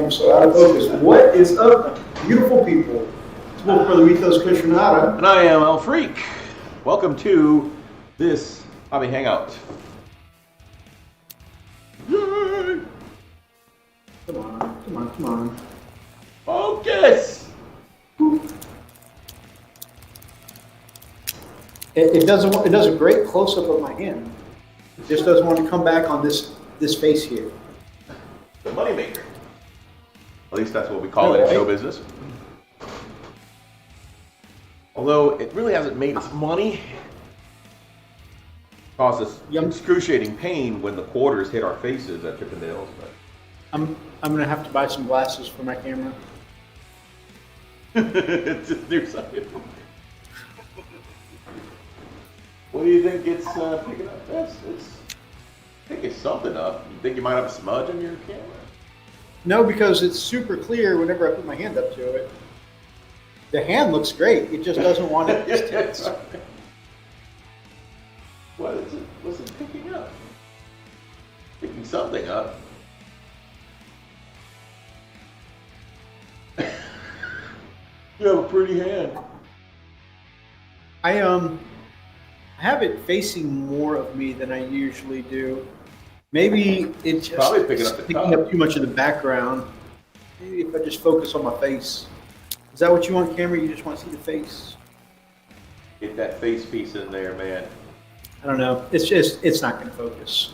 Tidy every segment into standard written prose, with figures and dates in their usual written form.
I'm so out of focus. What is up, beautiful people? It's Wolf Brother Mythos Kushranada. And I am El Freak. Welcome to this Hobby Hangout. Yay! Come on. Focus! It does a great close-up of my hand. It just doesn't want to come back on this face here. The moneymaker. At least that's what we call it in show business. Although it really hasn't made its money. It caused us excruciating pain when the quarters hit our faces at Chippendales. But I'm gonna have to buy some glasses for my camera. Just do something. What do you think it's picking up? I think it's something up. You think you might have a smudge on your camera? No, because it's super clear whenever I put my hand up to it. The hand looks great. It just doesn't want it distance. What is it? What's it picking up? Picking something up. You have a pretty hand. I have it facing more of me than I usually do. Maybe it's just probably picking up too much of the background. Maybe if I just focus on my face. Is that what you want, camera? You just want to see the face? Get that face piece in there, man. I don't know. It's not going to focus.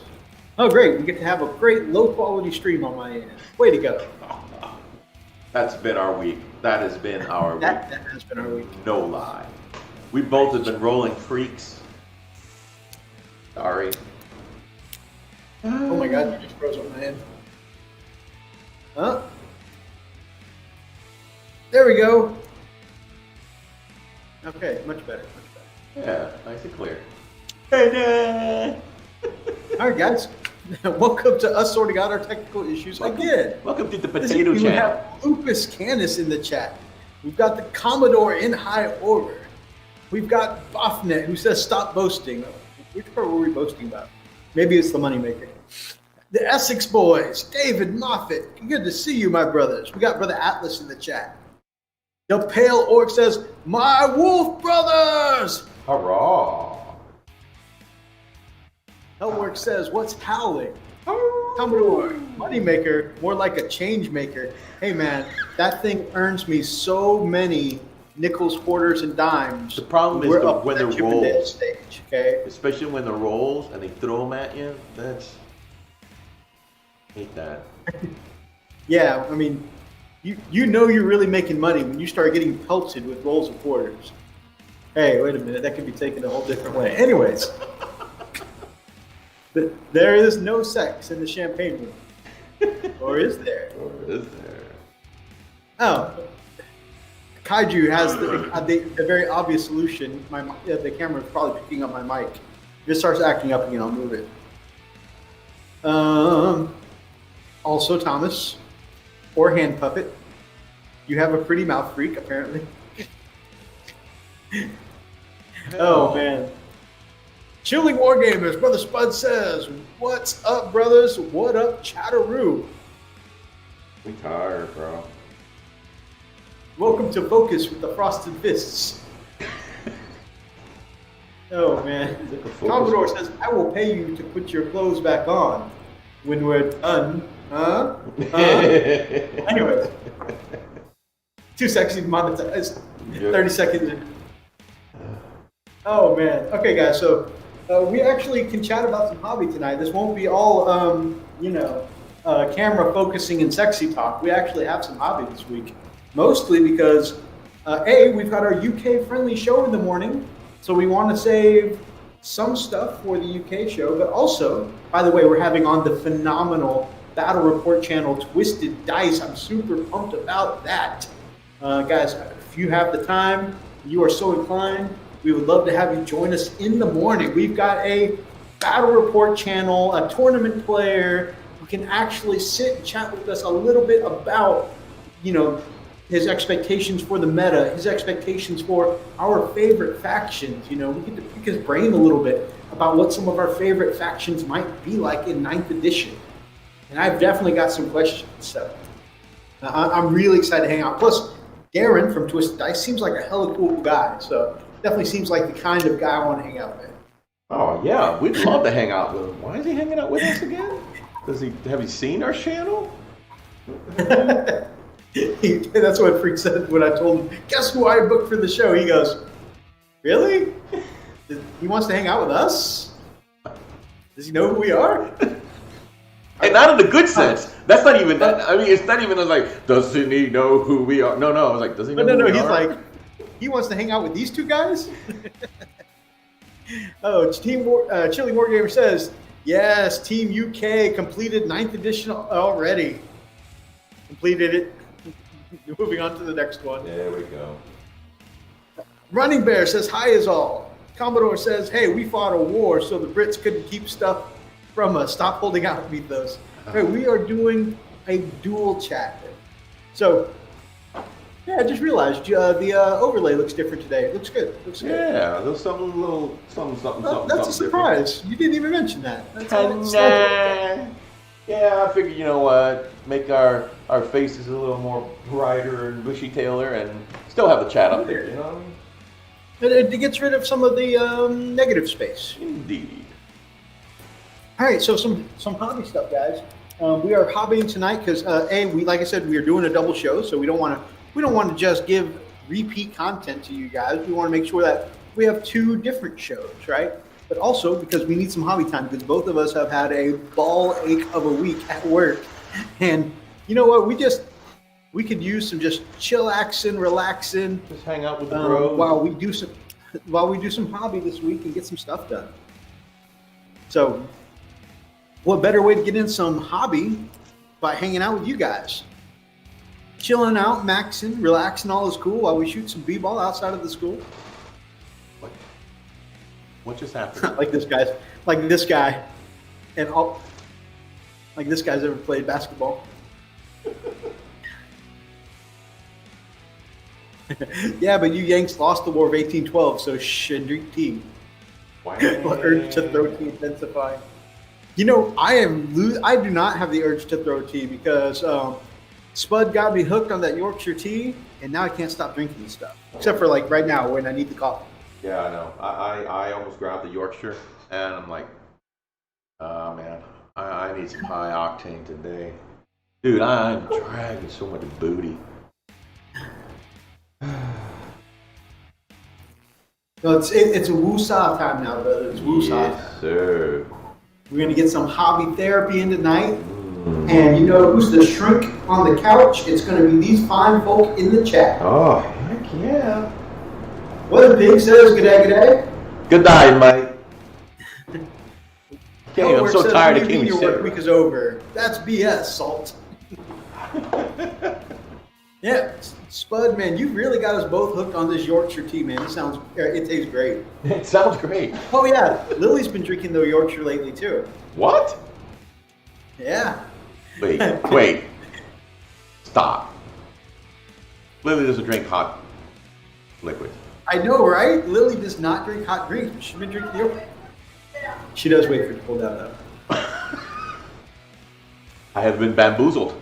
Oh, great. We get to have a great low-quality stream on my end. Way to go. That's been our week. That has been our week. That has been our week. No lie. We both have been rolling freaks. Sorry. Oh my god, you just froze on my head. Huh? There we go. Okay, much better. Yeah, nice and clear. Hey, all right, guys. Welcome to us sorting out our technical issues again. Welcome to the potato chat. We have Lupus Canis in the chat. We've got the Commodore in high order. We've got Bofnet who says stop boasting. Which part were we boasting about? Maybe it's the moneymaker. The Essex boys, David Moffat. Good to see you, my brothers. We got Brother Atlas in the chat. The Pale Orc says, my Wolf brothers! Hurrah! Hellwork says, what's howling? Commodore, moneymaker, more like a change maker. Hey man, that thing earns me so many nickels, quarters, and dimes. The problem is when the rolls, stage, okay? Especially when the rolls and they throw them at you. Hate that. Yeah, I mean, you know you're really making money when you start getting pelted with rolls of quarters. Hey, wait a minute, that could be taken a whole different way. Anyways, there is no sex in the champagne room, or is there? Oh. Kaiju has the very obvious solution. The camera is probably picking up my mic. If it starts acting up again, I'll move it. Also, Thomas, or Hand Puppet, you have a pretty mouth freak, apparently. Oh, man. Chilling Wargamers, Brother Spud says, what's up, brothers? What up, Chatteroo? We tired, bro. Welcome to Focus with the Frosted Fists. Oh, man. Commodore says, I will pay you to put your clothes back on when we're done. Huh? Anyways. Too sexy to monetize. 30 seconds in. Oh, man. Okay, guys. So we actually can chat about some hobby tonight. This won't be all, camera focusing and sexy talk. We actually have some hobby this week. Mostly because, we've got our UK-friendly show in the morning, so we want to save some stuff for the UK show, but also, by the way, we're having on the phenomenal Battle Report channel, Twisted Dice. I'm super pumped about that. Guys, if you have the time, you are so inclined, we would love to have you join us in the morning. We've got a Battle Report channel, a tournament player who can actually sit and chat with us a little bit about, his expectations for the meta, his expectations for our favorite factions. We get to pick his brain a little bit about what some of our favorite factions might be like in 9th edition. And I've definitely got some questions. So I'm really excited to hang out. Plus, Darren from Twisted Dice seems like a hella cool guy. So definitely seems like the kind of guy I want to hang out with. Oh yeah, we'd love to hang out with him. Why is he hanging out with us again? Have you seen our channel? That's what Freak said when I told him, guess who I booked for the show? He goes, really? He wants to hang out with us? Does he know who we are? And not in the good sense. That's not even that. I mean, it's not even like, doesn't he know who we are? No, I was like, does he know who we he's are? like, he wants to hang out with these two guys? Oh, Chili Wargamer says, yes, Team UK completed 9th edition already. Completed it. Moving on to the next one. There we go. Running Bear says, hi is all. Commodore says, hey, we fought a war so the Brits couldn't keep stuff from us. Stop holding out mythos. Hey, we are doing a dual chat. So, yeah, I just realized the overlay looks different today. It looks good. Yeah, there's something. That's a surprise. Different. You didn't even mention that. Yeah, I figured, you know what, make our faces a little more brighter and bushy-tailed and still have the chat up there, you know what I mean? It gets rid of some of the negative space. Indeed. All right, so some hobby stuff, guys. We are hobbying tonight because like I said, we are doing a double show, so we don't want to just give repeat content to you guys. We want to make sure that we have 2 different shows, right? But also because we need some hobby time because both of us have had a ball ache of a week at work, and you know what? We could use some just chillaxing, relaxing, just hang out with the bros while we do some hobby this week and get some stuff done. So, what better way to get in some hobby by hanging out with you guys? Chilling out, maxing, relaxing, all is cool while we shoot some b-ball outside of the school. What just happened? like this guy, and all, like this guy's ever played basketball. Yeah, but you Yanks lost the War of 1812, so should drink tea. Wow. Urge to throw tea intensify. You know, I do not have the urge to throw tea because Spud got me hooked on that Yorkshire tea, and now I can't stop drinking this stuff. Except for like right now when I need the coffee. Yeah, I know. I almost grabbed the Yorkshire, and I'm like, oh man, I need some high octane today. Dude, I'm dragging so much booty. No, it's a woosah time now, brother. It's woosah. Yes, sir. We're gonna get some hobby therapy in tonight. And you know who's the shrink on the couch? It's gonna be these fine folk in the chat. Oh, heck yeah. What the pig says, g'day, g'day. Good night, mate. Okay, I'm so tired of your work week is over. That's BS, Salt. Yeah, Spud, man, you really got us both hooked on this Yorkshire tea, man. It tastes great. It sounds great. Oh yeah, Lily's been drinking the Yorkshire lately too. What? Yeah. Wait. Stop. Lily doesn't drink hot liquid. I know, right? Lily does not drink hot drinks, but she's been drinking the Yorkshire. She does wait for it to cool down, though. I have been bamboozled.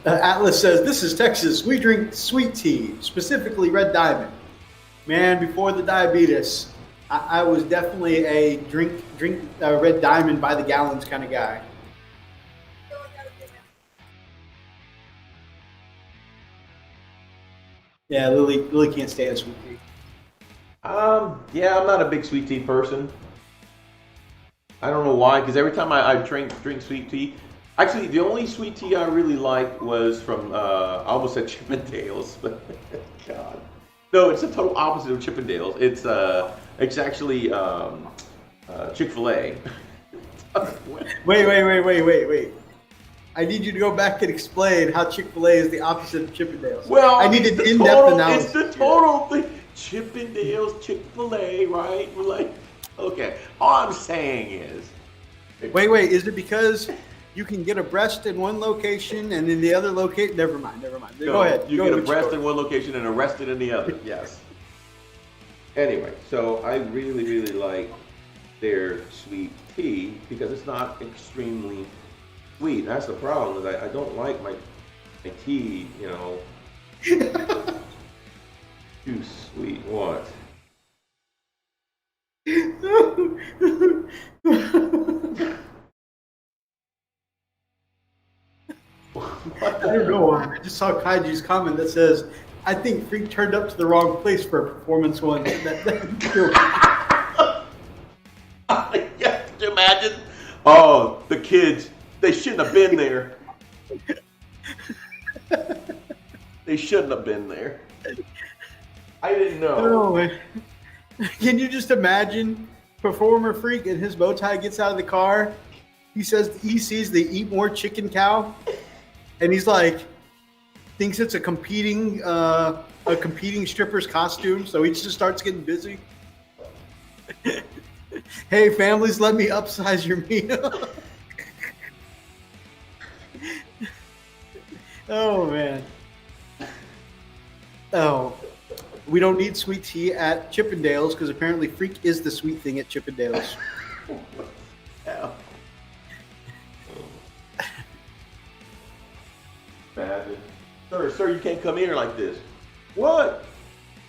Atlas says, this is Texas. We drink sweet tea, specifically Red Diamond. Man, before the diabetes, I was definitely a drink Red Diamond by the gallons kind of guy. Yeah, Lily can't stand sweet tea. Yeah, I'm not a big sweet tea person. I don't know why, because every time I drink sweet tea, actually the only sweet tea I really liked was from, I almost said Chippendales, but God. No, it's the total opposite of Chippendales. It's actually Chick-fil-A. Wait. I need you to go back and explain how Chick-fil-A is the opposite of Chippendales. Well, I need an in-depth analysis. It's the total thing. Chippendales, Chick-fil-A, right? We're like, okay. All I'm saying is... Wait. Is it because you can get a breast in one location and in the other location? Never mind. No, Go ahead. You get a breast in one location and arrested in the other. Yes. Anyway, so I really, really like their sweet tea because it's not extremely sweet. That's the problem. Is I don't like my tea, you know, too sweet. What? I don't know. I just saw Kaiju's comment that says, "I think Freak turned up to the wrong place for a performance one." Yeah, could you imagine? Oh, the kids, they shouldn't have been there. They shouldn't have been there. I didn't know. Oh, can you just imagine Performer Freak and his bow tie gets out of the car? He says he sees the Eat More Chicken cow, and he's like, thinks it's a competing stripper's costume, so he just starts getting busy. Hey, families, let me upsize your meal. Oh, man. Oh, we don't need sweet tea at Chippendales because apparently Freak is the sweet thing at Chippendales. Yeah. Bad. Sir, you can't come here like this. What?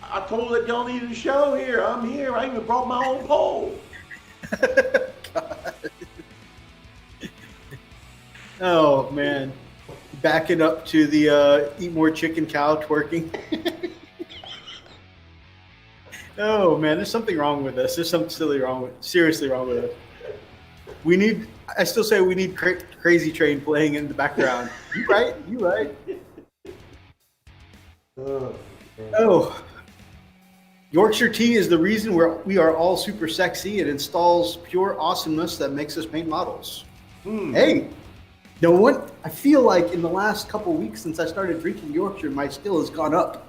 I told that y'all needed a show here. I'm here. I even brought my own pole. God. Oh, man. Backing up to the Eat More Chicken cow twerking. Oh, man, there's something wrong with us. There's something seriously wrong with us. I still say we need Crazy Train playing in the background. You right. Oh. Yorkshire tea is the reason we are all super sexy and installs pure awesomeness that makes us paint models. Hey, no one. I feel like in the last couple weeks since I started drinking Yorkshire, my skill has gone up.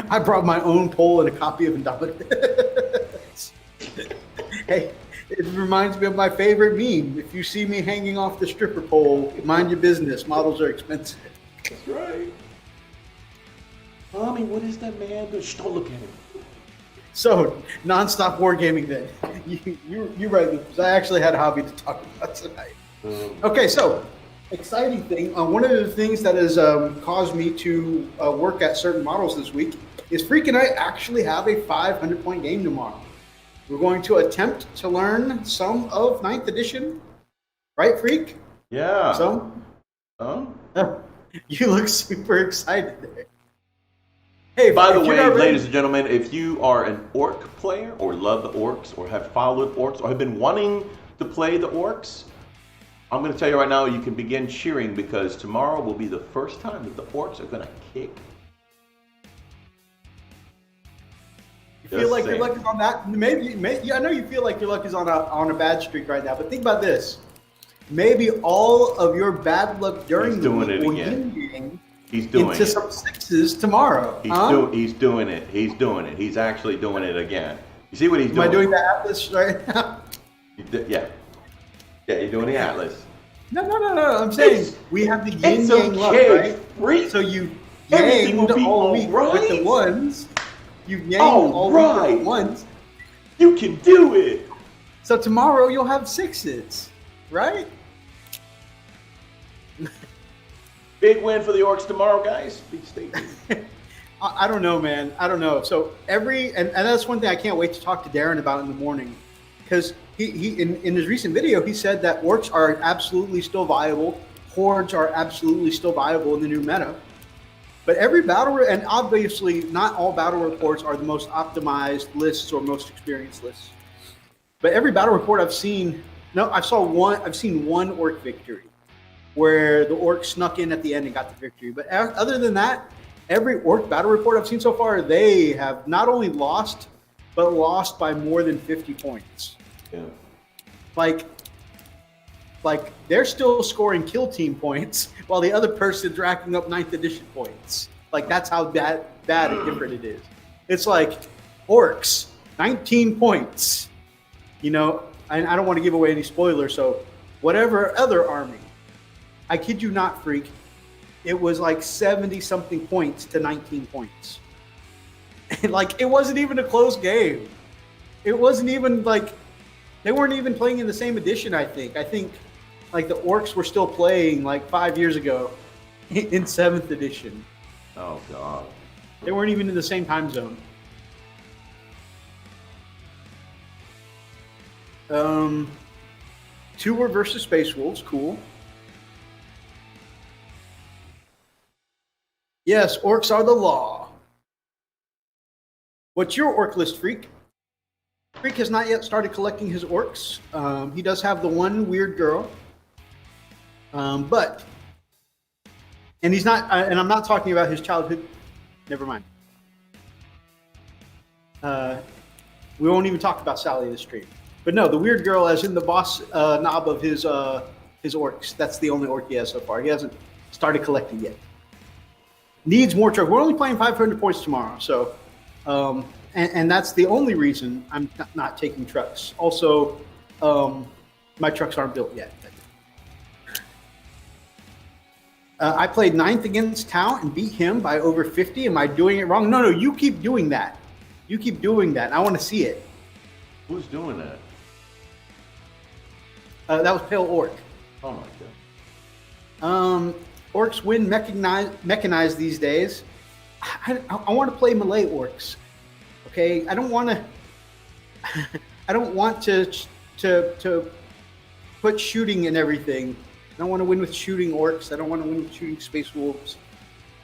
I brought my own pole and a copy of Indominus. Hey, it reminds me of my favorite meme. If you see me hanging off the stripper pole, mind your business. Models are expensive. That's right. Mommy, what is that man doing? Shh, don't look at him. So, nonstop wargaming then. You're right, because I actually had a hobby to talk about tonight. Okay, so, exciting thing. One of the things that has caused me to work at certain models this week is Freak and I actually have a 500-point game tomorrow. We're going to attempt to learn some of 9th edition. Right, Freak? Yeah. Some? Huh? You look super excited there. Hey, by the way, ladies and gentlemen, if you are an Ork player or love the Orks or have followed Orks or have been wanting to play the Orks, I'm going to tell you right now, you can begin cheering because tomorrow will be the first time that the Orks are going to kick. You feel like your luck is on that? Maybe. I know you feel like your luck is on a bad streak right now, but think about this. Maybe all of your bad luck during the week will yin into some sixes tomorrow. He's doing it. He's doing it. He's actually doing it again. You see what he's doing? Am I doing the Atlas right now? Yeah. Yeah, you're doing the Atlas. No. I'm saying we have the yin yang luck, right? Freak. So you yanged all week with the ones. You yanged all week with the ones. You can do it. So tomorrow you'll have sixes, right? Big win for the Orks tomorrow, guys. Big statement. I don't know, man. I don't know. So and that's one thing I can't wait to talk to Darren about in the morning, because he in his recent video he said that Orks are absolutely still viable, hordes are absolutely still viable in the new meta. But every and obviously not all battle reports are the most optimized lists or most experienced lists. But every battle report I've seen, I've seen one Ork victory, where the Orcs snuck in at the end and got the victory. But other than that, every Ork battle report I've seen so far, they have not only lost, but lost by more than 50 points. Yeah. Like they're still scoring kill team points while the other person's racking up 9th edition points. Like that's how bad and different it is. It's like Orcs, 19 points. And I don't want to give away any spoilers, so whatever other army, I kid you not, Freak, it was like 70-something points to 19 points. Like, it wasn't even a close game. it wasn't even like they weren't even playing in the same edition. I think like the Orks were still playing like 5 years ago in 7th edition. Oh God. They weren't even in the same time zone. Tour versus Space Wolves, cool. Yes, orcs are the law. What's your orc list, Freak? Freak has not yet started collecting his orcs. He does have the one weird girl. And he's not, and I'm not talking about his childhood. Never mind. We won't even talk about Sally this stream. But no, the weird girl, as in the boss knob of his orcs. That's the only orc he has so far. He hasn't started collecting yet. Needs more trucks. We're only playing 500 points tomorrow, so and that's the only reason I'm not taking trucks. Also, my trucks aren't built yet. I played 9th against Tau and beat him by over 50. Am I doing it wrong? No, you keep doing that. You keep doing that. I want to see it. Who's doing that? That was Pale Orc. Oh my God. Orcs win mechanized these days. I want to play melee orcs. Okay, I don't want to. I don't want to put shooting in everything. I don't want to win with shooting orcs. I don't want to win with shooting space wolves.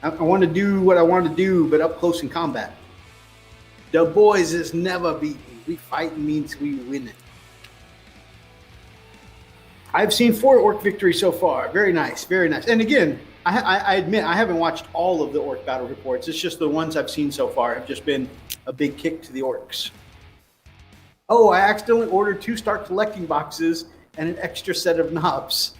I want to do what I want to do, but up close in combat. The boys is never beaten. We fight means we win it. I've seen 4 orc victories so far. Very nice, very nice. And again, I admit I haven't watched all of the orc battle reports. It's just the ones I've seen so far have just been a big kick to the orcs. Oh, I accidentally ordered 2 start collecting boxes and an extra set of knobs.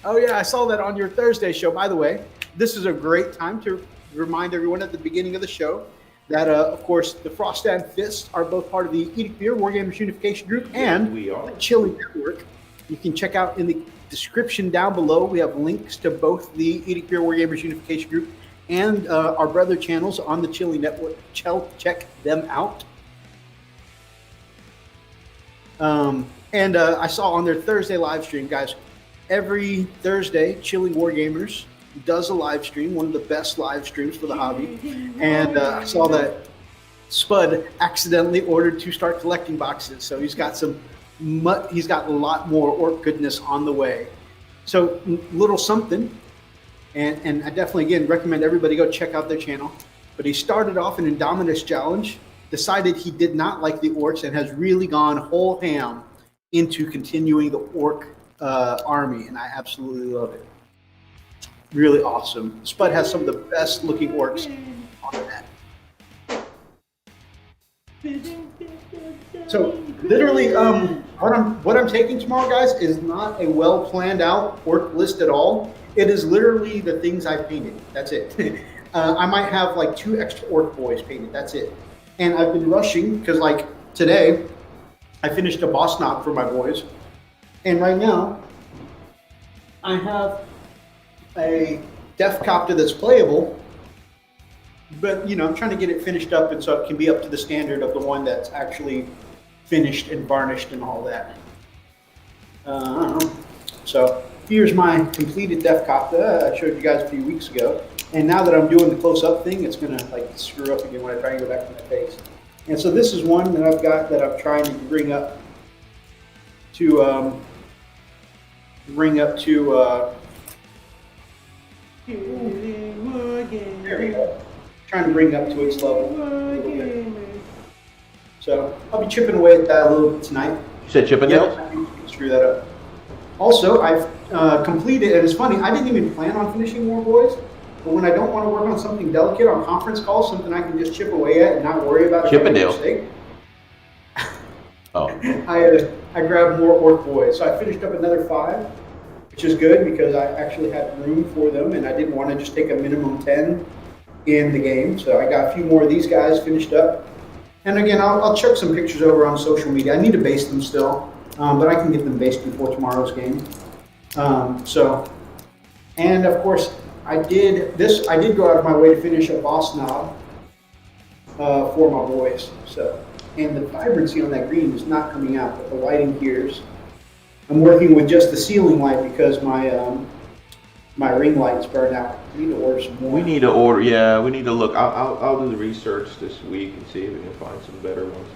Oh yeah, I saw that on your Thursday show. By the way, this is a great time to remind everyone at the beginning of the show that, of course, the Frost and Fist are both part of the IDICBeer Wargamers Unification group and we are. the Chili Network. You can check out in the description down below. We have links to both the IDICBeer Wargamers Unification group and our brother channels on the Chili Network. Check them out. And I saw on their Thursday live stream, guys, every Thursday, Chilling Wargamers does a live stream, one of the best live streams for the hobby. And I saw that Spud accidentally ordered 2 start collecting boxes, so he's got a lot more orc goodness on the way. So little something, and I definitely again recommend everybody go check out their channel. But he started off an Indominus challenge, decided he did not like the orcs, and has really gone whole ham into continuing the orc army, and I absolutely love it. Really awesome. Spud has some of the best looking orcs on that. So literally, what I'm taking tomorrow, guys, is not a well planned out orc list at all. It is literally the things I painted. That's it. I might have like 2 extra orc boys painted. That's it. And I've been rushing because, like today, I finished a boss knob for my boys, and right now I have a Death Copter that's playable, but I'm trying to get it finished up and so it can be up to the standard of the one that's actually finished and varnished and all that. So here's my completed Death Copter I showed you guys a few weeks ago, and now that I'm doing the close-up thing, it's gonna like screw up again when I try and go back to my face. And so this is one that I've got that I'm trying to bring up to there we go. Trying to bring up to its level a little bit. So I'll be chipping away at that a little bit tonight. You said Chippendales? Yeah, screw that up. Also, I've completed, and it's funny, I didn't even plan on finishing more boys, but when I don't want to work on something delicate on conference calls, something I can just chip away at and not worry about Chippendale. mistake. Oh. I grabbed more orc boys. So I finished up another 5, which is good because I actually had room for them and I didn't want to just take a minimum 10 in the game. So I got a few more of these guys finished up. And again, I'll check some pictures over on social media. I need to base them still, but I can get them based before tomorrow's game. And of course, I did go out of my way to finish a boss knob for my boys. So and the vibrancy on that green is not coming out, but the lighting here is. I'm working with just the ceiling light because my ring lights burn out. I need to order some more. We need to order. Yeah, we need to look. I'll do the research this week and see if we can find some better ones.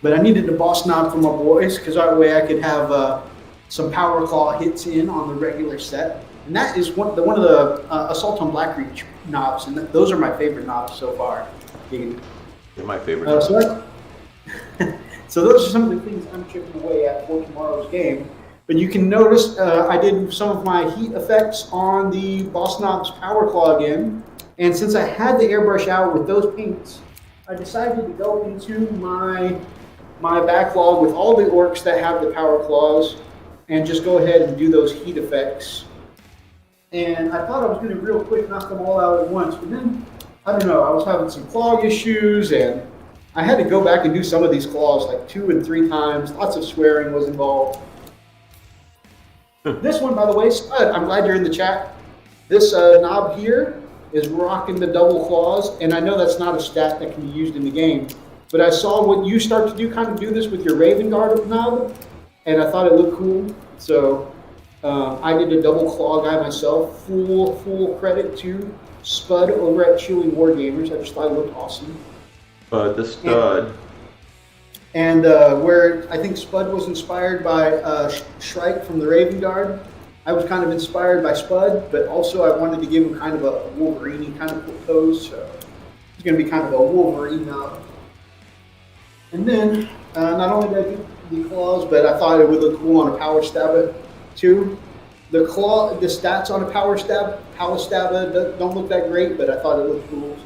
But I needed the boss knob for my boys because that way I could have some power claw hits in on the regular set. And that is one of the Assault on Blackreach knobs, and those are my favorite knobs so far. They're my favorite. So those are some of the things I'm chipping away at for tomorrow's game. But you can notice I did some of my heat effects on the Boss Knobs Power Claw again. And since I had the airbrush out with those paints, I decided to go into my backlog with all the orcs that have the Power Claws and just go ahead and do those heat effects. And I thought I was going to real quick knock them all out at once, but then, I don't know, I was having some clog issues and I had to go back and do some of these claws like 2 and 3 times. Lots of swearing was involved. This one, by the way, Spud, I'm glad you're in the chat. This knob here is rocking the double claws, and I know that's not a stat that can be used in the game, but I saw what you start to do, kind of do this with your Raven Guard knob, and I thought it looked cool. So I did a double claw guy myself. Full credit to Spud over at Chewing Wargamers. I just thought it looked awesome. But the stud. And where I think Spud was inspired by Shrike from the Raven Guard, I was kind of inspired by Spud, but also I wanted to give him kind of a Wolverine kind of pose, so it's going to be kind of a Wolverine knob. And then, not only did I do the claws, but I thought it would look cool on a Power Stabba too. The stats on a Power Stabba don't look that great, but I thought it looked cool,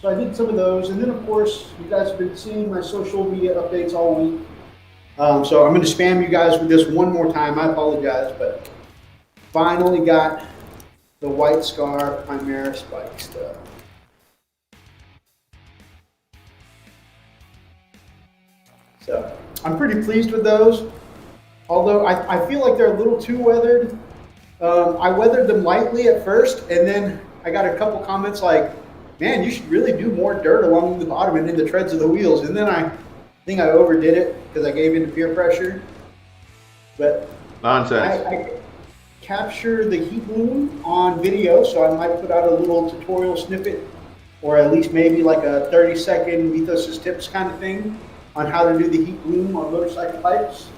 So I did some of those, and then of course, you guys have been seeing my social media updates all week. So I'm going to spam you guys with this one more time. I apologize, but finally got the White Scar Chimera Spike stuff. So I'm pretty pleased with those, although I feel like they're a little too weathered. I weathered them lightly at first, and then I got a couple comments like, man, you should really do more dirt along the bottom and in the treads of the wheels. And then I think I overdid it because I gave in to peer pressure. But nonsense. I captured the heat bloom on video, so I might put out a little tutorial snippet, or at least maybe like a 30-second Mythos' tips kind of thing on how to do the heat bloom on motorcycle bikes.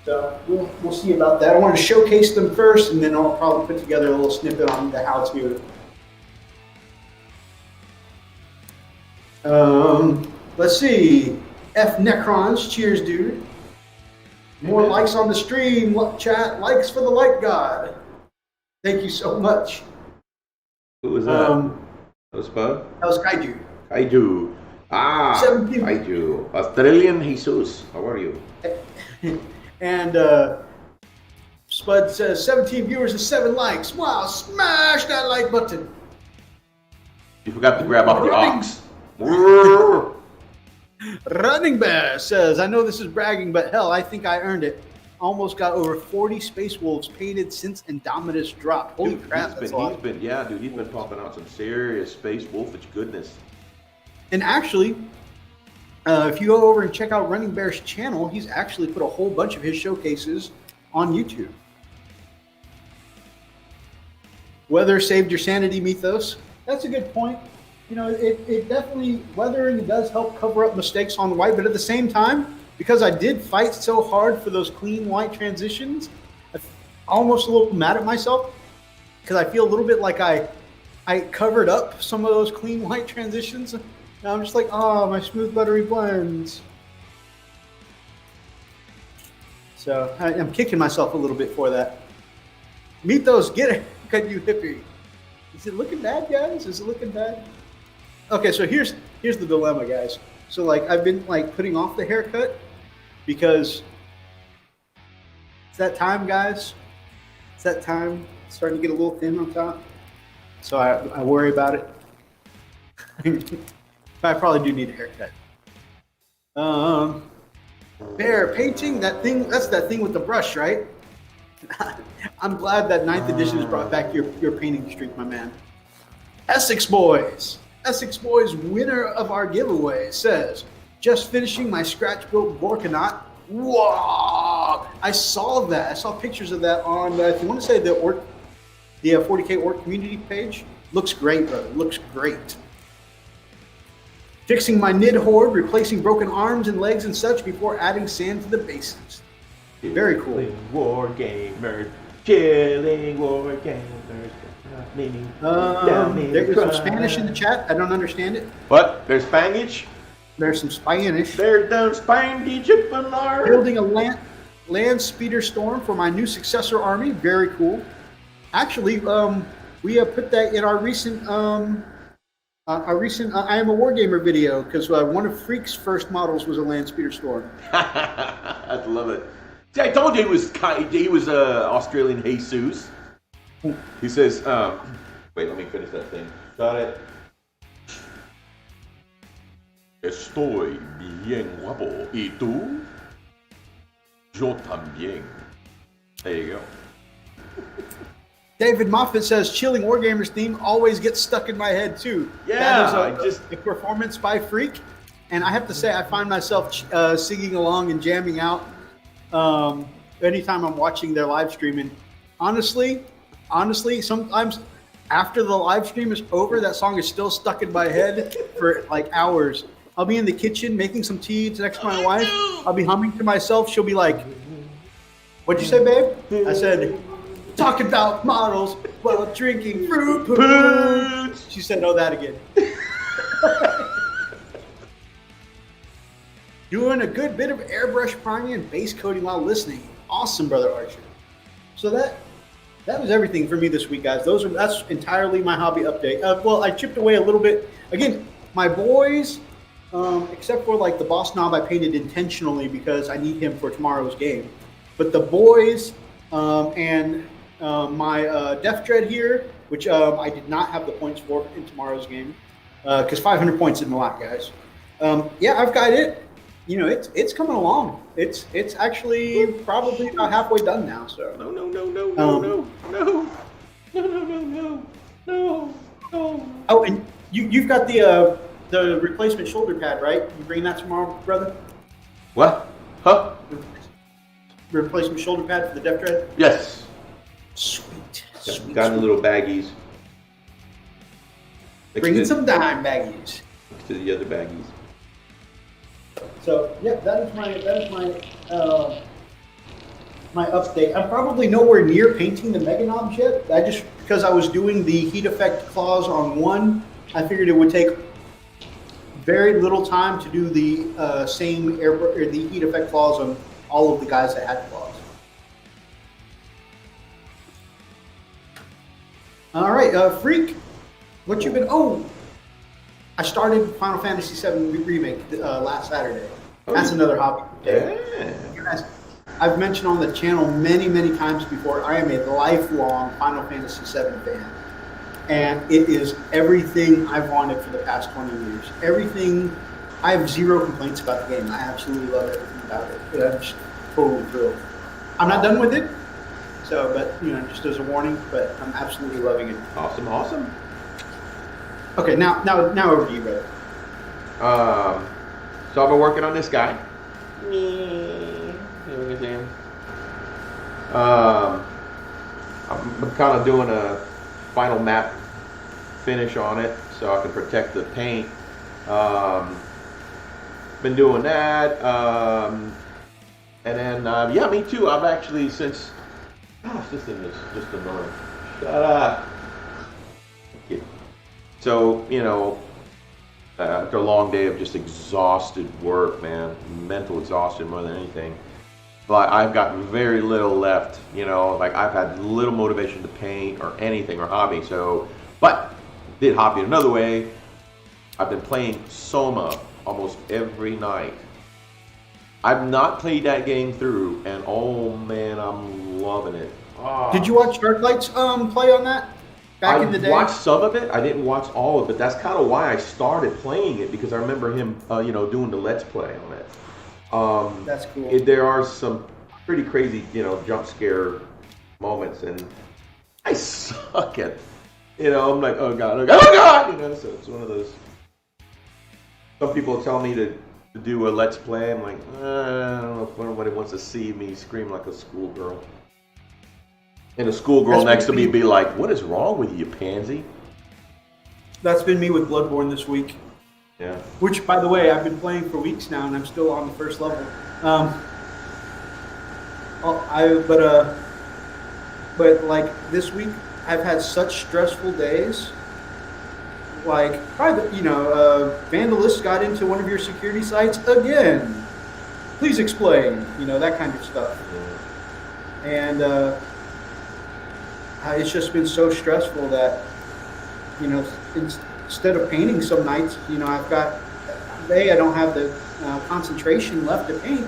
So we'll see about that. I want to showcase them first, and then I'll probably put together a little snippet on the how-to. Let's see. F Necrons, cheers, dude. More likes on the stream, chat. Likes for the light god. Thank you so much. Who was that? That was Spud? That was Kaiju. Kaiju. Ah, 17. Kaiju. Australian Jesus. How are you? And Spud says 17 viewers and 7 likes. Wow, smash that like button. You forgot to grab off the ox. Running Bear says, I know this is bragging, but hell, I think I earned it. Almost got over 40 Space Wolves painted since Indomitus dropped. Holy crap, he's been pumping out some serious Space Wolfish goodness. And actually, if you go over and check out Running Bear's channel, he's actually put a whole bunch of his showcases on YouTube. Weather saved your sanity, Mythos. That's a good point. You know, it definitely, weathering does help cover up mistakes on white, but at the same time, because I did fight so hard for those clean white transitions, I'm almost a little mad at myself because I feel a little bit like I covered up some of those clean white transitions. And I'm just like, oh, my smooth buttery blends. So I'm kicking myself a little bit for that. Mythos, get it, cut you hippie. Is it looking bad, guys? Is it looking bad? Okay, so here's the dilemma, guys. So like I've been like putting off the haircut because it's that time, guys. It's that time. It's starting to get a little thin on top. So I worry about it. I probably do need a haircut. Bear painting, that's that thing with the brush, right? I'm glad that 9th edition has brought back your painting streak, my man. Essex Boys. Essex Boys, winner of our giveaway, says, just finishing my scratch-built Gorkanaut. Whoa! I saw that. I saw pictures of that on, if you want to say the 40K Ork community page. Looks great, brother. Looks great. Fixing my Nid Horde, replacing broken arms and legs and such before adding sand to the bases. Very cool. Wargamers, killing Wargamers. There's some Spanish in the chat. I don't understand it. What? There's Spanish? There's some Spanish. There's those Spanish up in there. Building a land speeder storm for my new successor army. Very cool. Actually, we put that in our recent I Am a Wargamer video because one of Freak's first models was a land speeder storm. I love it. See, I told you he was Australian Jesus. He says, wait, let me finish that thing. Got it. Estoy bien guapo. ¿Y tú? Yo también. There you go. David Moffat says, chilling Wargamers theme always gets stuck in my head too. Yeah, that is a performance by Freak. And I have to say, I find myself singing along and jamming out anytime I'm watching their live stream. And honestly, sometimes after the live stream is over, that song is still stuck in my head for like hours. I'll be in the kitchen making some tea next to my wife. I'll be humming to myself. She'll be like, what'd you say, babe? I said, talking about models while drinking fruit punch. She said, oh, that again. Doing a good bit of airbrush priming and base coating while listening. Awesome, Brother Archer. So that was everything for me this week, guys. That's entirely my hobby update. Well, I chipped away a little bit. Again, my boys, except for like the boss knob I painted intentionally because I need him for tomorrow's game. But the boys and my Death Dread here, which I did not have the points for in tomorrow's game, because 500 points isn't a lot, guys. Yeah, I've got it. You know, it's coming along. It's actually probably about halfway done now. So no. Oh, and you've got the replacement shoulder pad, right? You bring that tomorrow, brother? What? Huh? Replacement shoulder pad for the Death Dread? Yes. Sweet. Got in little baggies. Bringing some dime baggies. Next to the other baggies. So yeah, that is my update. I'm probably nowhere near painting the Mega Knobs yet. Because I was doing the heat effect claws on one, I figured it would take very little time to do the the heat effect claws on all of the guys that had claws. All right, Freak, what you been? Oh, I started Final Fantasy VII Remake last Saturday. That's another hobby. Yeah. I've mentioned on the channel many times before, I am a lifelong Final Fantasy VII fan. And it is everything I've wanted for the past 20 years. Everything, I have zero complaints about the game. I absolutely love everything about it. I'm just totally thrilled. I'm not done with it, but just as a warning, but I'm absolutely loving it. Awesome. Okay, now over to you, brother. So I've been working on this guy. I'm kind of doing a final map finish on it so I can protect the paint. Been doing that. And then, yeah, me too. I've actually gosh, this thing is just annoying. Shut up. Okay. So, after a long day of just exhausted work, man, mental exhaustion more than anything, but I've got very little left, like I've had little motivation to paint or anything or hobby. So, but did hobby another way. I've been playing Soma almost every night. I've not played that game through, and oh man, I'm loving it. Oh. Did you watch Darklight's play on that back in the day? I watched some of it. I didn't watch all of it. That's kind of why I started playing it, because I remember him, doing the Let's Play on it. That's cool. There are some pretty crazy, jump scare moments, and I suck at You know, I'm like, oh god, oh god, oh god! You know, so it's one of those. Some people tell me to do a let's play. I'm like, I don't know if anybody wants to see me scream like a schoolgirl. And a schoolgirl next to me be like, what is wrong with you, pansy? That's been me with Bloodborne this week. Yeah. Which, by the way, I've been playing for weeks now, and I'm still on the first level. But like this week, I've had such stressful days. Like, vandalists got into one of your security sites again. Please explain. You know, that kind of stuff. Yeah. And it's just been so stressful that, you know, instead of painting some nights, you know, I don't have the concentration left to paint.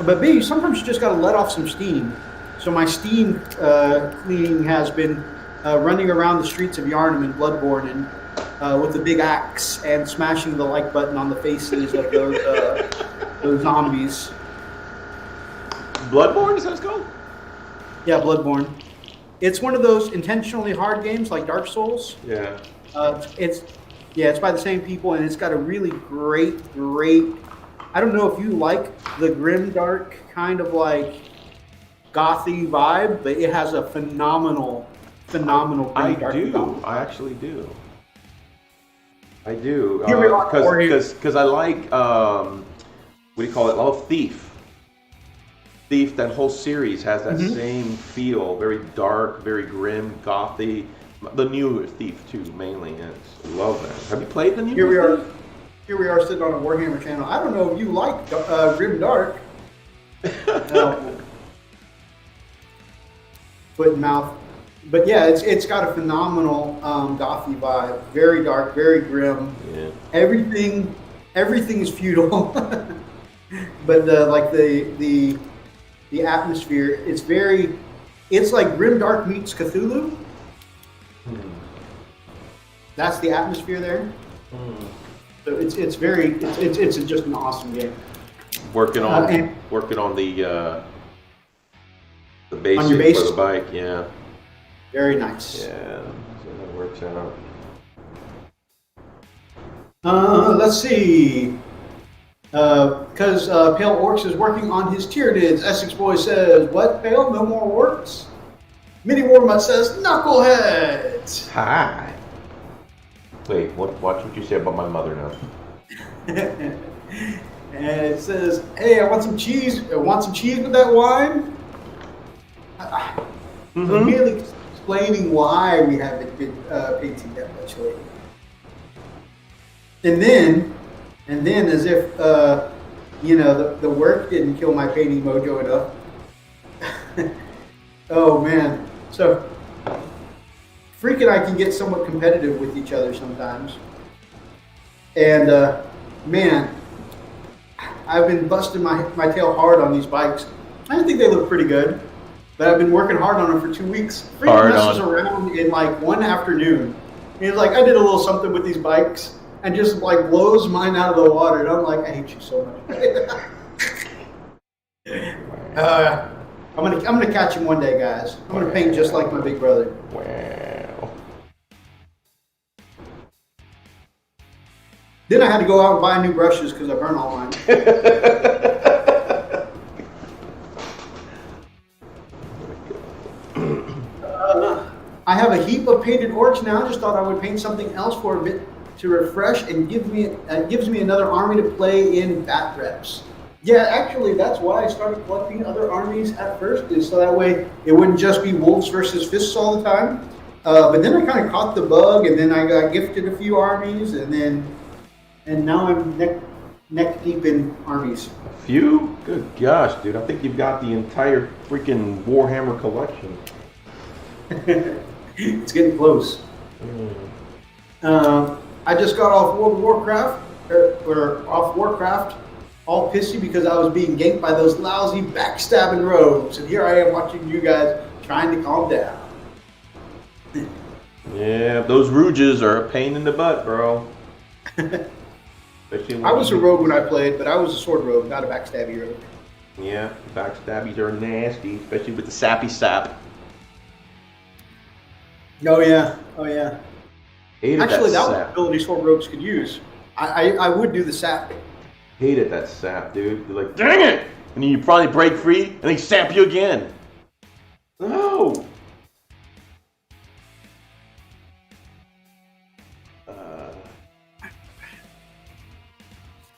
But B, sometimes you just got to let off some steam. So my steam cleaning has been running around the streets of Yharnam in Bloodborne and with a big axe and smashing the like button on the faces of those zombies. Bloodborne, is that what it's called? Yeah, Bloodborne. It's one of those intentionally hard games like Dark Souls. Yeah. It's by the same people, and it's got a really great. I don't know if you like the grim dark kind of like gothy vibe, but it has a phenomenal I dark do. vibe. I actually do. I do. Here we are, Because I like what do you call it? Oh, Thief. Thief. That whole series has that same feel. Very dark, very grim, gothy. The new Thief too, mainly. Yes, I love that. Have you played the new? Here we are sitting on a Warhammer channel. I don't know if you like grim dark. Foot and mouth. But yeah, it's got a phenomenal gothy vibe. Very dark, very grim. Yeah. Everything is feudal. But the atmosphere, it's like grim dark meets Cthulhu. That's the atmosphere there. So it's just an awesome game. Working on the basics for the bike, yeah. Very nice. Yeah, so that works out. Let's see. Because Pale Orks is working on his Tyranids. Essex Boy says, "What, Pale? No more Orks?" Mini Warmutt says, "Knuckleheads." Hi. Wait, watch what you say about my mother now. And it says, "Hey, I want some cheese. I want some cheese with that wine." I'm merely explaining why we haven't been painting that much lately. And then, as if the work didn't kill my painting mojo enough. Oh man! So, Freak and I can get somewhat competitive with each other sometimes. And man, I've been busting my tail hard on these bikes. I think they look pretty good, but I've been working hard on them for 2 weeks. Freak messes around in like one afternoon. He's like, "I did a little something with these bikes," and just like blows mine out of the water. And I'm like, "I hate you so much." I'm gonna catch him one day, guys. I'm gonna paint just like my big brother. Wow. Then I had to go out and buy new brushes because I burned all mine. I have a heap of painted orcs now. I just thought I would paint something else for a bit to refresh and gives me another army to play in bat reps. Yeah, actually, that's why I started collecting other armies at first, is so that way it wouldn't just be wolves versus fists all the time. But then I kind of caught the bug, and then I got gifted a few armies, and now I'm neck deep in armies. A few? Good gosh, dude! I think you've got the entire freaking Warhammer collection. It's getting close. I just got off World of Warcraft, or off Warcraft, all pissy because I was being ganked by those lousy backstabbing rogues, and here I am watching you guys trying to calm down. Yeah, those rouges are a pain in the butt, bro. I was a rogue when I played, but I was a sword rogue, not a backstabby rogue. Yeah, backstabbies are nasty, especially with the sappy sap. Oh yeah, oh yeah. Hated that Actually, that was an sap. ability Sword Rogues could use. I would do the sap. Hated that sap, dude. You're like, dang it! And then you probably break free, and they sap you again. No!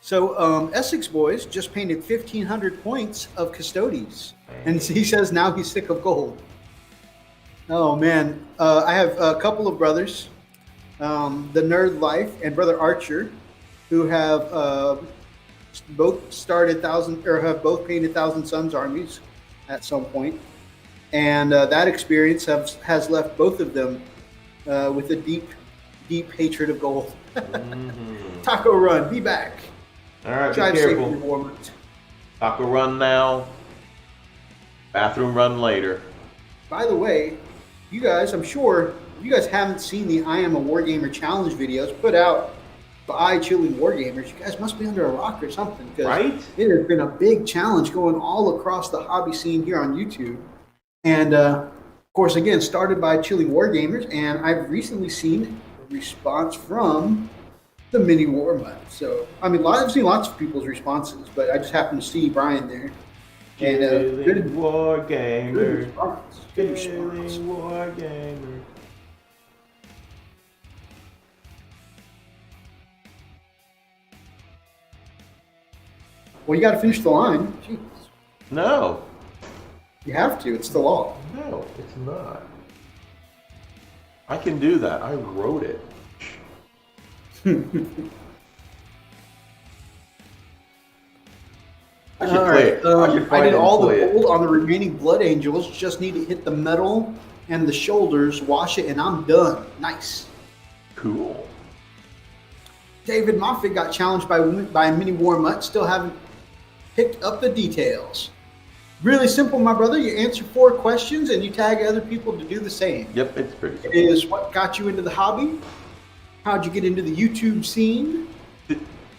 So Essex Boys just painted 1,500 points of Custodes, and he says now he's sick of gold. Oh man, I have a couple of brothers, the Nerd Life and Brother Archer, who have both started thousand or have both painted Thousand Suns armies at some point, and that experience has left both of them with a deep hatred of gold. Taco Run, be back. All right, Drive be careful. safely, Warmont. Taco run now. Bathroom run later. By the way, you guys, I'm sure you guys haven't seen the I Am a Wargamer challenge videos put out by Chilling Wargamers. You guys must be under a rock or something, because Right? it has been a big challenge going all across the hobby scene here on YouTube. And of course, again, started by Chilling Wargamers, and I've recently seen a response from the Mini War Mutt. So, I mean, I've seen lots of people's responses, but I just happened to see Brian there. And Chilling war good gamers. response. Good response. Chilling war gamers. Well, you got to finish the line. Jeez. No. You have to. It's the law. No, it's not. I can do that. I wrote it. I should All play right. it. I should I find did it and all the play it. gold on the remaining Blood Angels. Just need to hit the metal and the shoulders, wash it, and I'm done. Nice. Cool. David Moffitt got challenged by a Mini War Mutt. Still haven't picked up the details. Really simple, my brother. You answer 4 questions and you tag other people to do the same. Yep, it's pretty It simple. is what got you into the hobby? How'd you get into the YouTube scene?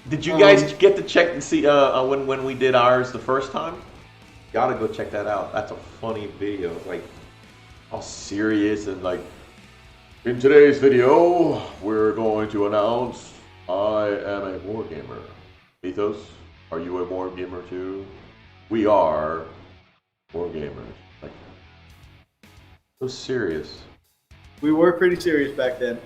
Did you guys get to check and see when we did ours the first time? Gotta go check that out. That's a funny video. Like all serious and like. In today's video, we're going to announce I am a wargamer. Ethos, are you a wargamer too? We are wargamers. Like so serious. We were pretty serious back then.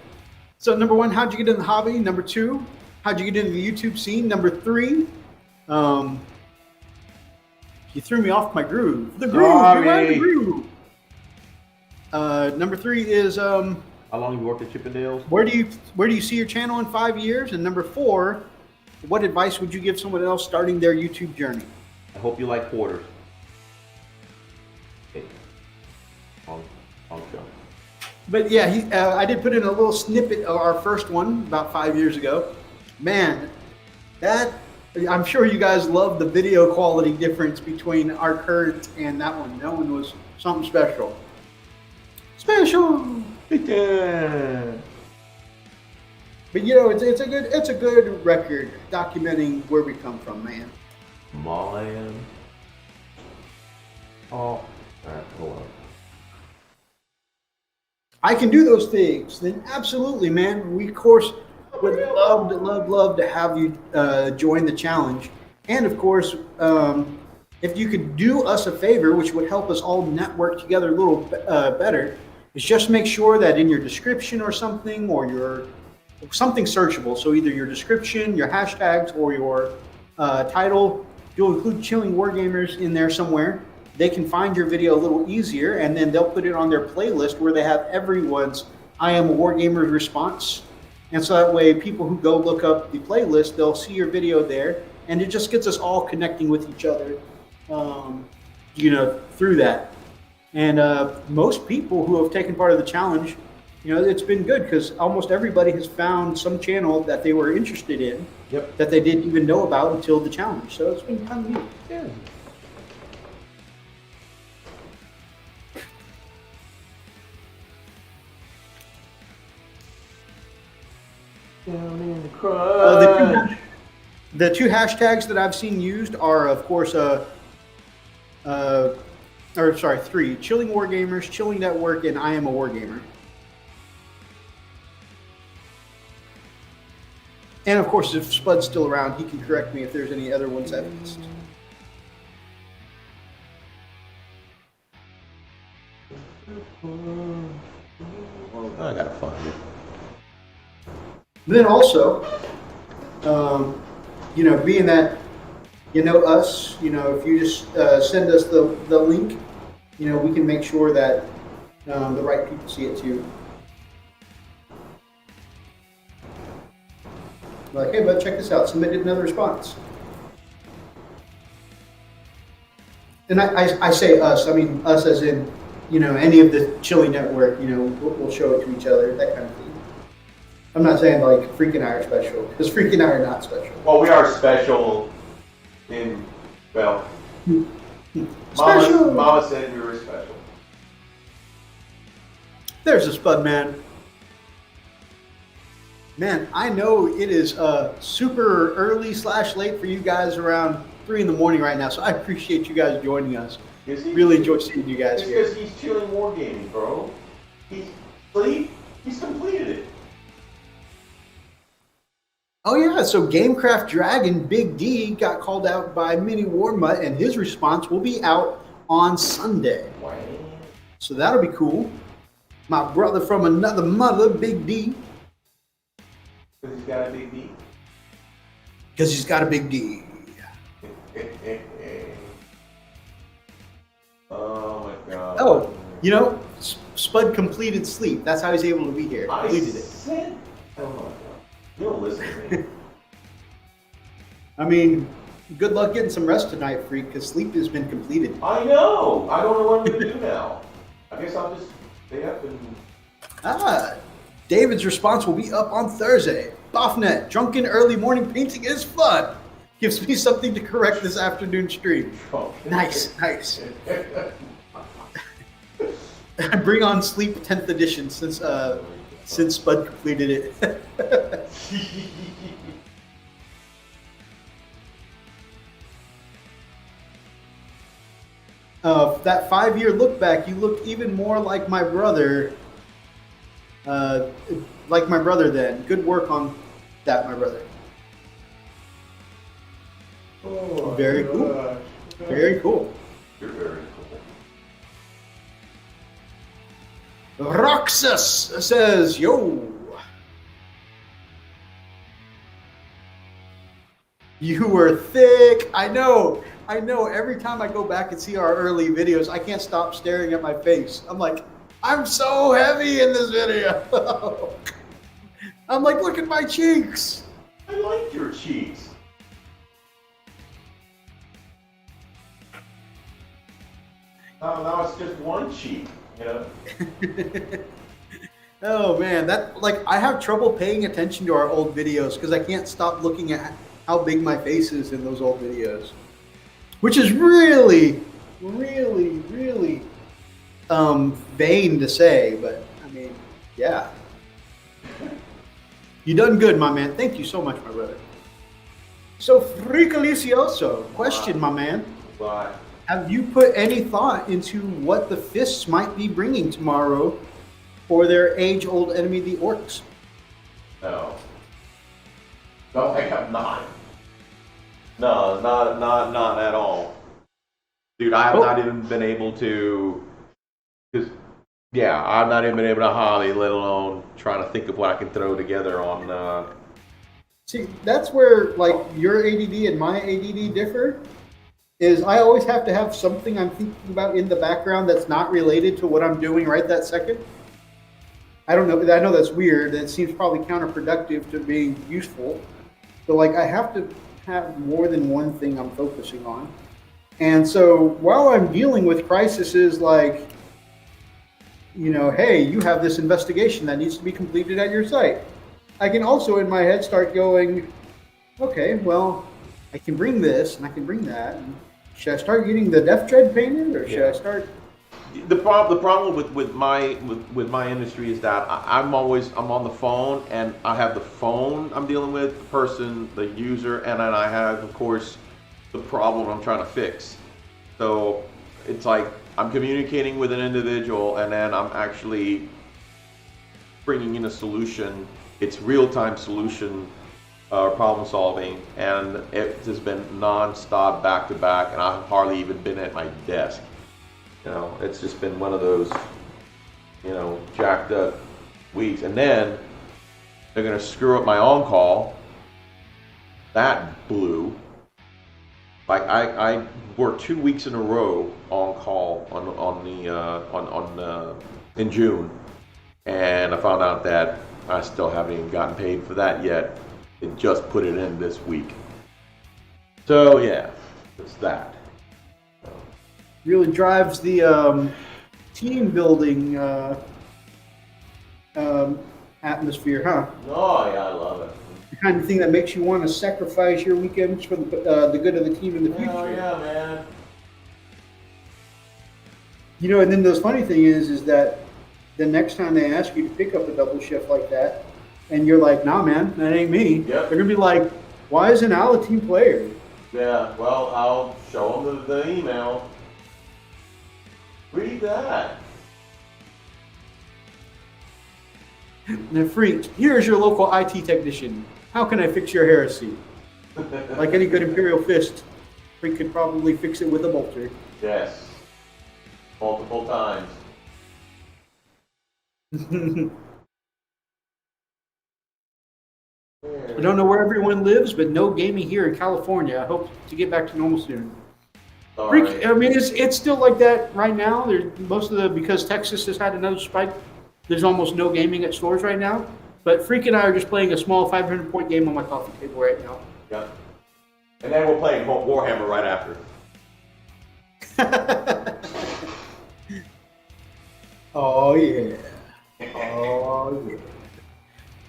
So number 1, how'd you get in the hobby? Number 2, how'd you get into the YouTube scene? Number 3, you threw me off my groove. The groove, Sorry. you're right, the groove. Number 3 is How long you worked at Chippendales? where do you see your channel in 5 years? And number 4, what advice would you give someone else starting their YouTube journey? I hope you like quarters. Okay. On show. But yeah, I did put in a little snippet of our first one about 5 years ago. Man, I'm sure you guys love the video quality difference between our current and that one. That one was something special. Special. Yeah. But you know, it's a good record documenting where we come from, man. Man. Oh, all right, hold on. I can do those things. Then absolutely, man. We of course would love to have you join the challenge. And of course, if you could do us a favor, which would help us all network together a little better, is just make sure that in your description or something, or your something searchable. So either your description, your hashtags, or your title, you'll include Chilling Wargamers in there somewhere. They can find your video a little easier, and then they'll put it on their playlist where they have everyone's I Am a Wargamer response. And so that way, people who go look up the playlist, they'll see your video there, and it just gets us all connecting with each other, through that. And most people who have taken part of the challenge, it's been good because almost everybody has found some channel that they were interested in, Yep. that they didn't even know about until the challenge. So it's been kind of neat. Yeah. Down in the crud. The two hashtags that I've seen used are, of course, 3: Chilling Wargamers, Chilling Network, and I Am a Wargamer. And of course, if Spud's still around, he can correct me if there's any other ones I've missed. I gotta find it. Then also, being that you know us, if you just send us the link, we can make sure that the right people see it too. Like, hey, bud, check this out. Somebody did another response. And I say us, I mean us as in, any of the Chili Network, we'll show it to each other, that kind of thing. I'm not saying like Freak and I are special, because Freak and I are not special. Well, we are special in, well, Special! Mama said we were special. There's a Spud man. Man, I know it is super early / late for you guys around 3 in the morning right now, so I appreciate you guys joining us. Really enjoy seeing you guys here. Because he's chilling wargaming, bro. He's completed it. Oh yeah, so Gamecraft Dragon Big D got called out by Mini Warmutt, and his response will be out on Sunday. Wow. So that'll be cool. My brother from another mother, Big D. Because he's got a big D? Because he's got a big D. Oh my god. Oh, Spud completed sleep. That's how he's able to be here. Completed it. Oh my god. You don't listen to me. I mean, good luck getting some rest tonight, Freak, because sleep has been completed. I know. I don't know what I'm going to do now. I guess I'll just stay up and... David's response will be up on Thursday. Boffnet, drunken early morning painting is fun. Gives me something to correct this afternoon stream. Nice. Bring on Sleep 10th edition since Spud completed it. That 5-year look back, you look even more like my brother. Then. Good work on that, my brother. Oh, very cool. Gosh. Very cool. You're very cool. Roxas says, yo. You were thick. I know. Every time I go back and see our early videos, I can't stop staring at my face. I'm like, I'm so heavy in this video. I'm like, look at my cheeks. I like your cheeks. Now it's just one cheek, Oh man, I have trouble paying attention to our old videos because I can't stop looking at how big my face is in those old videos, which is really, really, really vain to say, but I mean, yeah. You done good, my man. Thank you so much, my brother. So, Freakalicioso, question, my man. But Have you put any thought into what the Fists might be bringing tomorrow for their age-old enemy, the Orks? No. No, I have not. No, not at all. Dude, I have not even been able to... I've not even been able to hobby, let alone trying to think of what I can throw together on... See, that's where, your ADD and my ADD differ. Is I always have to have something I'm thinking about in the background that's not related to what I'm doing right that second. I don't know. I know that's weird. It seems probably counterproductive to being useful. But I have to have more than one thing I'm focusing on. And so while I'm dealing with crises like, hey, you have this investigation that needs to be completed at your site, I can also in my head start going, okay, well, I can bring this and I can bring that. And should I start getting the Death Dread painted, or should I start? The problem with my industry is that I'm on the phone, and I have the phone I'm dealing with, the person, the user, and then I have, of course, the problem I'm trying to fix. So it's like I'm communicating with an individual, and then I'm actually bringing in a solution. It's real-time solution problem solving, and it's just been non-stop back to back, and I've hardly even been at my desk. You know, it's just been one of those, you know, jacked up weeks. And then they're going to screw up my on-call. That blew. Like I worked 2 weeks in a row on call in June, and I found out that I still haven't even gotten paid for that yet. It just put it in this week. So yeah, it's that. Really drives the team building atmosphere, huh? Oh yeah, I love it. The kind of thing that makes you want to sacrifice your weekends for the good of the team in the future. Oh yeah, man. You know, and then the funny thing is that the next time they ask you to pick up a double shift like that, and you're like, nah, man, that ain't me. Yep. They're gonna be like, why isn't Al a team player? Yeah, well, I'll show them the email. Read that. The freak, here's your local IT technician. How can I fix your heresy? Like any good Imperial fist, Freak could probably fix it with a bolter. Yes. Multiple times. I don't know where everyone lives, but no gaming here in California. I hope to get back to normal soon. Freak, I mean, it's still like that right now. There's because Texas has had another spike. There's almost no gaming at stores right now. But Freak and I are just playing a small 500-point game on my coffee table right now. Yeah. And then we're playing Warhammer right after. Oh yeah. Oh yeah.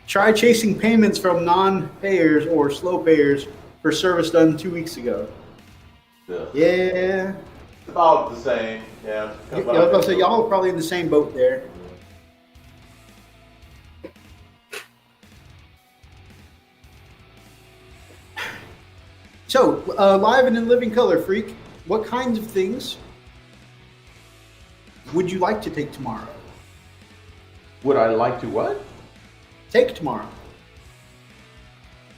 Try chasing payments from non-payers or slow payers for service done 2 weeks ago. Yeah. Yeah. It's about the same. Yeah. I was going to say, y'all are probably in the same boat there. So, live and in living color, Freak, what kinds of things would you like to take tomorrow? Would I like to what? Take tomorrow.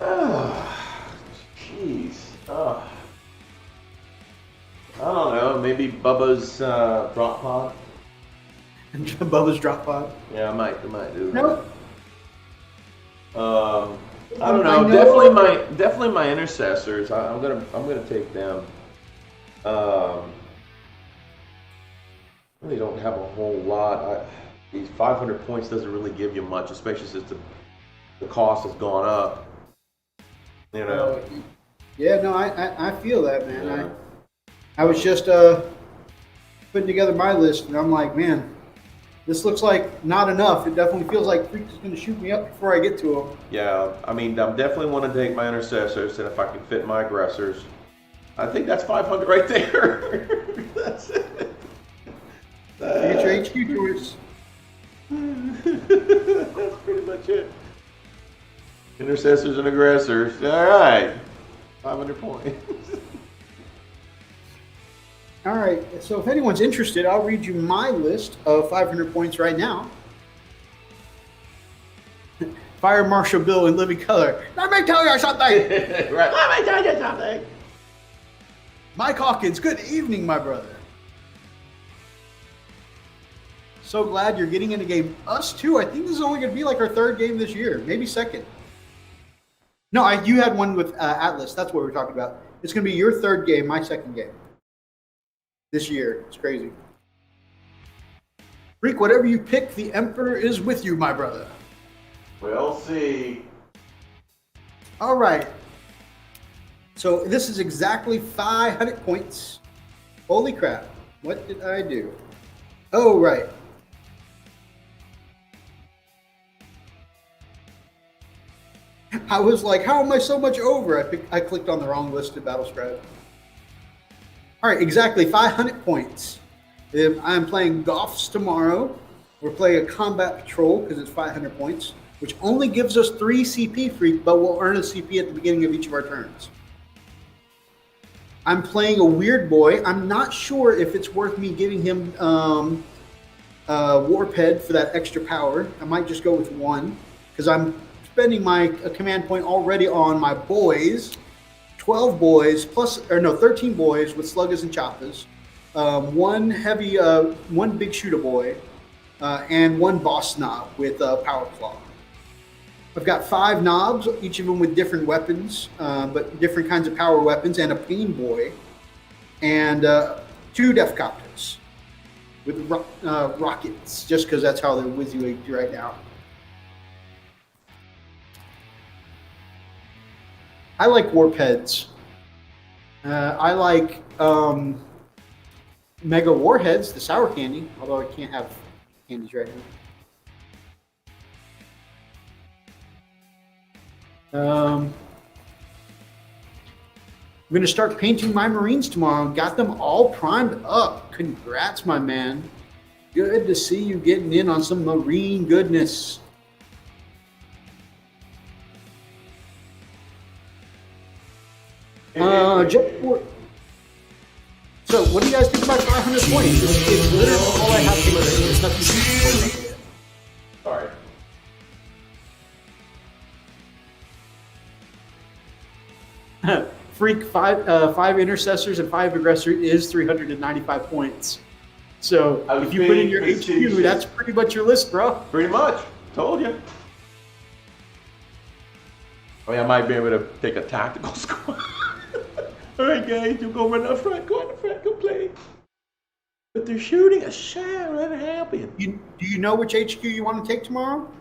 Oh, jeez. Oh. I don't know. Maybe Bubba's drop pod. Bubba's drop pod. Yeah, I might do that. Nope. I don't know. Definitely my intercessors. I'm gonna take them. Really don't have a whole lot. These 500 points doesn't really give you much, especially since the cost has gone up. You know. Yeah, no, I feel that, man. Yeah. I was just putting together my list, and I'm like, man, this looks like not enough. It definitely feels like Freak is going to shoot me up before I get to him. Yeah, I mean, I definitely want to take my intercessors, and if I can fit my aggressors, I think that's 500 right there. That's it. Get your HQ tours. That's pretty much it. Intercessors and aggressors. All right, 500 points. All right, so if anyone's interested, I'll read you my list of 500 points right now. Fire Marshal Bill in living color. Let me tell you something. Right. Let me tell you something. Mike Hawkins, good evening, my brother. So glad you're getting in the game. Us too. I think this is only going to be like our third game this year, maybe second. No, you had one with Atlas. That's what we're talking about. It's going to be your third game, my second game. This year. It's crazy. Freak, whatever you pick, the Emperor is with you, my brother. We'll see. All right. So this is exactly 500 points. Holy crap. What did I do? Oh, right. I was like, how am I so much over? I clicked on the wrong list of Battle Scribe. All right, exactly 500 points. If I'm playing Goths tomorrow, we're playing a Combat Patrol because it's 500 points, which only gives us 3 CP Freak, but we'll earn a CP at the beginning of each of our turns. I'm playing a Weird Boy. I'm not sure if it's worth me giving him Warped for that extra power. I might just go with 1 because I'm spending my command point already on my boys. 12 boys plus, or no, 13 boys with sluggers and choppers. One big shooter boy, and one boss knob with power claw. I've got 5 knobs, each of them with different weapons, but different kinds of power weapons, and a pain boy, and 2 death copters with rockets, just because that's how they're WYSIWYG right now. I like warheads. I like mega warheads, the sour candy, although I can't have candies right now. I'm going to start painting my Marines tomorrow. Got them all primed up. Congrats, my man. Good to see you getting in on some Marine goodness. So, what do you guys think about 500 points? It's literally all I have to do. There's nothing to Sorry. Freak, 5 intercessors and 5 aggressors is 395 points. So, if you put in your HQ, that's pretty much your list, bro. Pretty much. Told you. I mean, I might be able to take a tactical squad. All right, guys, you go run up front. Go in the front, go play. But they're shooting a shot. Let it happen. Do you know which HQ you want to take tomorrow?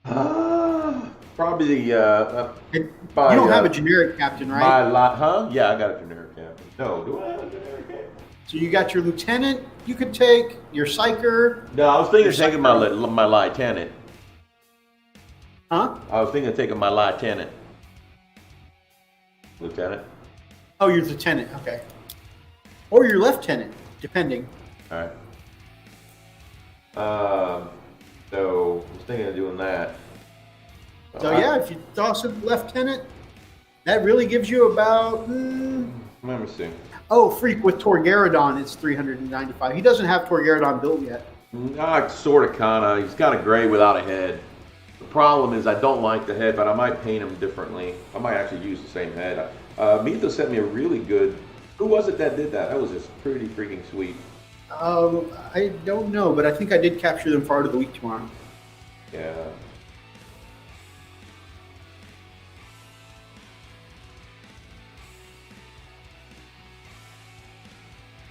Probably you don't have a generic captain, right? Yeah, I got a generic captain. No, do I have a generic captain? So you got your lieutenant you could take, your psyker. No, I was thinking of taking my lieutenant. Huh? I was thinking of taking my lieutenant. Lieutenant? Oh, your lieutenant, okay. Or your lieutenant, depending. All right. So I was thinking of doing that. So yeah, if you toss a lieutenant, that really gives you about. Let me see. Oh, freak! With Torgaradon, it's 395. He doesn't have Torgaradon built yet. Sort of, kinda. He's kind of gray without a head. The problem is I don't like the head, but I might paint him differently. I might actually use the same head. Mito sent me a really good. Who was it that did that? That was just pretty freaking sweet. I don't know, but I think I did capture them for Art of the Week tomorrow. Yeah.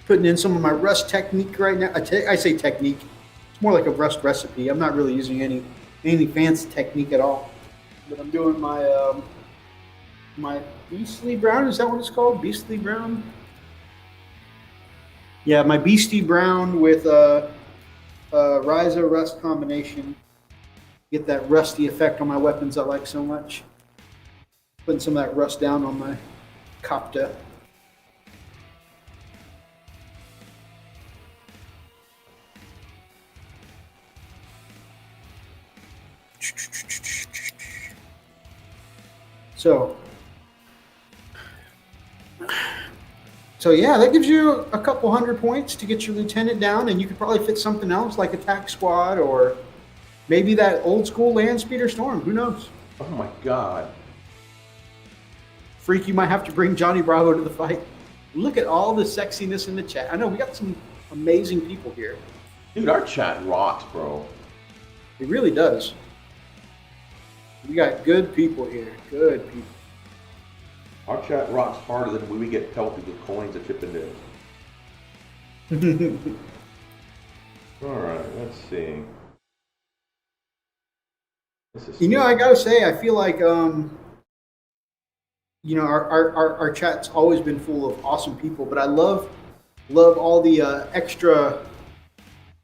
Putting in some of my Rust technique right now. I say technique. It's more like a Rust recipe. I'm not really using any fancy technique at all. But I'm doing my my Beastly Brown. Is that what it's called? Beastly Brown? Yeah, my Beastie Brown with Ryza Rust combination. Get that rusty effect on my weapons I like so much. Putting some of that rust down on my Copta. So yeah, that gives you a couple 100 points to get your lieutenant down, and you could probably fit something else like attack squad or maybe that old school land speeder storm. Who knows? Oh my god. Freak, you might have to bring Johnny Bravo to the fight. Look at all the sexiness in the chat. I know we got some amazing people here. Dude, our chat rocks, bro. It really does. We got good people here. Good people. Our chat rocks harder than we get pelted with coins at Chippendales. Alright, let's see. I gotta say, I feel like our chat's always been full of awesome people, but I love all the extra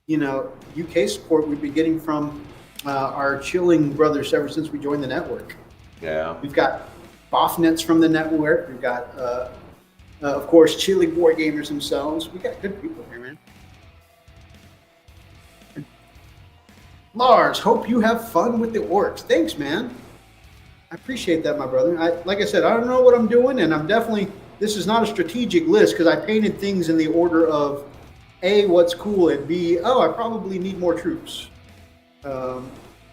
UK support we've been getting from our chilling brothers ever since we joined the network. Yeah. We've got Bofnets from the network. We've got, of course, chilling Wargamers themselves. We got good people here, man. Lars, hope you have fun with the Orks. Thanks, man. I appreciate that, my brother. Like I said, I don't know what I'm doing, and this is not a strategic list because I painted things in the order of A, what's cool, and B, I probably need more troops.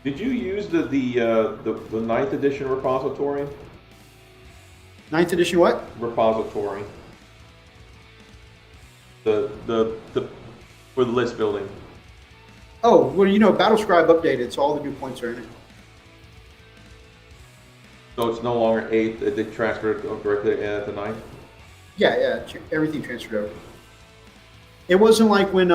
Did you use the 9th edition repository? 9th edition what? Repository. The for the list building. Oh, well, you know, Battlescribe updated, so all the new points are in it. So it's no longer 8th. They transferred directly at the 9th. Yeah, everything transferred over. It wasn't like when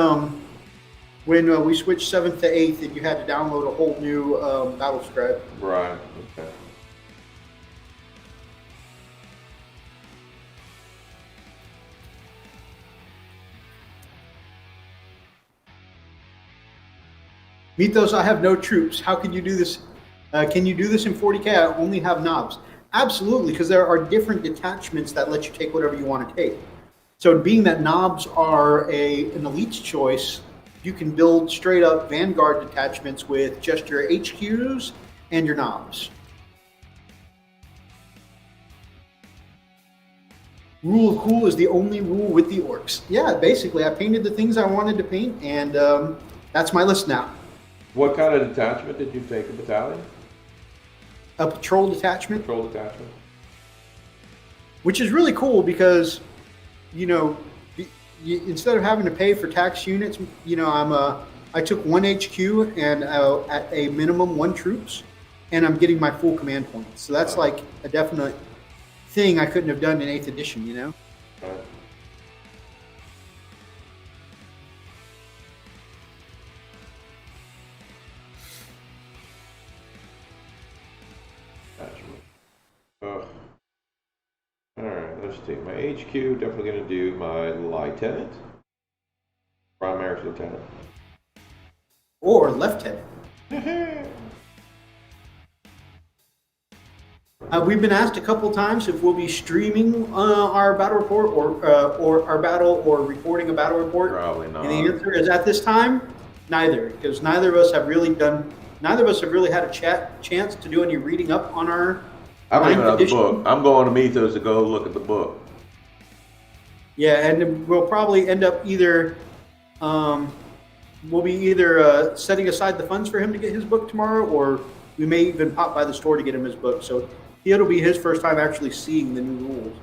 we switched 7th to 8th and you had to download a whole new Battlescribe. Right. Okay. Mythos, I have no troops. How can you do this? Can you do this in 40K? I only have knobs. Absolutely, because there are different detachments that let you take whatever you want to take. So being that knobs are an elite's choice, you can build straight up Vanguard detachments with just your HQs and your knobs. Rule of cool is the only rule with the Orks. Yeah, basically, I painted the things I wanted to paint, and that's my list now. What kind of detachment did you take? A battalion? A patrol detachment. Patrol detachment. Which is really cool because, you know, instead of having to pay for tax units, you know, I took 1 HQ and at a minimum 1 troops, and I'm getting my full command points. So that's like a definite thing I couldn't have done in 8th edition, you know? Right. Alright, let's see. My HQ, definitely going to do my lieutenant. Primary lieutenant. Or lieutenant. We've been asked a couple times if we'll be streaming our battle report or our battle or recording a battle report. Probably not. And the answer is at this time, neither, because neither of us have really had a chance to do any reading up on our. I don't even have the book. I'm going to Mythos to go look at the book. Yeah, and we'll probably end up either setting aside the funds for him to get his book tomorrow, or we may even pop by the store to get him his book. So it'll be his first time actually seeing the new rules,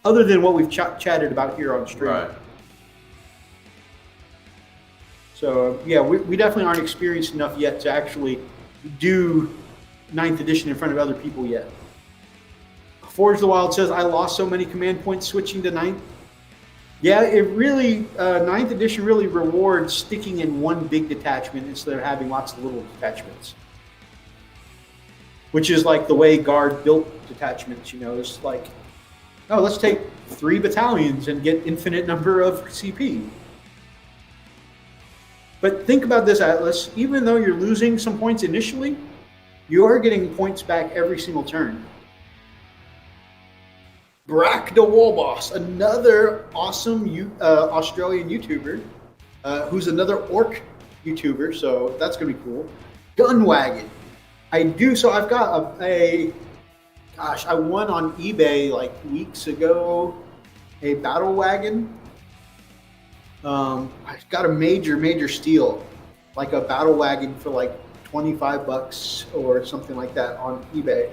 other than what we've chatted about here on stream. Right. So yeah, we definitely aren't experienced enough yet to actually do 9th edition in front of other people yet. Forge the Wild says, I lost so many command points switching to 9th. Yeah, it really, 9th edition really rewards sticking in one big detachment instead of having lots of little detachments. Which is like the way Guard built detachments, you know, it's like, oh, let's take 3 battalions and get infinite number of CP. But think about this, Atlas, even though you're losing some points initially, you are getting points back every single turn. Brack the Wolboss, another awesome Australian YouTuber, who's another Ork YouTuber, so that's going to be cool. Gunwagon. I've got I won on eBay like weeks ago, a battle wagon. I got a major steal, like a battle wagon for like $25 or something like that on eBay.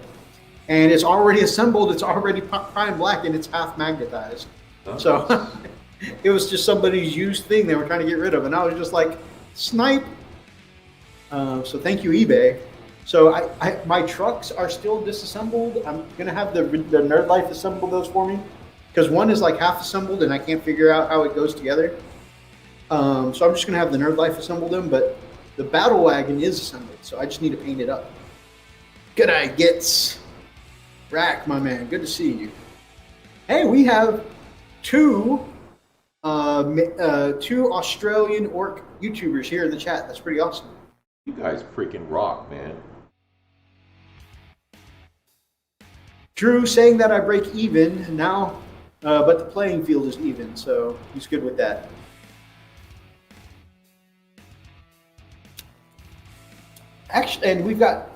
And it's already assembled, it's already prime black, and it's half magnetized. Oh. So it was just somebody's used thing they were trying to get rid of, and I was just like, snipe. So thank you, eBay. So my trucks are still disassembled. I'm going to have the Nerd Life assemble those for me, because one is like half assembled, and I can't figure out how it goes together. So I'm just going to have the Nerd Life assemble them, but the Battle Wagon is assembled, so I just need to paint it up. G'day, Gits. Rack, my man, good to see you. Hey, we have two Australian Ork YouTubers here in the chat. That's pretty awesome. You guys freaking rock, man. Drew saying that I break even now, but the playing field is even, so he's good with that. Actually, and we've got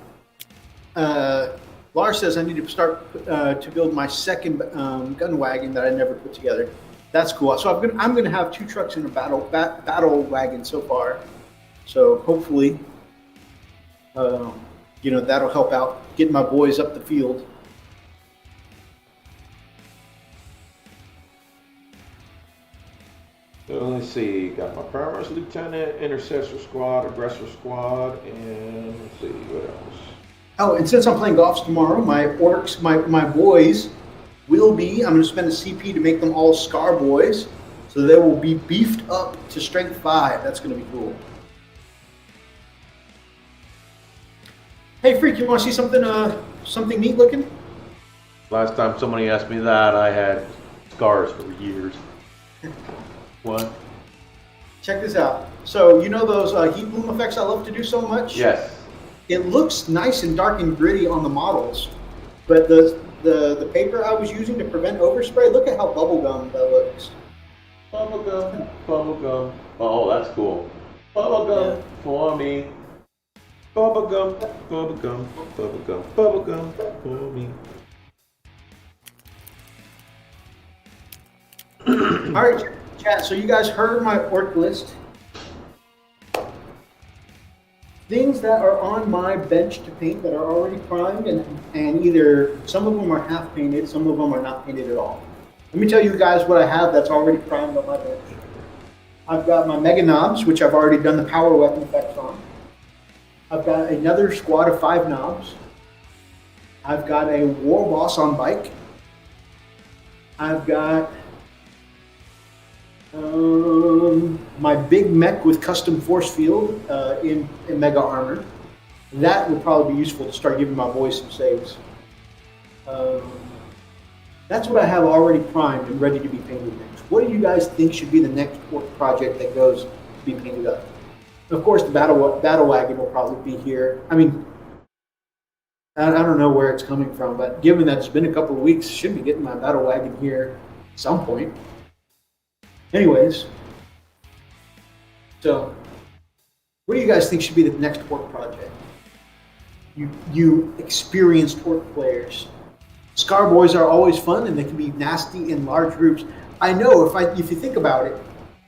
Lars says I need to start to build my second gun wagon that I never put together. That's cool. So I'm gonna have 2 trucks in a battle wagon so far. So hopefully That'll help out getting my boys up the field. So let's see, got my Primus Lieutenant, Intercessor Squad, Aggressor Squad, and let's see, what else? Oh, and since I'm playing golf tomorrow, my Orks, my boys will be, I'm going to spend a CP to make them all Scar boys. So they will be beefed up to strength 5. That's going to be cool. Hey, Freak, you want to see something neat looking? Last time somebody asked me that, I had scars for years. What? Check this out. So you know those heat bloom effects I love to do so much? Yes. It looks nice and dark and gritty on the models, but the paper I was using to prevent overspray, look at how bubblegum that looks. Bubblegum, bubblegum. Oh, that's cool. Bubblegum for me. Bubblegum, bubblegum, bubblegum, bubblegum for me. All right, chat. So you guys heard my orc list. Things that are on my bench to paint that are already primed, and either some of them are half painted, some of them are not painted at all. Let me tell you guys what I have that's already primed on my bench. I've got my Mega Knobs, which I've already done the power weapon effects on. I've got another squad of 5 knobs. I've got a War Boss on bike. I've got my big mech with custom force field in Mega Armor. That would probably be useful to start giving my boys some saves. That's what I have already primed and ready to be painted next. What do you guys think should be the next project that goes to be painted up? Of course, the battle wagon will probably be here. I mean, I don't know where it's coming from, but given that it's been a couple of weeks, should be getting my battle wagon here at some point. Anyways, so what do you guys think should be the next orc project? You experienced orc players. Scar boys are always fun, and they can be nasty in large groups. I know if you think about it,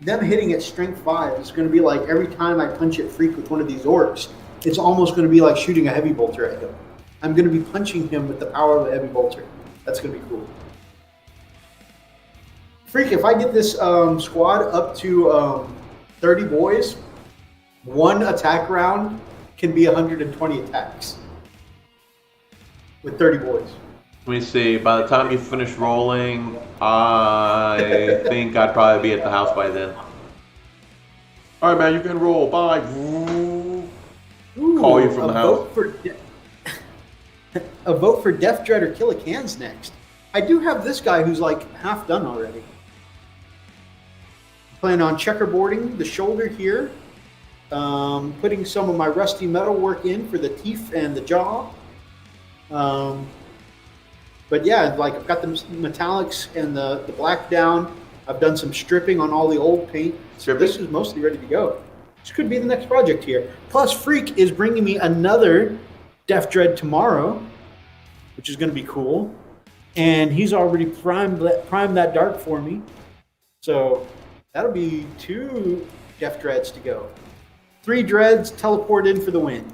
them hitting at strength 5 is going to be like every time I punch at Freak with one of these orcs, it's almost going to be like shooting a heavy bolter at him. I'm going to be punching him with the power of a heavy bolter. That's going to be cool. Freak, if I get this squad up to 30 boys, one attack round can be 120 attacks with 30 boys. Let me see, by the time you finish rolling, I think I'd probably be at the house by then. All right, man, you can roll. Bye. Ooh, call you from the house. A vote for Death Dread or Kill a Can's next. I do have this guy who's like half done already. Plan on checkerboarding the shoulder here. Putting some of my rusty metal work in for the teeth and the jaw. But yeah, like I've got the metallics and the black down. I've done some stripping on all the old paint. So this is mostly ready to go. This could be the next project here. Plus, Freak is bringing me another Death Dread tomorrow, which is going to be cool. And he's already primed that dark for me. So that'll be 2 Death Dreads to go. 3 Dreads teleport in for the win.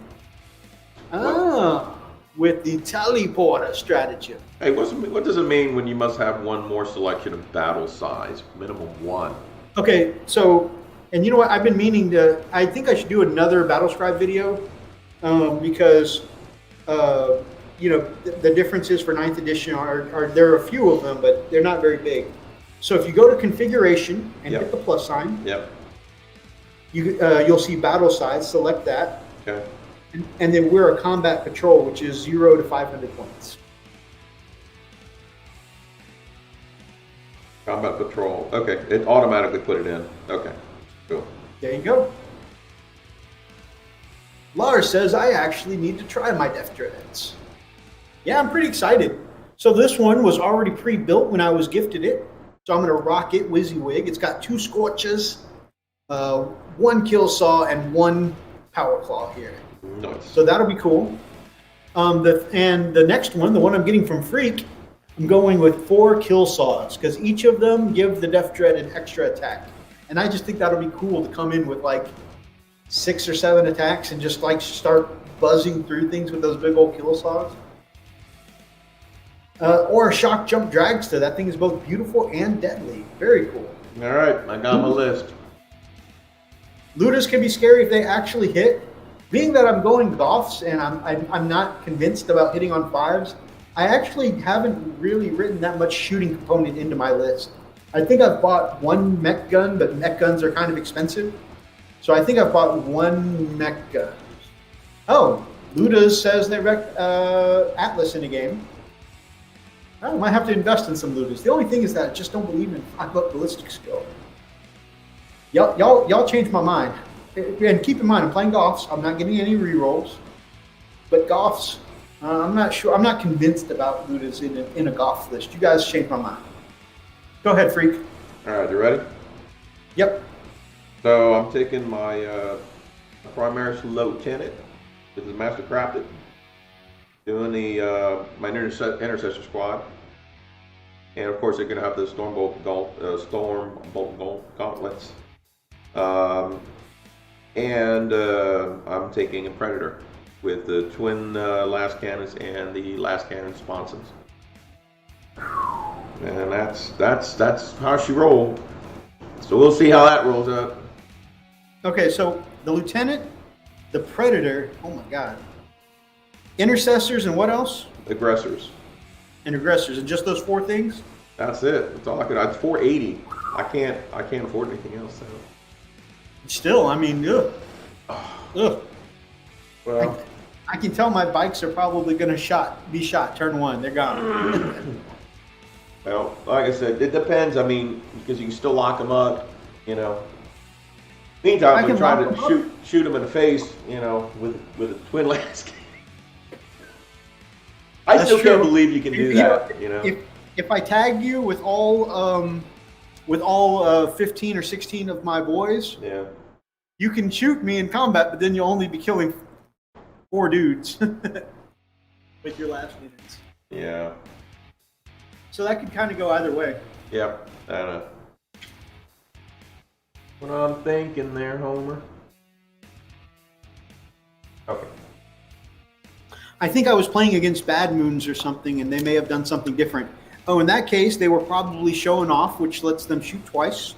With the teleporter stratagem. Hey, what does it mean when you must have one more selection of battle size? Minimum 1. Okay, so, and you know what? I've been meaning to, I think I should do another Battle Scribe video because, the differences for 9th edition are there are a few of them, but they're not very big. So if you go to configuration and hit the plus sign, you'll see battle size, select that. Okay. And then we're a combat patrol, which is 0 to 500 points. Combat patrol. Okay, it automatically put it in. Okay, cool. There you go. Lars says, I actually need to try my Death Dreads. Yeah, I'm pretty excited. So this one was already pre-built when I was gifted it. So I'm going to rock it WYSIWYG. It's got 2 Scorches, 1 Kill Saw, and 1 Power Claw here. Nice. So that'll be cool. The next one, the one I'm getting from Freak, I'm going with 4 Kill Saws because each of them give the Death Dread an extra attack. And I just think that'll be cool to come in with like 6 or 7 attacks and just like start buzzing through things with those big old kill saws. Or a shock jump dragster. That thing is both beautiful and deadly. Very cool. All right, I got my list. Looters can be scary if they actually hit. Being that I'm going Goths and I'm not convinced about hitting on 5s, I actually haven't really written that much shooting component into my list. I think I've bought one mech gun, but mech guns are kind of expensive. So I think I've bought one mech gun. Oh, Ludas says they wrecked Atlas in a game. I might have to invest in some Ludas. The only thing is that I just don't believe in 5-up ballistic skill. Y'all changed my mind. And keep in mind, I'm playing Goths. I'm not getting any rerolls. But Goths, I'm not sure. I'm not convinced about Ludas in a Goth list. You guys changed my mind. Go ahead, Freak. All right, you ready? Yep. So I'm taking my Primaris Lieutenant. This is Master Crafted. Doing the my intercessor squad, and of course they're going to have the Stormbolt gauntlets. And I'm taking a Predator with the twin last cannons and the last cannon sponsons. And that's how she rolled. So we'll see how that rolls up. Okay, so the Lieutenant, the Predator. Oh my God. Intercessors and what else? Aggressors. And aggressors, and just those 4 things? That's it. That's all I could. It's 480. I can't afford anything else. So. Still, I mean, ugh. Ugh. Well, I can tell my bikes are probably going to be shot. Turn 1, they're gone. well, like I said, it depends. I mean, because you can still lock them up, you know. Meantime, we try to shoot them in the face, you know, with a twin lance. I still can't believe you can do that. You know, if I tag you with all 15 or 16 of my boys, yeah, you can shoot me in combat, but then you'll only be killing 4 dudes with your last units. Yeah. So that could kind of go either way. Yep. I don't know. What I'm thinking there, Homer. Okay. I think I was playing against Bad Moons or something, and they may have done something different. Oh, in that case, they were probably showing off, which lets them shoot twice.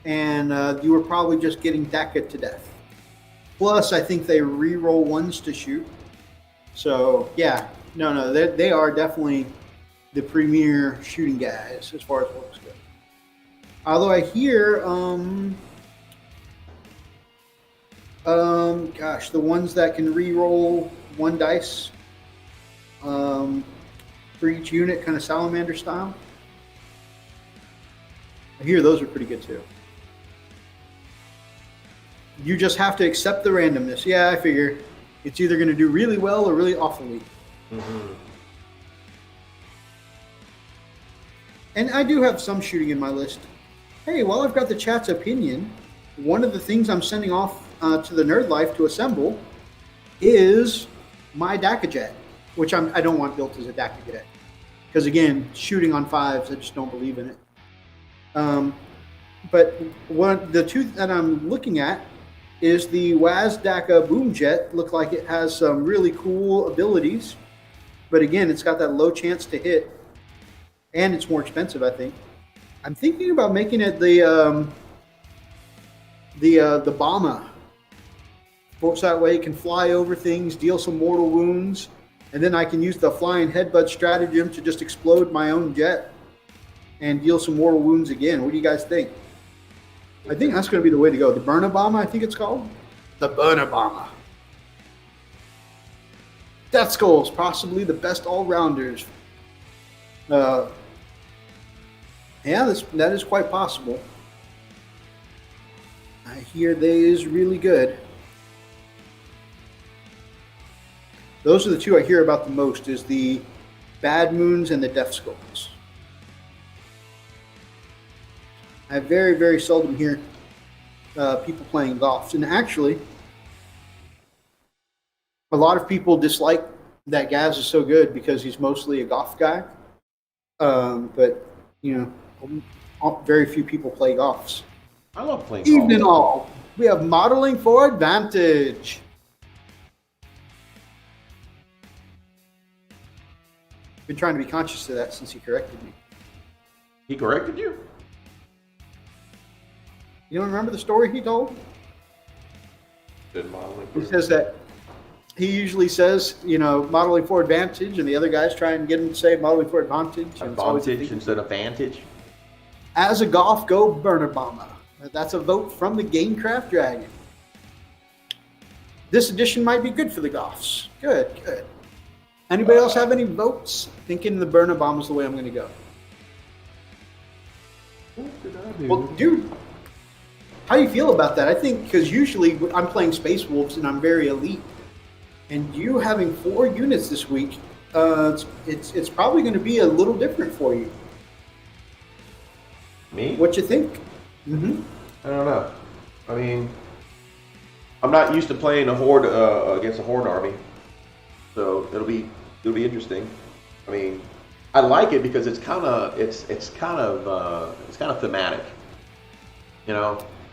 And you were probably just getting DACA to death. Plus, I think they re-roll 1s to shoot. So, yeah. No, they are definitely the premier shooting guys as far as Orks go. Although I hear, gosh, the ones that can re-roll 1 dice for each unit, kind of salamander style. I hear those are pretty good too. You just have to accept the randomness. Yeah, I figure it's either going to do really well or really awfully. Mm-hmm. And I do have some shooting in my list. Hey, while I've got the chat's opinion, one of the things I'm sending off to the Nerd Life to assemble is my DACA jet, which I don't want built as a DACA jet. Because again, shooting on 5s, I just don't believe in it. But the 2 that I'm looking at is the WAS DACA boom jet. Look like it has some really cool abilities. But again, it's got that low chance to hit. And it's more expensive, I think. I'm thinking about making it the bomber. So that way it can fly over things, deal some mortal wounds, and then I can use the flying headbutt stratagem to just explode my own jet and deal some mortal wounds again. What do you guys think? I think that's going to be the way to go. The burner bomber, I think it's called. The burner bomber. Death Skulls, possibly the best all-rounders. Yeah, that is quite possible. I hear they is really good. Those are the 2 I hear about the most, is the Bad Moons and the Death Skulls. I very, very seldom hear people playing Goths. And actually, a lot of people dislike that Gaz is so good because he's mostly a Goth guy. But, you know, very few people play Goths. I love playing Evening Goths. all. We have modeling for advantage. Been trying to be conscious of that since he corrected me. He corrected you? You don't remember the story he told? Good modeling. He says that he usually says, modeling for advantage, and the other guys try and get him to say modeling for advantage. Advantage instead of vantage. As a golf, go Burner Bomber. That's a vote from the Gamecraft Dragon. This edition might be good for the Goths. Good, good. Anybody else have any votes? Thinking the Burner Bomb is the way I'm going to go. What did I do? Well, dude, how do you feel about that? I think because usually I'm playing Space Wolves and I'm very elite, and you having 4 units this week, it's probably going to be a little different for you. Me? What you think? Mm-hmm. I don't know. I mean, I'm not used to playing a horde against a horde army, so it'll be interesting. I mean, I like it because it's kind of thematic.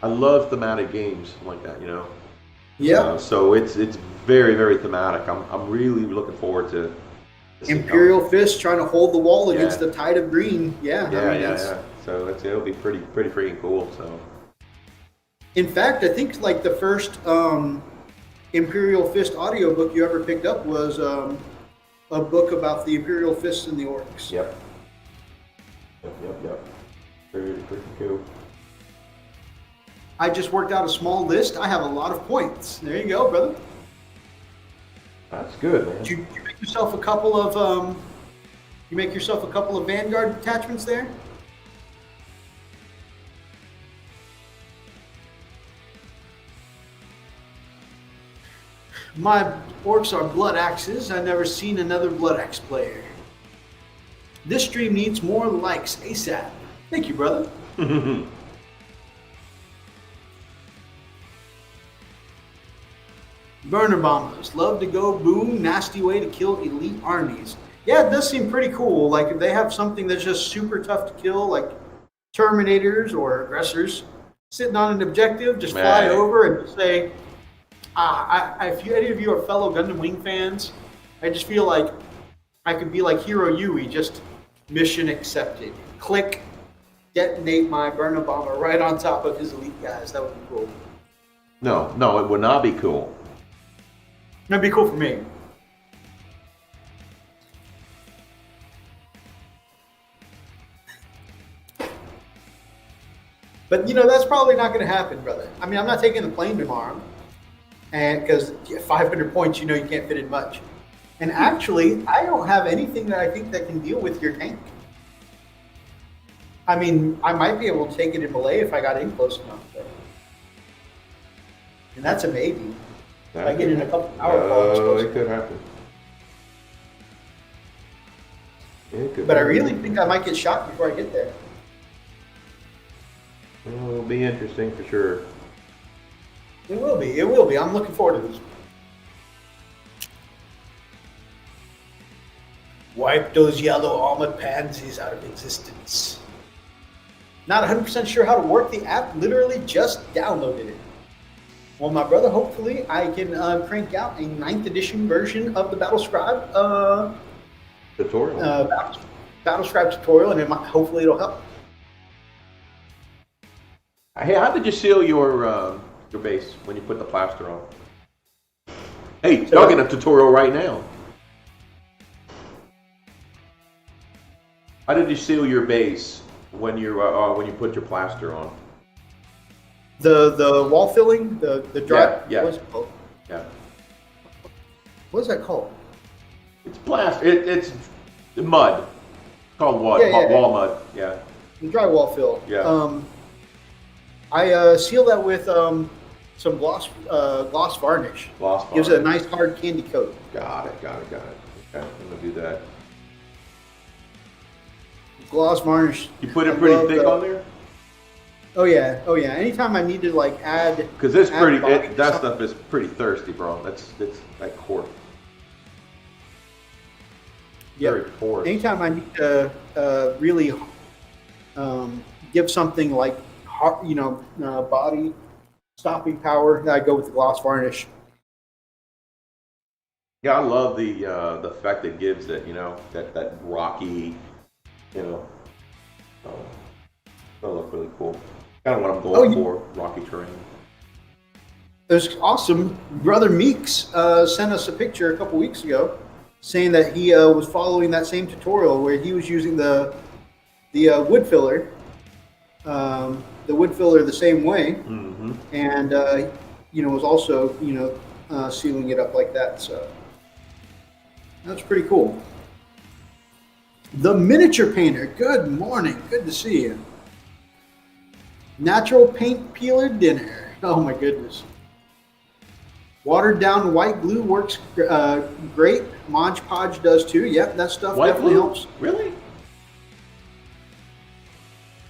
I love thematic games like that. Yeah. So it's very, very thematic. I'm really looking forward to Imperial Fist trying to hold the wall against the tide of green. Yeah. Yeah. So it'll be pretty freaking cool. So. In fact, I think like the first Imperial Fist audiobook you ever picked up was a book about the Imperial Fists and the Orks. Yep. Very freaking cool. I just worked out a small list. I have a lot of points. There you go, brother. That's good, man. Did you make yourself a couple of Vanguard detachments there? My Orks are blood axes. I've never seen another blood axe player. This stream needs more likes ASAP. Thank you, brother. Burner bombers love to go boom, nasty way to kill elite armies. Yeah, it does seem pretty cool. Like if they have something that's just super tough to kill, like Terminators or aggressors, sitting on an objective, just fly over and say, if any of you are fellow Gundam Wing fans, I just feel like I could be like Hiro Yui, just mission accepted. Click, detonate my burner bomber right on top of his elite guys. That would be cool. No, it would not be cool. That'd be cool for me. But that's probably not going to happen, brother. I mean, I'm not taking the plane tomorrow, and because 500 points, you can't fit in much. And actually, I don't have anything that I think that can deal with your tank. I mean, I might be able to take it in melee if I got in close enough, and that's a maybe. If I get in a couple power calls. It could happen. But I really think I might get shot before I get there. Well, it'll be interesting for sure. It will be. It will be. I'm looking forward to this. Wipe those yellow armored pansies out of existence. Not 100% sure how to work the app. Literally just downloaded it. Well, my brother, hopefully I can crank out a 9th edition version of the Battlescribe tutorial. Battlescribe tutorial, and hopefully it'll help. Hey, how did you seal your base when you put the plaster on? Hey, y'all get a tutorial right now. How did you seal your base when you put your plaster on? The wall filling, the dry. Yeah. What's it called? Yeah. What is that called? It's plaster. It's mud. It's called what? Wall mud. Yeah. The drywall fill. Yeah. I seal that with some gloss varnish. Gloss varnish. Gives it a nice hard candy coat. Got it. Okay, I'm gonna do that. Gloss varnish. You put it pretty thick on there? Oh yeah. Anytime I need to add, because it's pretty. That stuff is pretty thirsty, bro. It's like cork. Very porous. Anytime I need to really give something like body stopping power, I go with the gloss varnish. Yeah, I love the effect it gives it. You know, that rocky, you know, oh, that'll look really cool. Kind of what I'm going for, rocky terrain. It was awesome. Brother Meeks sent us a picture a couple weeks ago saying that he was following that same tutorial where he was using the wood filler, the same way, and was also sealing it up like that. So that's pretty cool. The Miniature Painter. Good morning. Good to see you. Natural paint peeler dinner. Oh my goodness. Watered down white glue works great. Mod Podge does too. Yep, that stuff white definitely glue? helps. Really?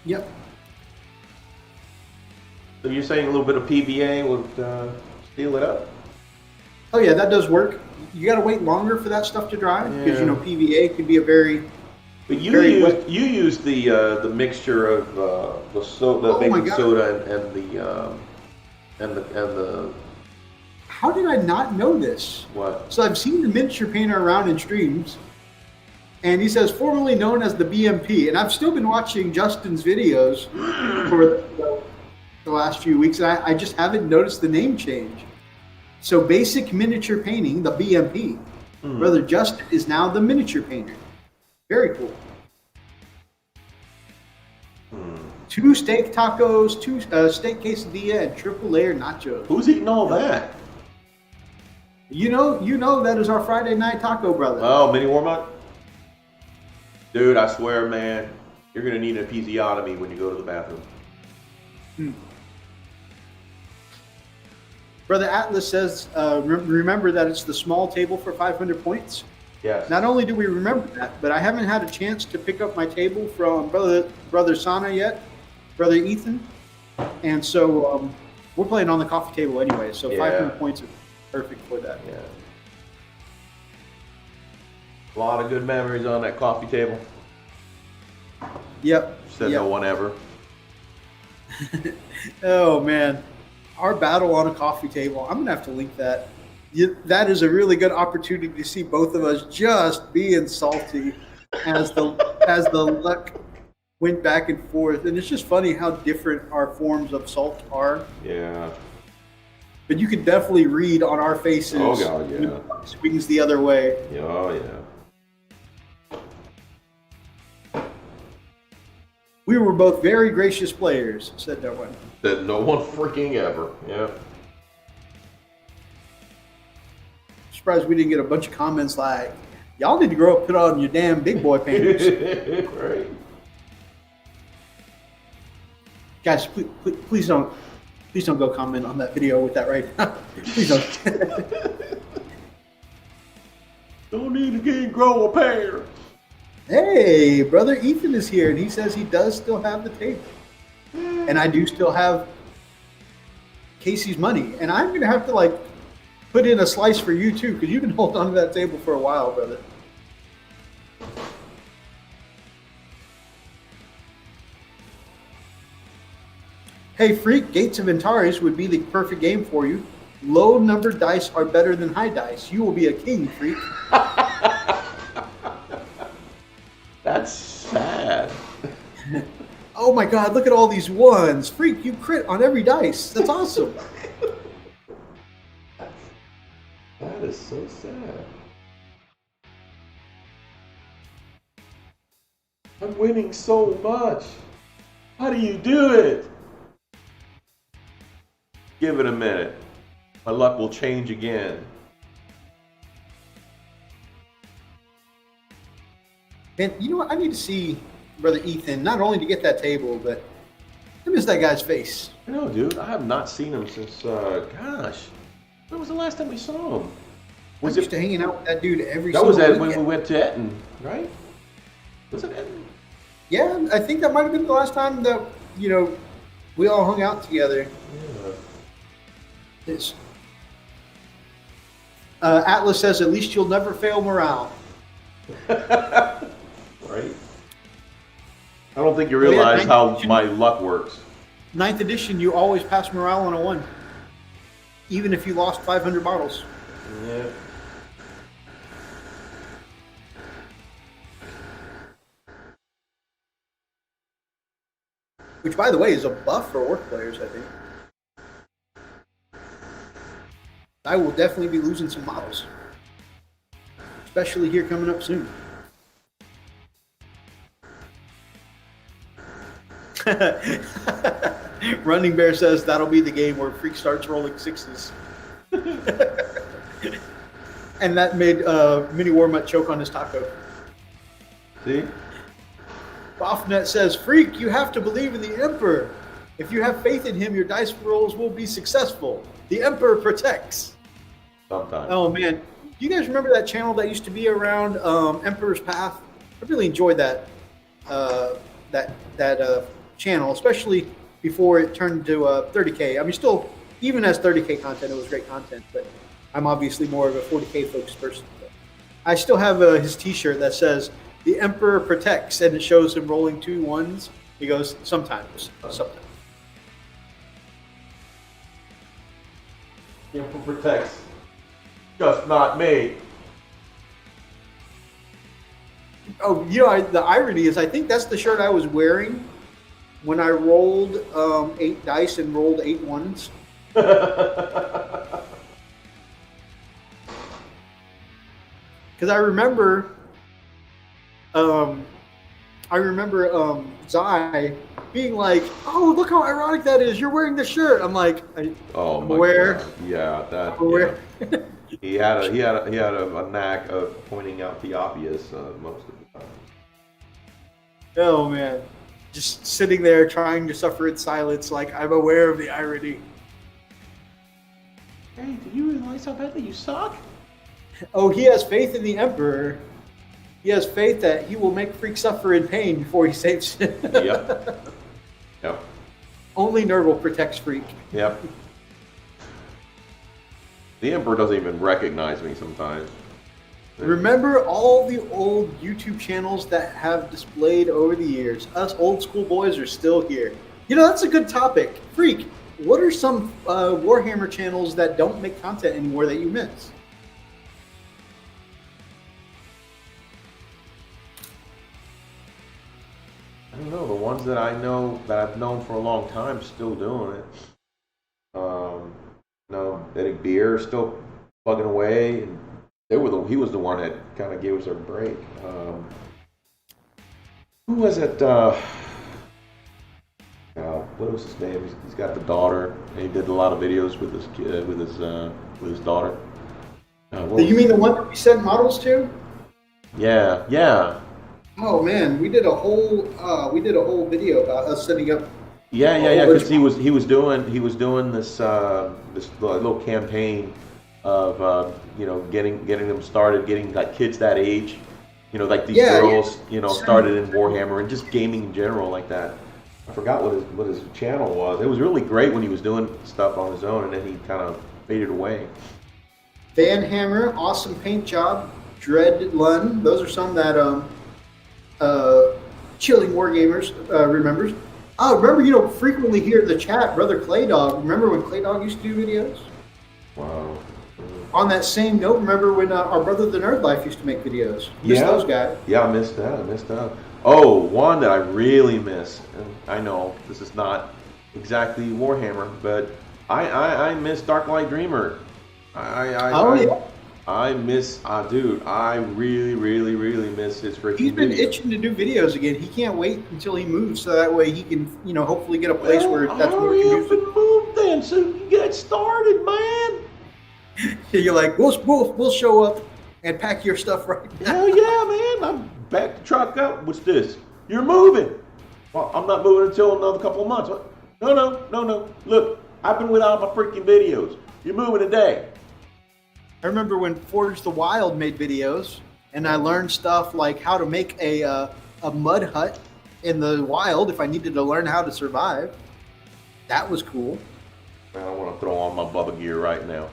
Yep. So you're saying a little bit of PVA would seal it up? Oh yeah, that does work. You got to wait longer for that stuff to dry because PVA can be a very. But you use the mixture of the baking soda and the. How did I not know this? What? So I've seen the Miniature Painter around in streams, and he says formerly known as the BMP, and I've still been watching Justin's videos for the last few weeks, and I just haven't noticed the name change. So Basic Miniature Painting, the BMP, Brother Justin is now the Miniature Painter. Very cool. 2 steak tacos, 2 steak quesadilla, and triple layer nachos. Who's eating all that? You know that is our Friday night taco, brother. Oh, mini warm-up? Dude, I swear, man, you're going to need an episiotomy when you go to the bathroom. Brother Atlas says, remember that it's the small table for 500 points. Yes. Not only do we remember that, but I haven't had a chance to pick up my table from Brother Sana yet, Brother Ethan. And so we're playing on the coffee table anyway, so 500 points is perfect for that. Yeah. A lot of good memories on that coffee table. Yep. Said no one ever. Oh, man. Our battle on a coffee table, I'm going to have to link that. That is a really good opportunity to see both of us just being salty as the luck went back and forth. And it's just funny how different our forms of salt are. Yeah. But you can definitely read on our faces when the luck swings the other way. Oh, yeah. We were both very gracious players, said no one. Said no one freaking ever. Yeah. Surprised we didn't get a bunch of comments like, y'all need to grow up and put on your damn big boy painters. Right. Guys, please don't go comment on that video with that right now. Please don't. Don't need to get grow a pair. Hey, Brother Ethan is here, and he says he does still have the table. And I do still have Casey's money. And I'm going to have to, put in a slice for you, too, because you've been holding on to that table for a while, brother. Hey, Freak, Gates of Antares would be the perfect game for you. Low-numbered dice are better than high dice. You will be a king, Freak. That's sad. Oh my God, look at all these ones. Freak, you crit on every dice. That's awesome. That is so sad. I'm winning so much. How do you do it? Give it a minute. My luck will change again. And you know what? I need to see Brother Ethan, not only to get that table, but I miss that guy's face. I know, dude. I have not seen him since, gosh. When was the last time we saw him? Was it hanging out with that dude every that single was weekend. When we went to Etten, right? Was it Etten? Yeah, I think that might have been the last time that, we all hung out together. Yeah. Atlas says, at least you'll never fail morale. Right? I don't think you realize how my luck works. 9th edition, you always pass morale on a 1. Even if you lost 500 bottles. Yeah. which, by the way, is a buff for Orc players, I think. I will definitely be losing some models, especially here coming up soon. Running Bear says that'll be the game where Freak starts rolling sixes. And that made Mini Warmutt choke on his taco. See? Bopnet says, Freak, you have to believe in the Emperor. If you have faith in him, your dice rolls will be successful. The Emperor protects. Sometimes. Oh, man. You guys remember that channel that used to be around Emperor's Path? I really enjoyed that channel, especially before it turned to 30K. I mean, still, even as 30K content, it was great content, but I'm obviously more of a 40K focused person. But I still have his t-shirt that says, the Emperor protects, and it shows him rolling 2 1s. He goes, sometimes. The Emperor protects. Just not me. Oh, you know, the irony is I think that's the shirt I was wearing when I rolled 8 dice and rolled 8 1s. Because I remember Zai being like, "Oh, look how ironic that is! You're wearing the shirt." I'm like, "Oh my aware. God. Yeah, that. Aware. Yeah. He had a knack of pointing out the obvious most of the time. Oh man, just sitting there trying to suffer in silence, like I'm aware of the irony. Hey, do you realize how badly you suck? Oh, he has faith in the Emperor. He has faith that he will make Freak suffer in pain before he saves him. Yep. Yep. Only Nurgle protects Freak. Yep. The Emperor doesn't even recognize me sometimes. Remember all the old YouTube channels that have displayed over the years? Us old school boys are still here. You know, that's a good topic. Freak, what are some Warhammer channels that don't make content anymore that you miss? I don't know. The ones that I know that I've known for a long time still doing it. No, IDICBeer still plugging away, and he was the one that kind of gave us our break. Who was it? What was his name? He's got the daughter. And he did a lot of videos with his kid, with his daughter. You mean the one that we sent models to? Yeah, yeah. Oh man, we did a whole video about us setting up. Yeah. Because he was doing this little campaign of getting them started, getting like kids that age, like these girls, started in Warhammer and just gaming in general like that. I forgot what his channel was. It was really great when he was doing stuff on his own, and then he kind of faded away. Van Hammer, awesome paint job. Dread Lun, those are some that Chilling Wargamers remembers. Oh, remember, frequently here in the chat, Brother Claydog. Remember when Claydog used to do videos? Wow. On that same note, remember when our brother The Nerd Life used to make videos? Miss those guys. Yeah, I missed that. Oh, one that I really miss, and I know this is not exactly Warhammer, but I miss Darklight Dreamer. I miss, dude, I really, really, really miss his freaking He's been videos. itching to do videos again. He can't wait until he moves so that way he can, hopefully get a place where that's more conducive. Move then so you can get started, man. You're like, we'll show up and pack your stuff right now. Hell yeah, man. I'm back the truck up. What's this? You're moving. Well, I'm not moving until another couple of months. What? No. Look, I've been without my freaking videos. You're moving today. I remember when Forge the Wild made videos, and I learned stuff like how to make a mud hut in the wild if I needed to learn how to survive. That was cool. Man, I want to throw on my Bubba gear right now.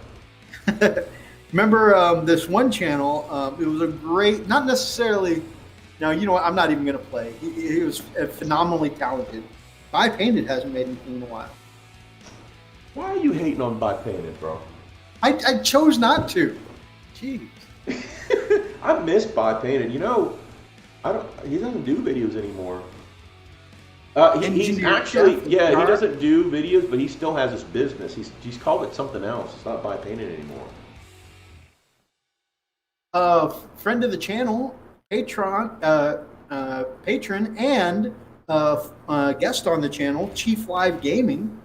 Remember this one channel, it was a great, not necessarily, now you know what, I'm not even going to play. He was phenomenally talented. By Painted hasn't made anything in a while. Why are you hating on By Painted, bro? I chose not to. Jeez. I miss By Painted. He doesn't do videos anymore. He's engineer actually, chef, yeah, he art. doesn't do videos, but he still has his business. He's called it something else. It's not Buy Painted anymore. Friend of the channel, patron, and guest on the channel, Chief Live Gaming.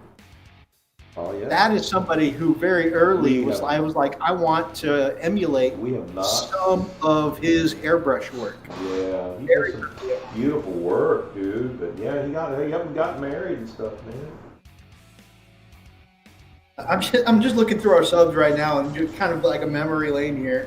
Oh yeah. That is somebody who very early I was like, I want to emulate We have not. some of his airbrush work. Yeah, he Very does some beautiful work, dude. But yeah, he haven't gotten married and stuff, man. I'm just looking through our subs right now and just kind of like a memory lane here.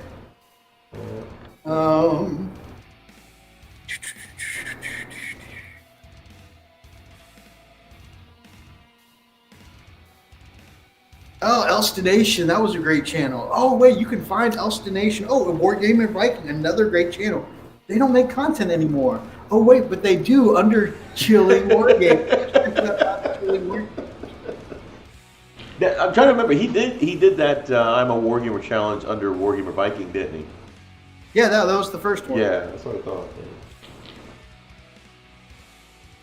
Oh, Elstonation, that was a great channel. Oh, wait, you can find Elstonation. Oh, Wargamers Viking, another great channel. They don't make content anymore. Oh, wait, but they do under Chilling Wargamers. I'm trying to remember. He did that I'm a Wargamer challenge under Wargamer Viking, didn't he? Yeah, that was the first one. Yeah, that's what I thought.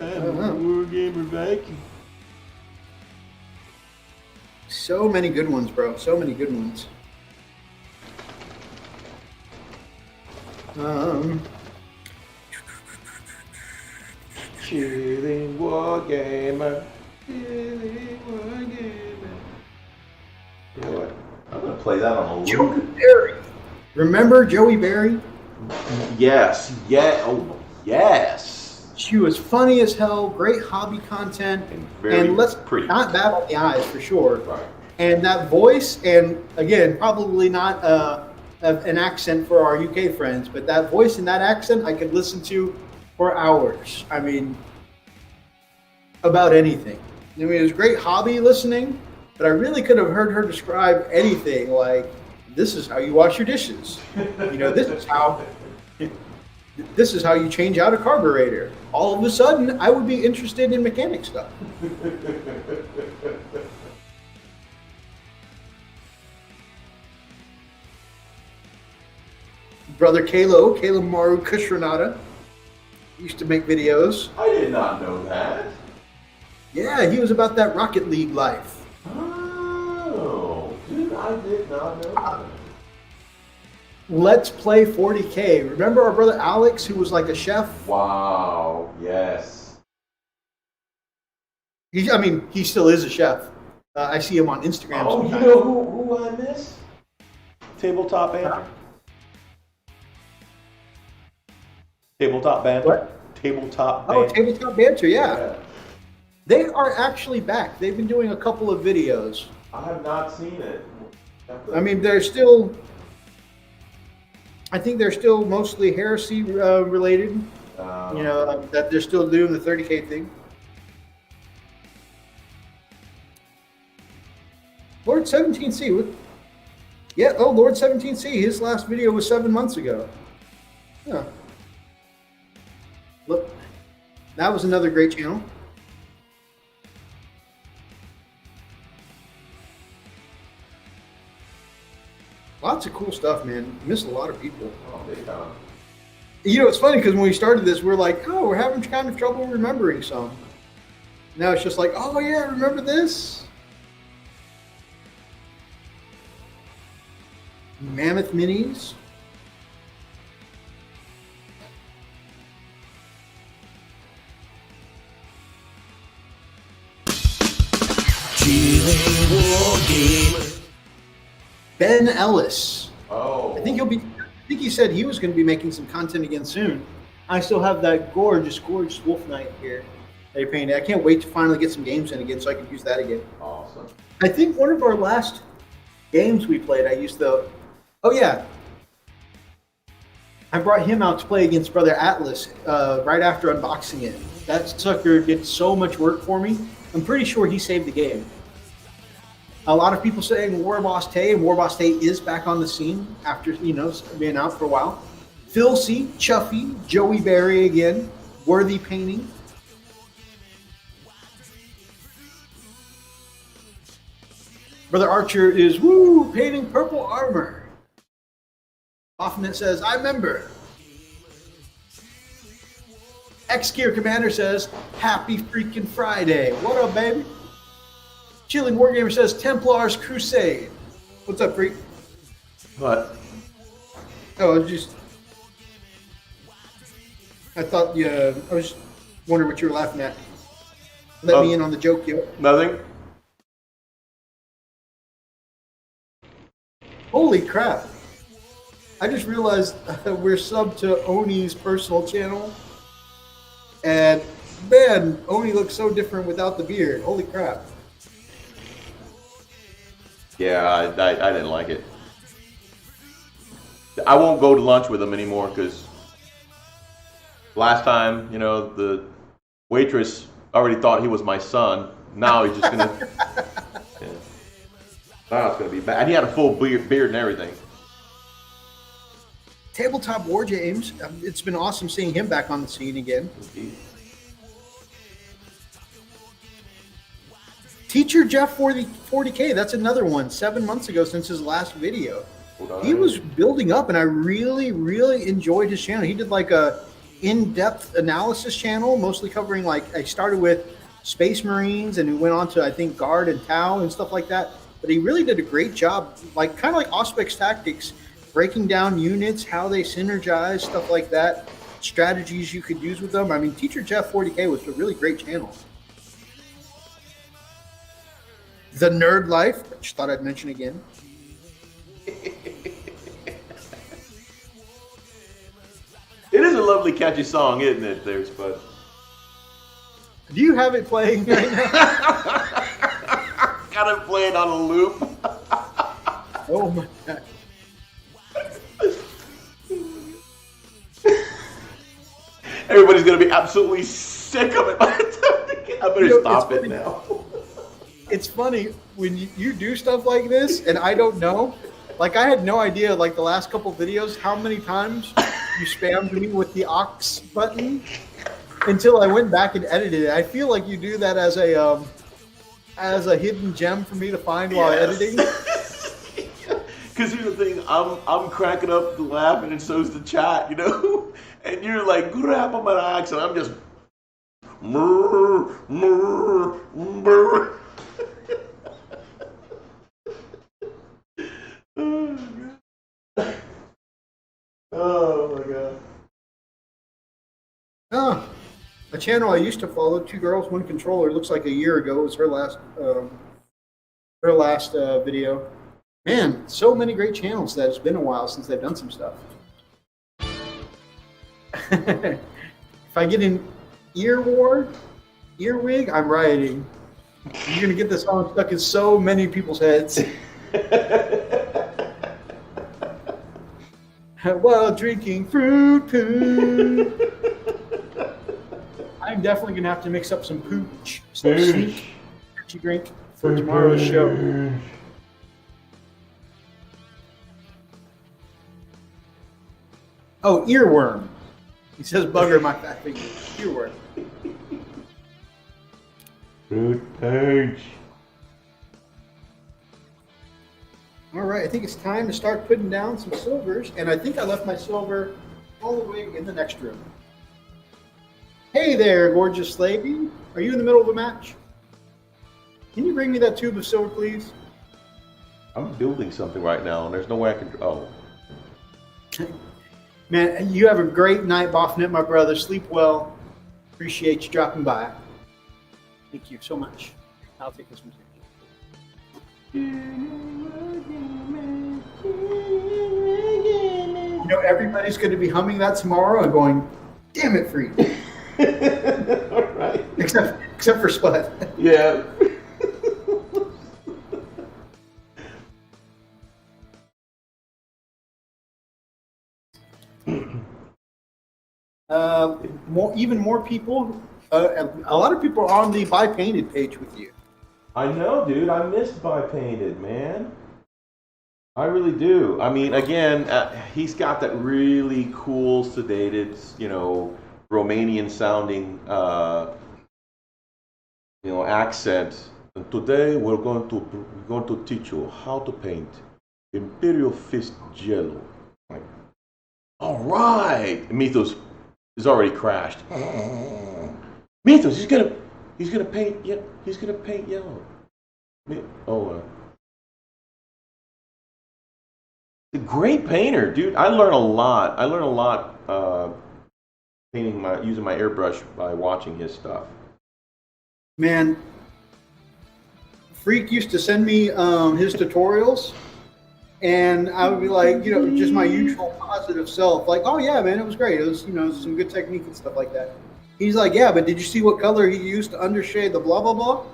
Yeah. I'm a Wargamer Viking. So many good ones, bro. So many good ones. Chilling Wargamer. Chilling Wargamer. You know what? I'm gonna play that on a loop. Joey Berry. Remember Joey Berry? Yes. Yeah. Oh, yes. She was funny as hell, great hobby content, And let's pretty. not bad on the eyes for sure. Right. And that voice, and again, probably not an accent for our UK friends, but that voice and that accent I could listen to for hours. I mean, about anything. I mean, it was great hobby listening, but I really could have heard her describe anything like, this is how you wash your dishes. You know, this is how you change out a carburetor. All of a sudden, I would be interested in mechanic stuff. Brother Kalo Maru Kushranada, used to make videos. I did not know that. Yeah, he was about that Rocket League life. Oh, dude, I did not know that. Let's Play 40K. Remember our brother Alex, who was like a chef? Wow, yes. He still is a chef. I see him on Instagram Oh, sometimes. you know who I miss? Tabletop Banter. Tabletop Banter. What? Tabletop Banter. Oh, Tabletop Banter, yeah. They are actually back. They've been doing a couple of videos. I have not seen it. I mean, they're still... I think they're still mostly heresy related. That they're still doing the 30K thing. Lord 17C. Yeah, Lord 17C. His last video was 7 months ago. Yeah. Look, that was another great channel. Lots of cool stuff, man. Missed a lot of people. Oh, big time. You know, it's funny because when we started this, we're like, oh, we're having kind of trouble remembering some. Now it's just like, oh, yeah, remember this? Mammoth Minis. Ben Ellis. Oh. I think he said he was going to be making some content again soon. I still have that gorgeous Wolf Knight here that he painted. I can't wait to finally get some games in again so I can use that again. Awesome. I think one of our last games we played, I used the... Oh, yeah. I brought him out to play against Brother Atlas right after unboxing it. That sucker did so much work for me. I'm pretty sure he saved the game. A lot of people saying Warboss Tay, and Warboss Tay is back on the scene after, being out for a while. Phil C, Chuffy, Joey Berry again, Worthy Painting. Brother Archer is, painting purple armor. Often it says, I remember. X-Gear Commander says, happy freaking Friday. What up, baby? Chilling Wargamer says, Templars Crusade. What's up, freak? What? Oh, I thought, I was wondering what you were laughing at. Let me in on the joke, yo. Nothing? Holy crap. I just realized we're subbed to Oni's personal channel. And man, Oni looks so different without the beard. Holy crap. Yeah, I didn't like it. I won't go to lunch with him anymore because last time, the waitress already thought he was my son. Now he's just gonna. Yeah. Now it's gonna be bad. And he had a full beard and everything. Tabletop War James, it's been awesome seeing him back on the scene again. Indeed. Teacher Jeff 40K, that's another one. 7 months ago since his last video. He was building up, and I really, really enjoyed his channel. He did like a in-depth analysis channel, mostly covering I started with Space Marines, and he went on to, I think, Guard and Tau and stuff like that. But he really did a great job, kind of like Auspex Tactics, breaking down units, how they synergize, stuff like that, strategies you could use with them. I mean, Teacher Jeff 40K was a really great channel. The Nerd Life, which I thought I'd mention again. It is a lovely, catchy song, isn't it, there, Spud? Do you have it playing right now? Got it playing on a loop. Oh my God. Everybody's going to be absolutely sick of it by the time they get. I better stop it now. It's funny when you do stuff like this, and I don't know. I had no idea, the last couple videos, how many times you spammed me with the Ox button until I went back and edited it. I feel like you do that as a hidden gem for me to find while editing. Because here's the thing, I'm cracking up laughing, and so's the chat, and you're like, grab on my Ox, and I'm just murr, murr, murr. Oh my God. Oh, a channel I used to follow, Two Girls, One Controller, looks like a year ago was her last video. Man, so many great channels that it's been a while since they've done some stuff. If I get an earwig, I'm rioting. You're going to get this song stuck in so many people's heads. While drinking fruit poo. I'm definitely going to have to mix up some pooch. Some sneak energy drink for tomorrow's show. Oh, earworm. He says bugger my fat finger. Earworm. Fruit purge. All right, I think it's time to start putting down some silvers, and I think I left my silver all the way in the next room. Hey there, gorgeous lady. Are you in the middle of a match? Can you bring me that tube of silver, please? I'm building something right now, and there's no way I can. Oh. Man, you have a great night, Baphomet, my brother. Sleep well. Appreciate you dropping by. Thank you so much. I'll take this one too. Everybody's going to be humming that tomorrow and going, damn it, Freak. All right. Except for Spud. Yeah. Even more people. A lot of people are on the Buy Painted page with you. I know, dude. I missed Buy Painted, man. I really do. I mean, again, he's got that really cool, sedated, Romanian-sounding, accent. And today we're going to teach you how to paint Imperial Fist Jello. Like, all right, Mythos. It's already crashed. Mythos, he's gonna paint. Yeah, he's gonna paint yellow. The great painter, dude. I learn a lot. Painting using my airbrush by watching his stuff. Man, Freak used to send me his tutorials, and I would be like, just my usual positive self, like, oh yeah, man, it was great. It was, some good technique and stuff like that. He's like, yeah, but did you see what color he used to undershade the blah blah blah?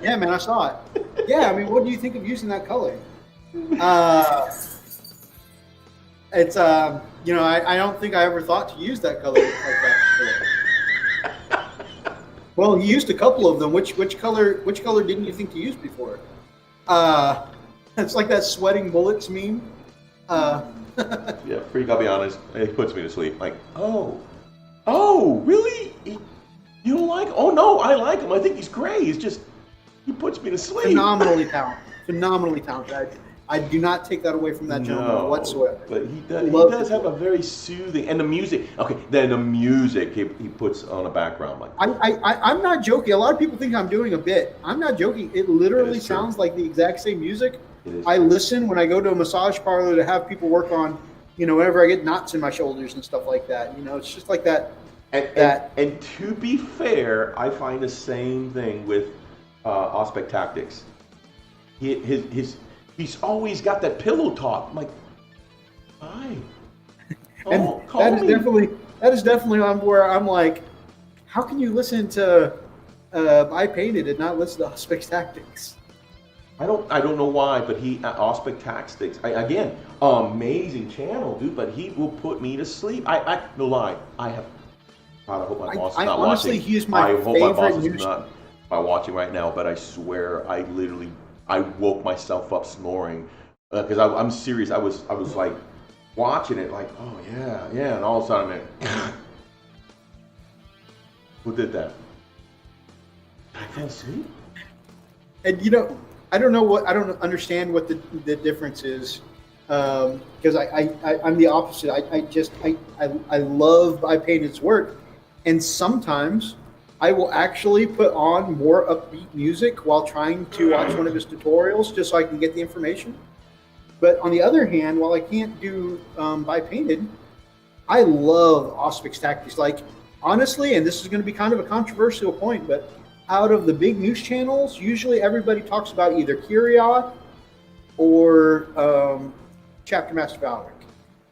Yeah, man, I saw it. Yeah, I mean, what do you think of using that color? It's I don't think I ever thought to use that color like that. Well, he used a couple of them. Which color didn't you think to use before? It's like that sweating bullets meme. Yeah, Freak, I'll be honest, it puts me to sleep. Like, oh, really? You don't like? Oh no, I like him. I think he's great. He puts me to sleep. Phenomenally talented. I do not take that away from that gentleman whatsoever. But he does have a very soothing, and the music. Okay, then the music he puts on a background like. I'm not joking. A lot of people think I'm doing a bit. I'm not joking. It literally sounds like the exact same music. I listen when I go to a massage parlor to have people work on, whenever I get knots in my shoulders and stuff like that. It's just like that. And to be fair, I find the same thing with Aspect Tactics. He's always got that pillow talk. I'm like, hi. And that is definitely where I'm like, how can you listen to I Painted and not listen to Aspect Tactics? I don't know why, but Aspect Tactics, again, amazing channel, dude, but he will put me to sleep. No lie, I hope my boss is not honestly, watching. He's my favorite. I hope my boss is not watching right now, but I swear, I woke myself up snoring because I'm serious. I was like watching it, like, oh yeah, and all of a sudden, I'm like, who did that? I fell asleep. And I don't understand what the difference is, because I'm the opposite. I love I Painted's work, and sometimes I will actually put on more upbeat music while trying to watch one of his tutorials just so I can get the information. But on the other hand, while I can't do by Painted, I love Aspect Tactics. Like, honestly, and this is going to be kind of a controversial point, but out of the big news channels, usually everybody talks about either Kyriot or Chapter Master Valric.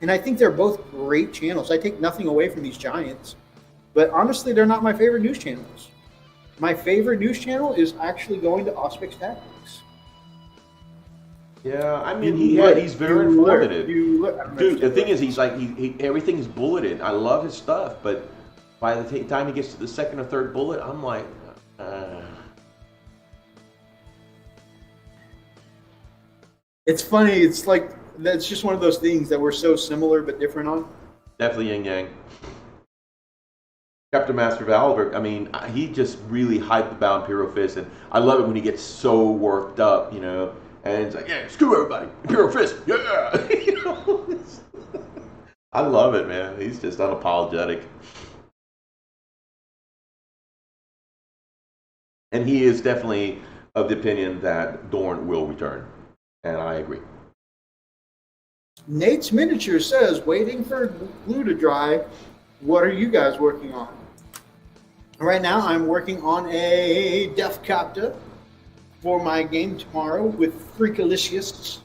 And I think they're both great channels. I take nothing away from these giants. But honestly, they're not my favorite news channels. My favorite news channel is actually going to Aspect Tactics. Yeah, I mean, he's very informative. Dude, the thing is, he's like, everything's bulleted. I love his stuff, but by the time he gets to the second or third bullet, I'm like, It's funny. It's like, that's just one of those things that we're so similar but different on. Definitely yin yang. Captain Master Valberg, I mean, he just really hyped about Imperial Fist, and I love it when he gets so worked up, and it's like, yeah, screw everybody, Imperial Fist, yeah! I love it, man. He's just unapologetic. And he is definitely of the opinion that Dorn will return, and I agree. Nate's Miniature says, waiting for glue to dry. What are you guys working on? Right now, I'm working on a Death Copter for my game tomorrow with Freakalicious,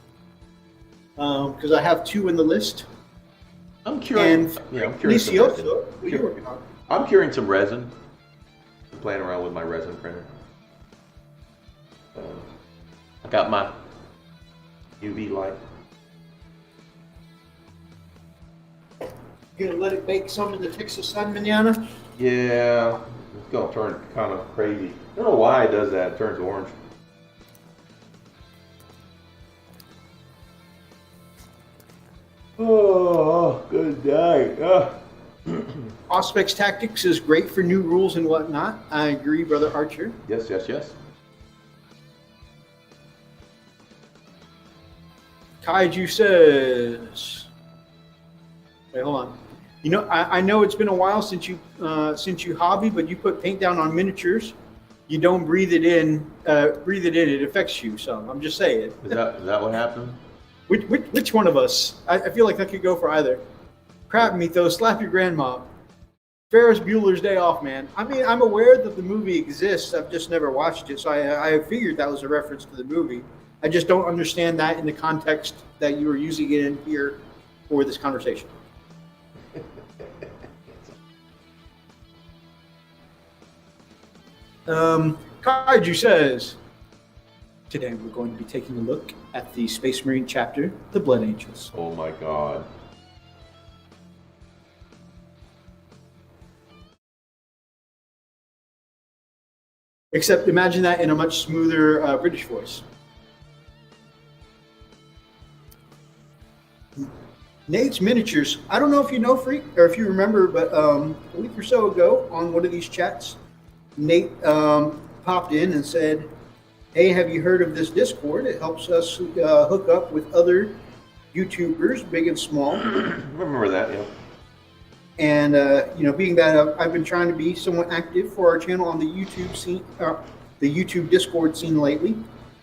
because I have 2 in the list. I'm curious. I'm curious. What are you working on? I'm curing some resin. I'm playing around with my resin printer. I got my UV light. You gonna let it bake some in the Texas sun, manana? Yeah, it's gonna turn kind of crazy. I don't know why it does that. It turns orange. Oh, good night. Aspect Tactics is great for new rules and whatnot. I agree, Brother Archer. Yes. Kaiju says, wait, hold on. You know, I know it's been a while since you hobby, but you put paint down on miniatures. You don't breathe it in. It affects you. So I'm just saying. Is that what happened? Which one of us? I feel like that could go for either. Crap meat though. Slap your grandma. Ferris Bueller's Day Off, man. I mean, I'm aware that the movie exists. I've just never watched it, so I figured that was a reference to the movie. I just don't understand that in the context that you were using it in here for this conversation. Kaiju says, today we're going to be taking a look at the Space Marine chapter, The Blood Angels. Oh my God. Except imagine that in a much smoother British voice. Nate's Miniatures. I don't know if you know, Freak, or if you remember, but a week or so ago on one of these chats, Nate popped in and said, hey, have you heard of this Discord? It helps us hook up with other YouTubers, big and small. Remember that, yeah. And, being that I've been trying to be somewhat active for our channel on the YouTube scene, the YouTube Discord scene lately,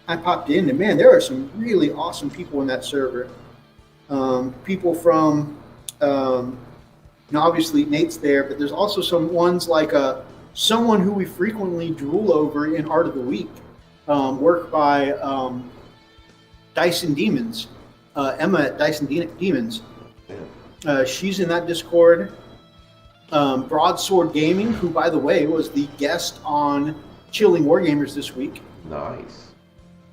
I popped in and, man, there are some really awesome people in that server. People from, obviously Nate's there, but there's also some ones like someone who we frequently drool over in Art of the Week, work by Dyson Demons, Emma at Dyson Demons. She's in that Discord. Broadsword Gaming, who, by the way, was the guest on Chilling Wargamers this week. Nice.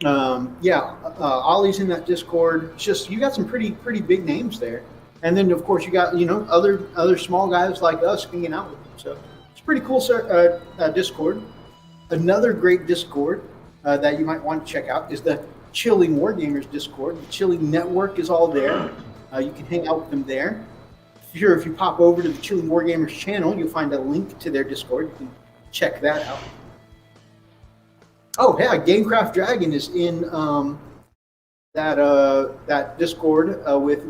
Ollie's in that Discord. It's just, you got some pretty big names there. And then, of course, you got, other small guys like us hanging out with them. So it's a pretty cool Discord. Another great Discord that you might want to check out is the Chilling Wargamers Discord. The Chilling Network is all there. You can hang out with them there. If you pop over to the Chilling Wargamers channel, you'll find a link to their Discord. You can check that out. Oh, yeah, Gamecraft Dragon is in that Discord with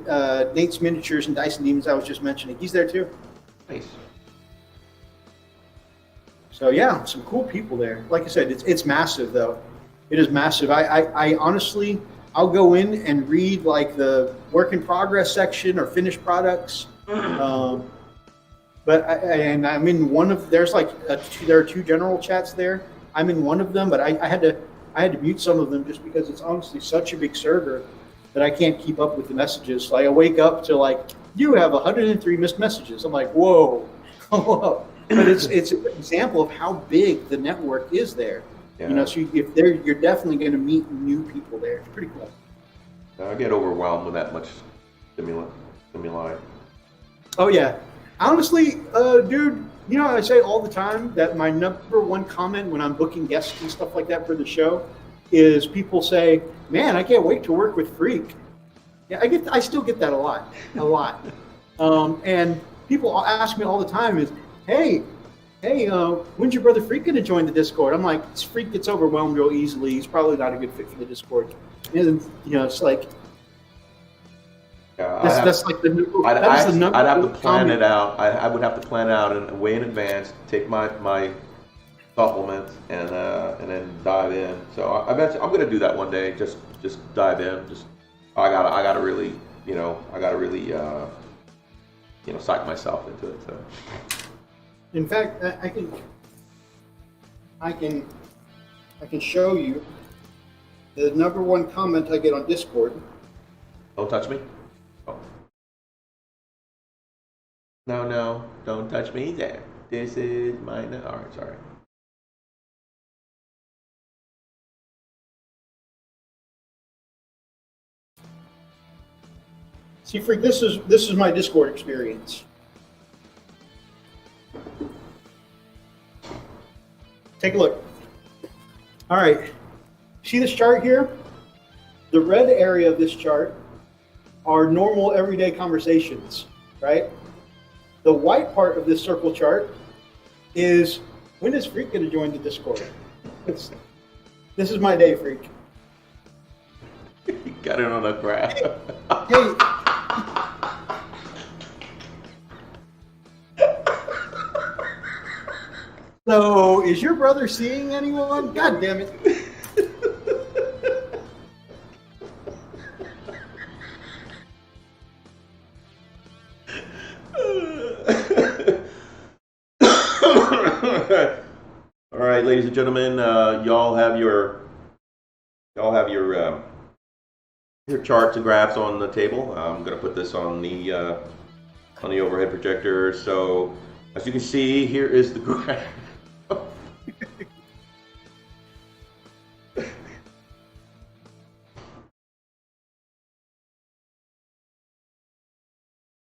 Nate's Miniatures and Dyson Demons I was just mentioning. He's there too. Nice. So yeah, some cool people there. Like I said, it's massive though. It is massive. I honestly, I'll go in and read like the work in progress section or finished products. I'm in one of, there are two general chats there. I'm in one of them, but I had to mute some of them just because it's honestly such a big server that I can't keep up with the messages. So I wake up to like, you have 103 missed messages. I'm like, whoa. But it's an example of how big the network is there. Yeah. So you're definitely going to meet new people there. It's pretty cool. I get overwhelmed with that much stimuli. Oh yeah, honestly, dude. I say all the time that my number one comment when I'm booking guests and stuff like that for the show is people say, "Man, I can't wait to work with Freak." Yeah, I still get that a lot. And people ask me all the time is, "Hey, when's your brother Freak going to join the Discord?" I'm like, "This Freak gets overwhelmed real easily. He's probably not a good fit for the Discord." And it's like. Yeah, I'd have to plan it out. I would have to plan it out way in advance. Take my supplements and then dive in. So I bet I'm going to do that one day. Just dive in. I gotta really psych myself into it. So. In fact, I can show you the number one comment I get on Discord. Don't touch me. Oh. No, don't touch me there. This is mine. All right, sorry. See, Freak, this is my Discord experience. Take a look. All right. See this chart here? The red area of this chart are normal everyday conversations, right? The white part of this circle chart is, when is Freak going to join the Discord? This is my day, Freak. You got it on a graph. Hey. So, is your brother seeing anyone? God damn it. All right, ladies and gentlemen, y'all have your charts and graphs on the table. I'm going to put this on the overhead projector. So, as you can see, here is the graph.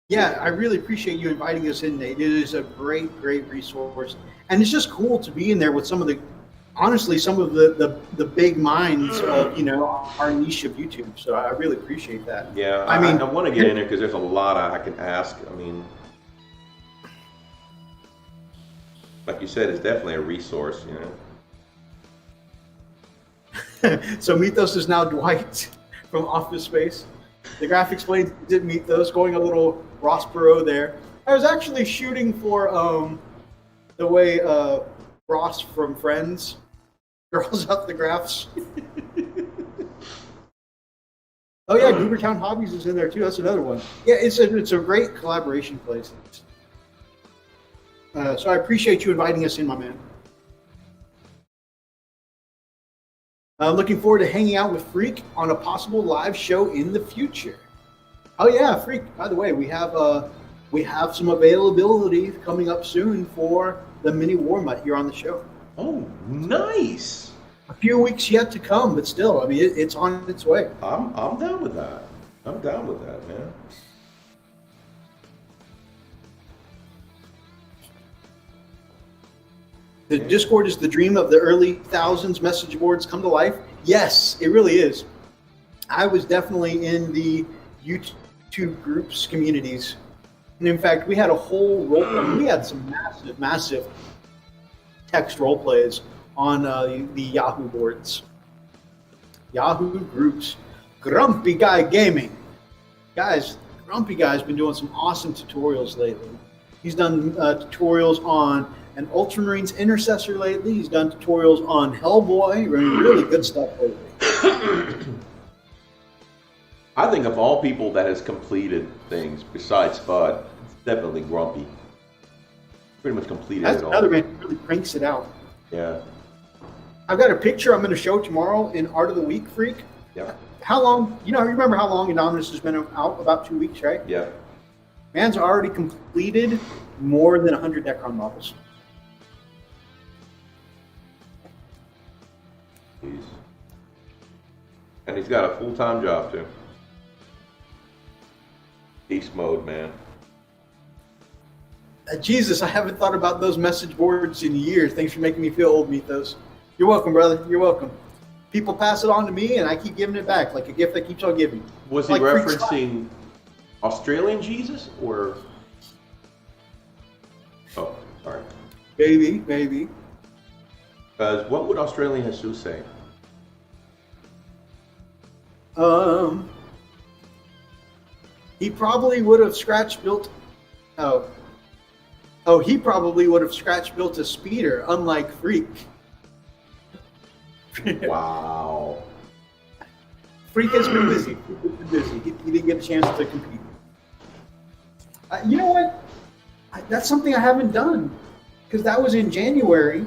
Yeah, I really appreciate you inviting us in, Nate. It is a great resource. And it's just cool to be in there with some of the big minds of, our niche of YouTube. So I really appreciate that. Yeah, I want to get in there because there's a lot I can ask. I mean, like you said, it's definitely a resource, So Mythos is now Dwight from Office Space. The graphics blade did Mythos, going a little Ross Perot there. I was actually shooting for the way Ross from Friends draws out the graphs. Oh yeah, Goobertown Hobbies is in there too. That's another one. Yeah, it's a great collaboration place. So I appreciate you inviting us in, my man. Looking forward to hanging out with Freak on a possible live show in the future. Oh yeah, Freak. By the way, we have some availability coming up soon for the mini War Mutt here on the show. Oh, nice. A few weeks yet to come, but still, I mean, it's on its way. I'm down with that. I'm down with that, man. The Discord is the dream of the early thousands. Message boards come to life. Yes, it really is. I was definitely in the YouTube groups communities. And in fact, we had a whole we had some massive text role plays on the Yahoo boards. Yahoo groups. Grumpy Guy Gaming. Guys, Grumpy Guy's been doing some awesome tutorials lately. He's done tutorials on an Ultramarines Intercessor lately. He's done tutorials on Hellboy. Really good stuff lately. I think of all people that has completed things besides Spud, it's definitely Grumpy. Pretty much completed That's it all. another man who really cranks it out. Yeah. I've got a picture I'm going to show tomorrow in Art of the Week, Freak. Yeah. How long, you remember how long Anonymous has been out? About 2 weeks, right? Yeah. Man's already completed more than 100 Necron models. Jeez. And he's got a full-time job, too. Beast mode, man. Jesus, I haven't thought about those message boards in years. Thanks for making me feel old, Mythos. You're welcome, brother. You're welcome. People pass it on to me, and I keep giving it back like a gift that keeps on giving. Was he referencing Australian Jesus, or... Oh, sorry. Baby. Because what would Australian Jesus say? He probably would have scratch built. He probably would have scratch built a speeder, unlike Freak. Wow. Freak has been busy. He didn't get a chance to compete. You know what? That's something I haven't done, because that was in January.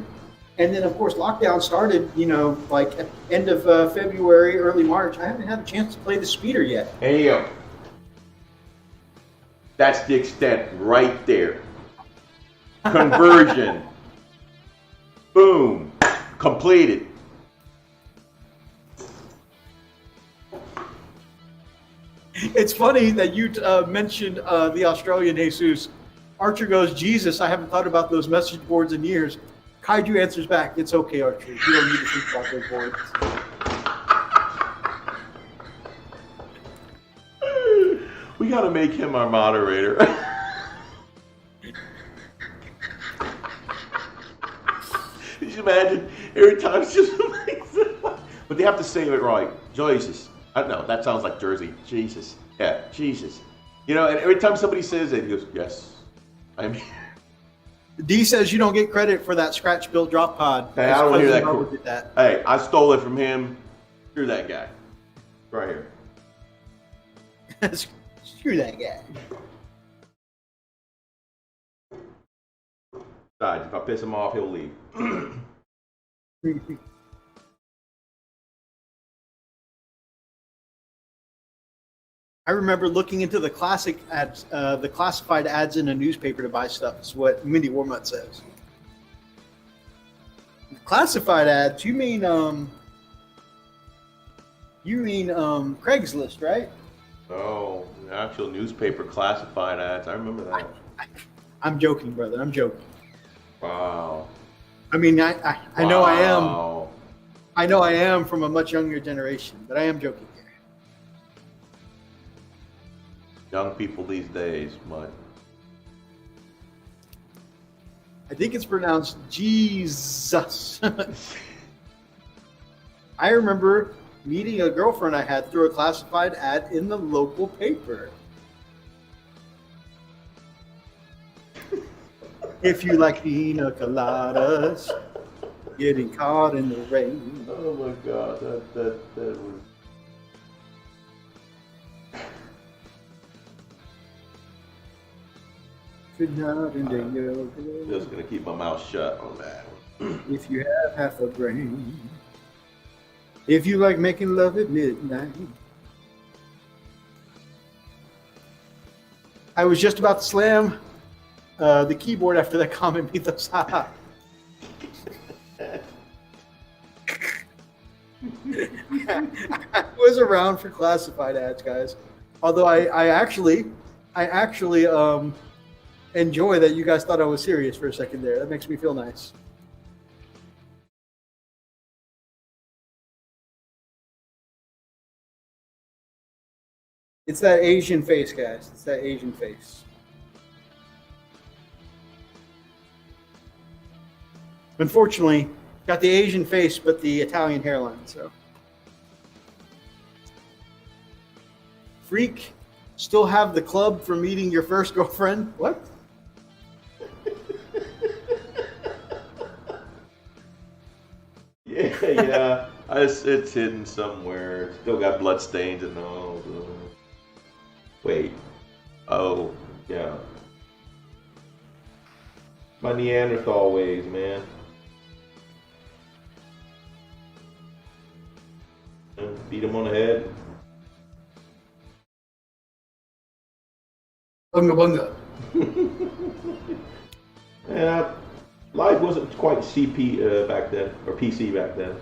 And then, of course, lockdown started, like at the end of February, early March. I haven't had a chance to play the speeder yet. Hey, yo. That's the extent right there. Conversion. Boom. Completed. It's funny that you mentioned the Australian Jesus. Archer goes, Jesus, I haven't thought about those message boards in years. Kaiju answers back, it's okay, Archer. You don't need to think about those boards. We gotta make him our moderator. Could you imagine every time it's just but they have to say it right. Jesus. I don't know, that sounds like Jersey. Jesus. Yeah, Jesus. And every time somebody says it, he goes, yes. I mean D says you don't get credit for that scratch build drop pod. Hey, I don't want to hear that. Did that. Hey, I stole it from him. Screw that guy. Right here. Screw that guy. Besides, if I piss him off, he'll leave. I remember looking into the classic ads, the classified ads in a newspaper to buy stuff. Is what Mindy Warmuth says. Classified ads? You mean Craigslist, right? Oh, the actual newspaper classified ads. I remember that. I'm joking, brother. I'm joking. Wow. I mean, I know I am. Wow. I know I am from a much younger generation, but I am joking here. Young people these days, but I think it's pronounced Jesus. I remember meeting a girlfriend I had through a classified ad in the local paper. If you like pina coladas, getting caught in the rain. oh my God, that was. Good night in the yoga. Just gonna keep my mouth shut on that one. If you have half a brain. If you like making love at midnight. I was just about to slam the keyboard after that comment, Mythos. I was around for classified ads, guys. Although I actually enjoy that you guys thought I was serious for a second there. That makes me feel nice. It's that Asian face, guys. It's that Asian face. Unfortunately, got the Asian face, but the Italian hairline. So, Freak, still have the club for meeting your first girlfriend? What? Yeah. It's hidden somewhere. Still got blood stains and all. Wait. Oh, yeah. My Neanderthal ways, man. Beat him on the head. Bunga bunga. Yeah, life wasn't quite CP back then, or PC back then.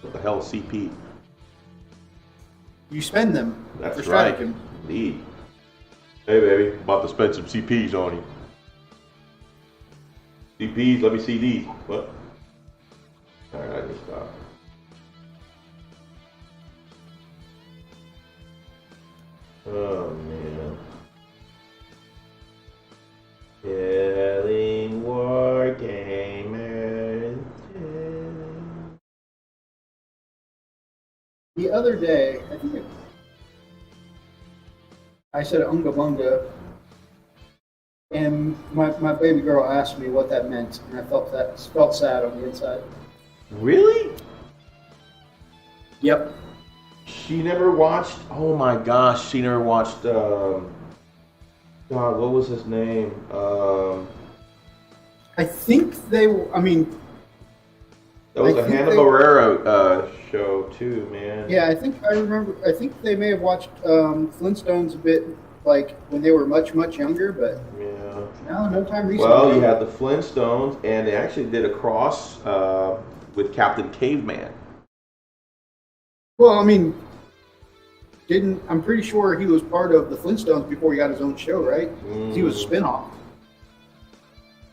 What the hell is CP? You spend them. That's for right. Strategem. Indeed. Hey, baby, about to spend some CPs on you. CPs, let me see these. What? Alright, I can stop. Oh, man. Killing Wargamers. The other day, I said unga bunga, and my baby girl asked me what that meant, and I felt sad on the inside. Really? Yep. She never watched. Oh my gosh, she never watched. God, what was his name? I think they. I mean, That was a Hanna-Barbera show too, man. yeah, I think I remember. I think they may have watched Flintstones a bit, like when they were much younger, but Yeah. no time recently. Well, you had the Flintstones, and they actually did a cross with Captain Caveman. Well, I mean, I'm pretty sure he was part of the Flintstones before he got his own show, right? He was a spinoff.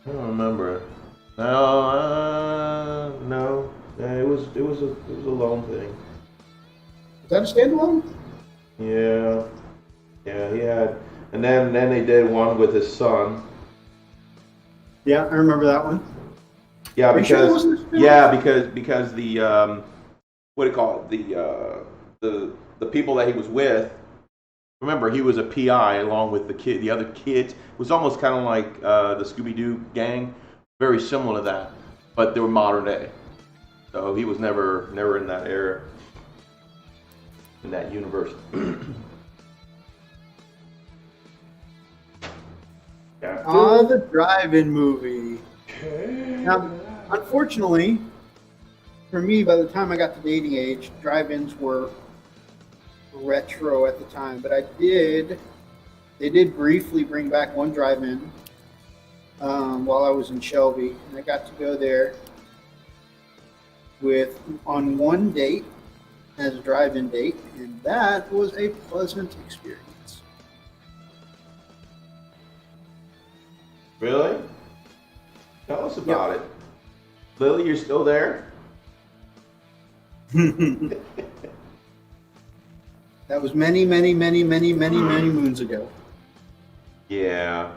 I don't remember. No. It was a lone thing. Is that a standalone? Yeah, he had, and then they did one with his son. Yeah, I remember that one. Yeah, Are you sure it because wasn't a spinoff? because the what do you call it, the people that he was with. Remember, he was a PI along with the other kids. It was almost kind of like the Scooby-Doo gang, very similar to that, but they were modern day. So he was never in that era, in that universe. The drive-in movie. Now, unfortunately, for me, by the time I got to dating age, drive-ins were retro at the time. But they did briefly bring back one drive-in while I was in Shelby, and I got to go there on one date as a drive-in date, and that was a pleasant experience. Really? Tell us about it. Lily, you're still there? That was many moons ago. Yeah.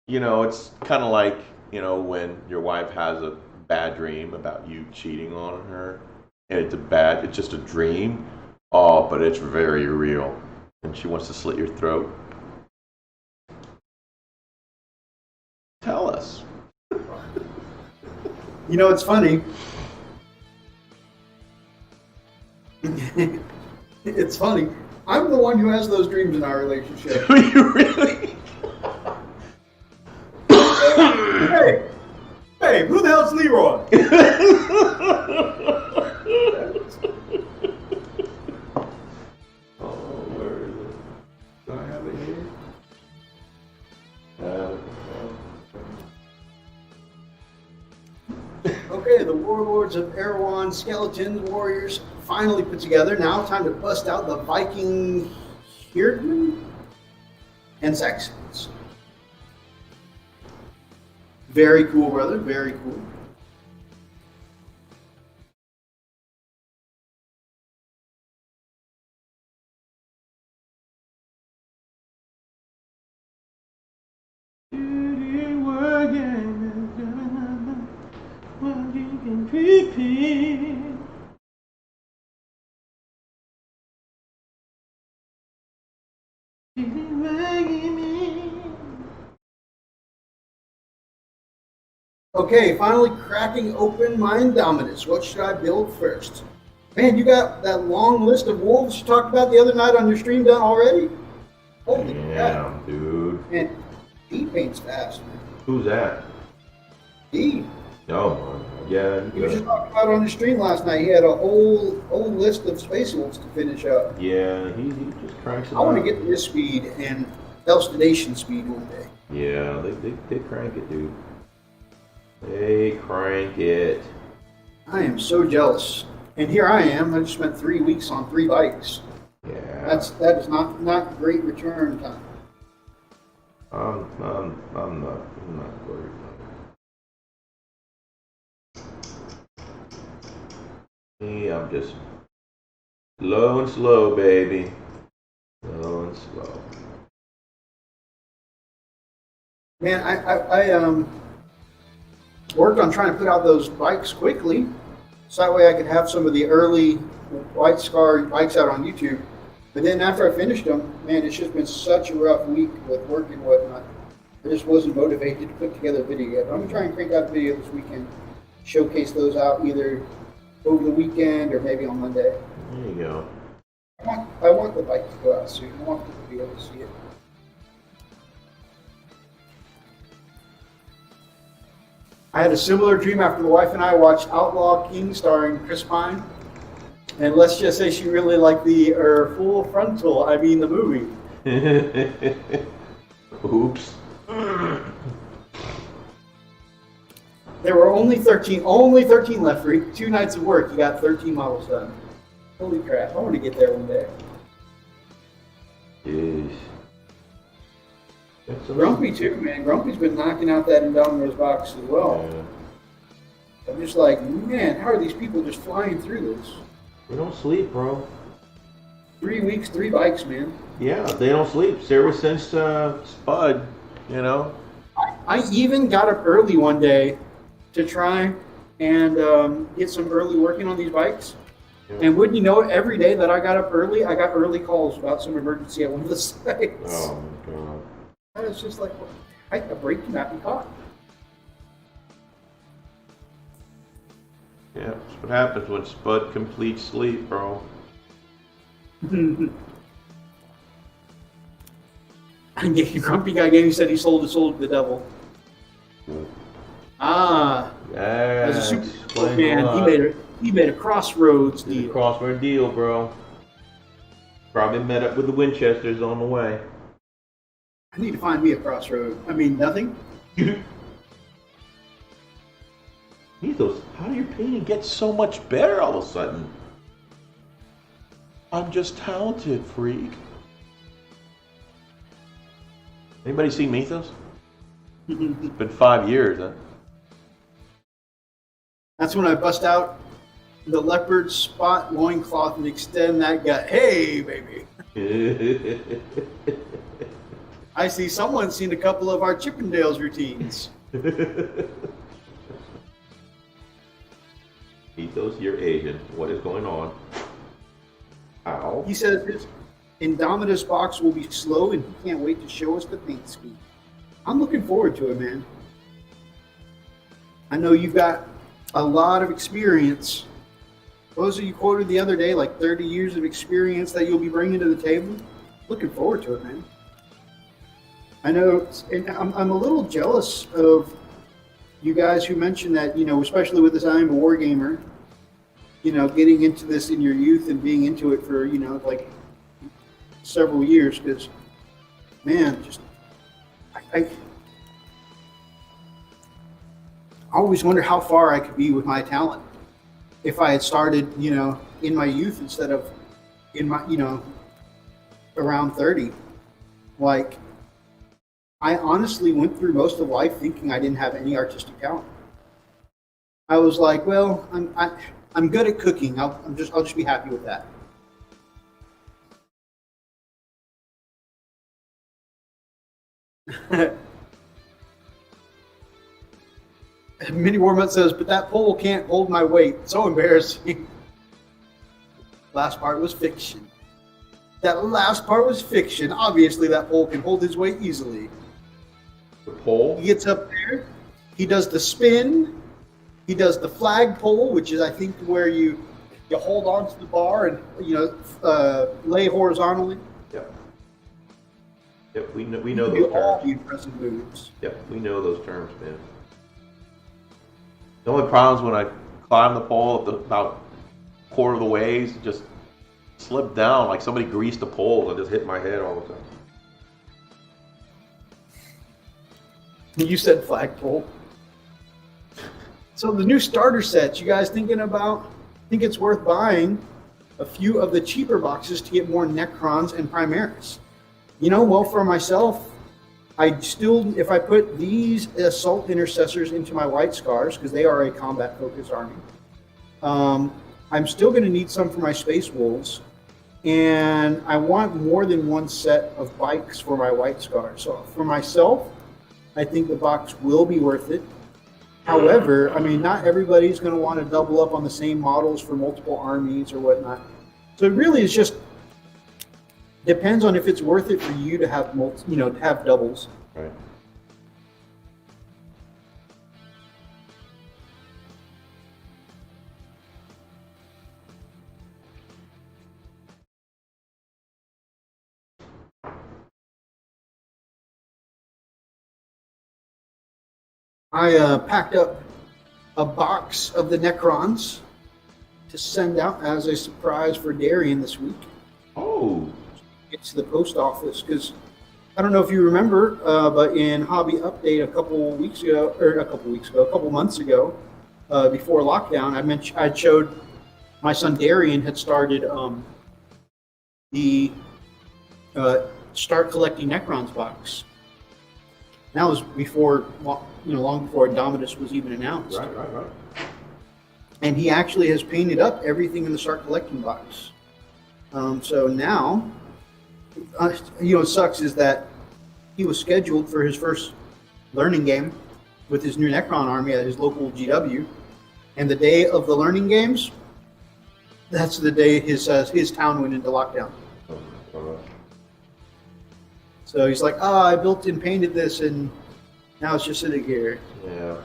It's kind of like, when your wife has a bad dream about you cheating on her, and it's just a dream. Oh, but it's very real. And she wants to slit your throat. Tell us. It's funny. It's funny. I'm the one who has those dreams in our relationship. Do you really? Hey, who the hell's Leroy? Where is it? Do I have it here? Okay, the warlords of Erewhon, skeletons, warriors, finally put together. Now time to bust out the Viking Hirdmen and Saxons. Very cool, brother. Very cool. Okay, finally cracking open my Indominus. What should I build first? Man, you got that long list of wolves you talked about the other night on your stream done already? Holy Damn, dude. Man, D paints fast, man. Who's that? D. Oh, yeah. He was just talking about it on the stream last night. He had a whole list of space wolves to finish up. Yeah, he just cranks it I want out. to get to this speed and Elstidation speed one day. Yeah, they crank it, dude. They crank it. I am so jealous. And here I am. I just spent 3 weeks on 3 bikes. Yeah. That is not great return time. I'm not worried. Me, I'm just low and slow, baby. Low and slow. Man, I worked on trying to put out those bikes quickly, so that way I could have some of the early White Scar bikes out on YouTube. But then after I finished them, man, it's just been such a rough week with work and whatnot. I just wasn't motivated to put together a video yet. But I'm gonna try and crank out a video this weekend, showcase those out either over the weekend or maybe on Monday. There you go. I want the bike to go out soon. I want people to be able to see it. I had a similar dream after the wife and I watched Outlaw King starring Chris Pine. And let's just say she really liked the full frontal, the movie. Oops. There were only 13 left for 2 nights of work. You got 13 models done. Holy crap, I want to get there one day. Jeez. Grumpy too, man. Grumpy's been knocking out that Indominus box as well. Yeah. I'm just like, man, how are these people just flying through this? They don't sleep, bro. 3 weeks, 3 bikes, man. Yeah, they don't sleep. Ever since Spud, you know. I even got up early one day to try and get some early working on these bikes. Yeah. And wouldn't you know it, every day that I got up early, I got early calls about some emergency at one of the sites. Oh, my God. And it's just like, a break cannot be caught. Yeah, that's what happens when Spud completes sleep, bro. Grumpy Guy Gaming said he sold his soul to the devil. Ah, as a Yeah, super man, he made a crossroads Did a deal. crossword deal, bro. Probably met up with the Winchesters on the way. I need to find me a crossroad. I mean, nothing. Mythos, how do your painting get so much better all of a sudden? I'm just talented, freak. Anybody seen Mythos? It's been 5 years, huh? That's when I bust out the leopard spot loincloth and extend that gut. Hey, baby. I see someone's seen a couple of our Chippendales routines. Mythos, you're Asian. What is going on? Ow. He says his Indomitus box will be slow and he can't wait to show us the paint scheme. I'm looking forward to it, man. I know you've got a lot of experience. What was it you quoted the other day, like 30 years of experience that you'll be bringing to the table? Looking forward to it, man. I know, and I'm a little jealous of you guys who mentioned that, you know, especially with this I Am a Wargamer, you know, getting into this in your youth and being into it for, you know, like several years, because, man, just, I always wonder how far I could be with my talent if I had started, you know, in my youth instead of in my, you know, around 30. Like, I honestly went through most of life thinking I didn't have any artistic talent. I was like, well, I'm good at cooking. I'll just be happy with that. Mini Warmut says, but that pole can't hold my weight. So embarrassing. Last part was fiction. That last part was fiction. Obviously, that pole can hold his weight easily. The pole? He gets up there. He does the spin. He does the flag pole, which is, I think, where you hold on to the bar and, you know, lay horizontally. Yep. Yep, we know You those do all terms. the impressive moves. Yep, we know those terms, man. The only problem is when I climb the pole about a quarter of the ways, just slip down like somebody greased the pole and just hit my head all the time. You said flagpole. So the new starter sets, you guys think it's worth buying a few of the cheaper boxes to get more Necrons and Primaris? You know, well, for myself, if I put these Assault Intercessors into my White Scars, because they are a combat-focused army, I'm still going to need some for my Space Wolves, and I want more than one set of bikes for my White Scars. So for myself, I think the box will be worth it. However, I mean, not everybody's going to want to double up on the same models for multiple armies or whatnot. So it really is just depends on if it's worth it for you to have to have doubles. Right. I packed up a box of the Necrons to send out as a surprise for Darian this week. Oh. Get to the post office because I don't know if you remember, but in Hobby Update a couple months ago, before lockdown, I showed my son Darian had started the Start Collecting Necrons box. That was before, long before Indomitus was even announced. Right. And he actually has painted up everything in the Start Collecting box. So now, what sucks is that he was scheduled for his first learning game with his new Necron army at his local GW. And the day of the learning games, that's the day his town went into lockdown. So he's like, I built and painted this, and now it's just sitting here. Yeah.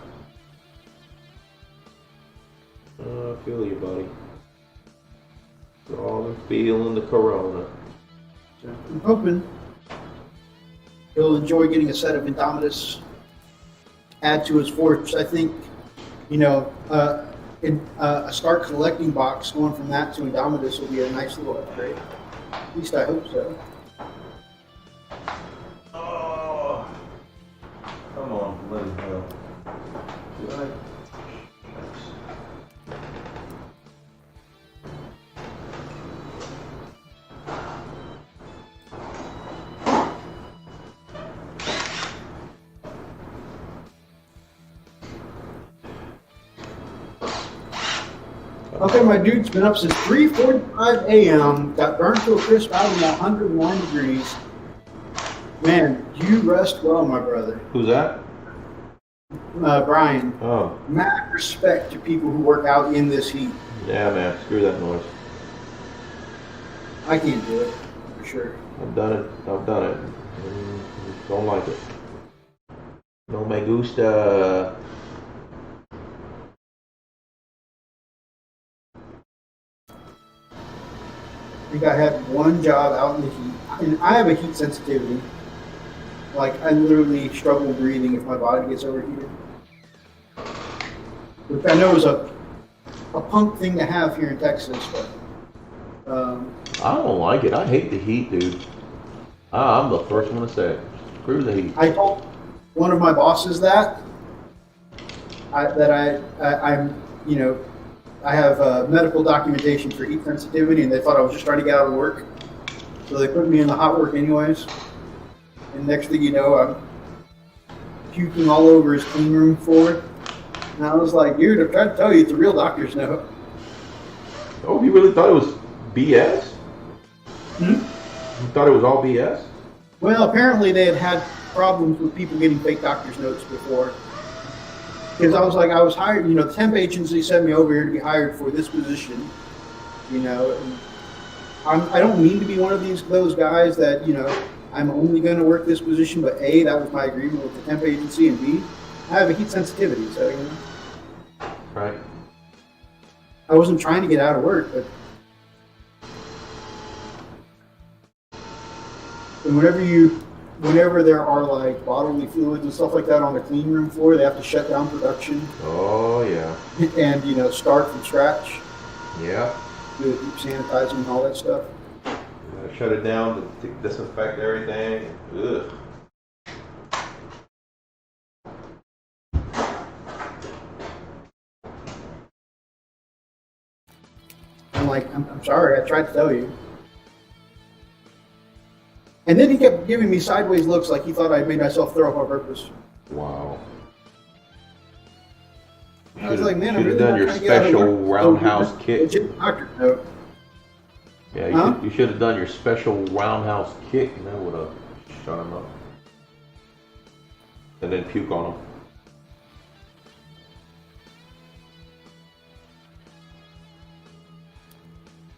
I feel you, buddy. Strong and feeling the corona. So I'm hoping he'll enjoy getting a set of Indomitus, add to his force. I think, you know, a start collecting box going from that to Indomitus will be a nice little upgrade. At least I hope so. Oh, come on, let him go. Right. Okay, my dude's been up since 3:45 a.m. Got burned to a crisp out of 101 degrees. Man, you rest well, my brother. Who's that? Brian. Oh. Mad respect to people who work out in this heat. Yeah, man. Screw that noise. I can't do it, for sure. I've done it. Don't like it. No me gusta. I think I had one job out in the heat, and I have a heat sensitivity. Like, I literally struggle breathing if my body gets overheated. Which I know is a punk thing to have here in Texas, but I don't like it. I hate the heat, dude. I'm the first one to say it. Screw the heat. I told one of my bosses that I'm, you know, I have medical documentation for heat sensitivity, and they thought I was just trying to get out of work. So they put me in the hot work anyways. And next thing you know, I'm puking all over his clean room floor. And I was like, dude, I'm trying to tell you, it's a real doctor's note. Oh, you really thought it was BS? Hmm? You thought it was all BS? Well, apparently they had problems with people getting fake doctor's notes before. Because I was hired, you know, the temp agency sent me over here to be hired for this position, you know. And I don't mean to be one of those guys that, you know, I'm only going to work this position, but A, that was my agreement with the temp agency, and B, I have a heat sensitivity, so, you know. Right. I wasn't trying to get out of work, but and whenever there are like bodily fluids and stuff like that on the clean room floor, they have to shut down production. Oh yeah. And, you know, start from scratch. Yeah. Do the deep sanitizing and all that stuff. Shut it down to disinfect everything. Ugh. I'm like, I'm sorry, I tried to tell you. And then he kept giving me sideways looks like he thought I made myself throw up on purpose. Wow. I was like, man, I'm should have really done your not trying to get out of special work. roundhouse kick. Legit doctor note. Yeah, you should have done your special roundhouse kick, and that would have shut him up. And then puke on him.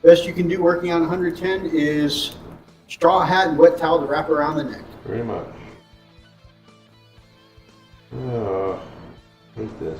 Best you can do working on 110 is straw hat and wet towel to wrap around the neck. Pretty much. Hate this.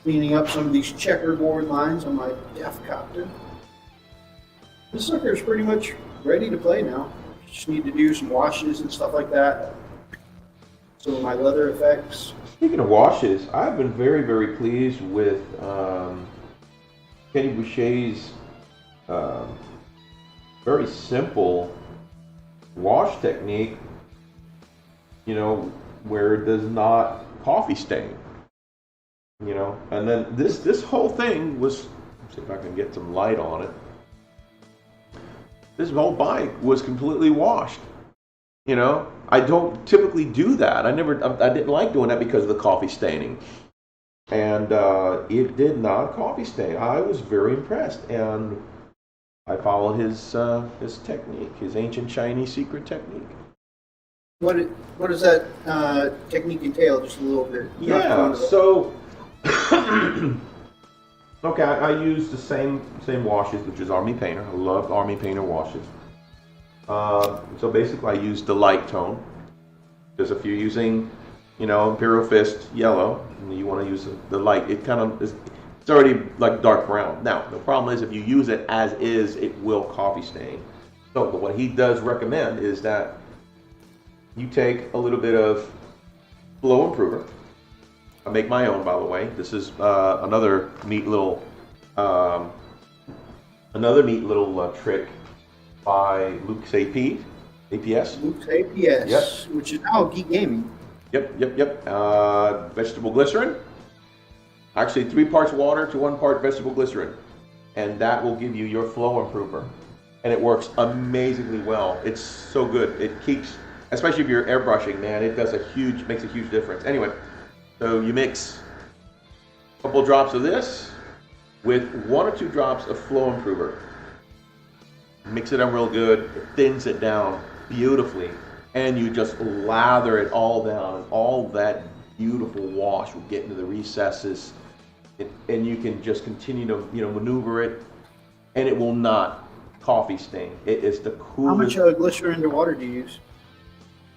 Cleaning up some of these checkerboard lines on my Def Copter. This sucker is pretty much ready to play now. Just need to do some washes and stuff like that. Some of my leather effects. Speaking of washes, I've been very, very pleased with Kenny Boucher's very simple wash technique, you know, where it does not coffee stain. You know, and then this whole thing was, let's see if I can get some light on it. This whole bike was completely washed. You know, I don't typically do that. I didn't like doing that because of the coffee staining. and it did not coffee stain. I was very impressed, and I followed his technique, his ancient Chinese secret technique. What does that technique entail? Just a little bit. Yeah. So, okay, I use the same washes, which is Army Painter. I love Army Painter washes. So basically, I use the light tone. Because if you're using, Imperial Fist yellow, and you want to use the light, it kind of is. It's already like dark brown. Now, the problem is if you use it as is, it will coffee stain. So what he does recommend is that you take a little bit of Flow Improver. I make my own, by the way. This is another neat little trick by Luke's APS. Luke's APS, Yep. which is now Geek Gaming. Yep. Vegetable glycerin. Actually, 3 parts water to 1 part vegetable glycerin. And that will give you your flow improver. And it works amazingly well. It's so good. It keeps, especially if you're airbrushing, man, it does makes a huge difference. Anyway, so you mix a couple drops of this with 1 or 2 drops of flow improver. Mix it up real good. It thins it down beautifully. And you just lather it all down. And all that beautiful wash will get into the recesses. And you can just continue to maneuver it, and it will not coffee stain. It is the coolest. How much glycerin to water do you use?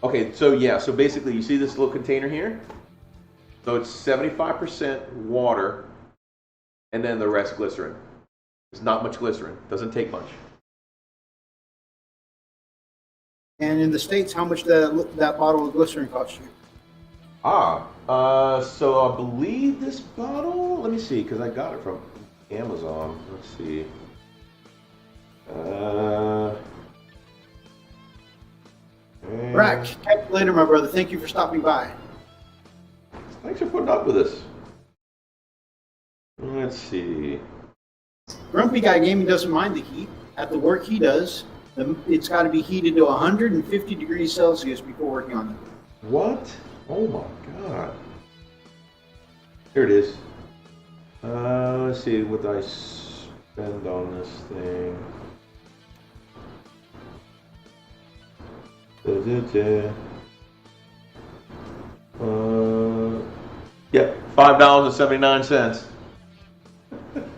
Okay, so basically you see this little container here? So it's 75% water, and then the rest glycerin. It's not much glycerin. Doesn't take much. And in the States, how much that bottle of glycerin costs you? So I believe this bottle, let me see, because I got it from Amazon. Let's see. Brack, catch you later, my brother. Thank you for stopping by. Thanks for putting up with us. Let's see. Grumpy Guy Gaming doesn't mind the heat. At the work he does, it's got to be heated to 150 degrees Celsius before working on it. What? Oh my God. Here it is. Let's see what I spend on this thing. Yep, $5.79.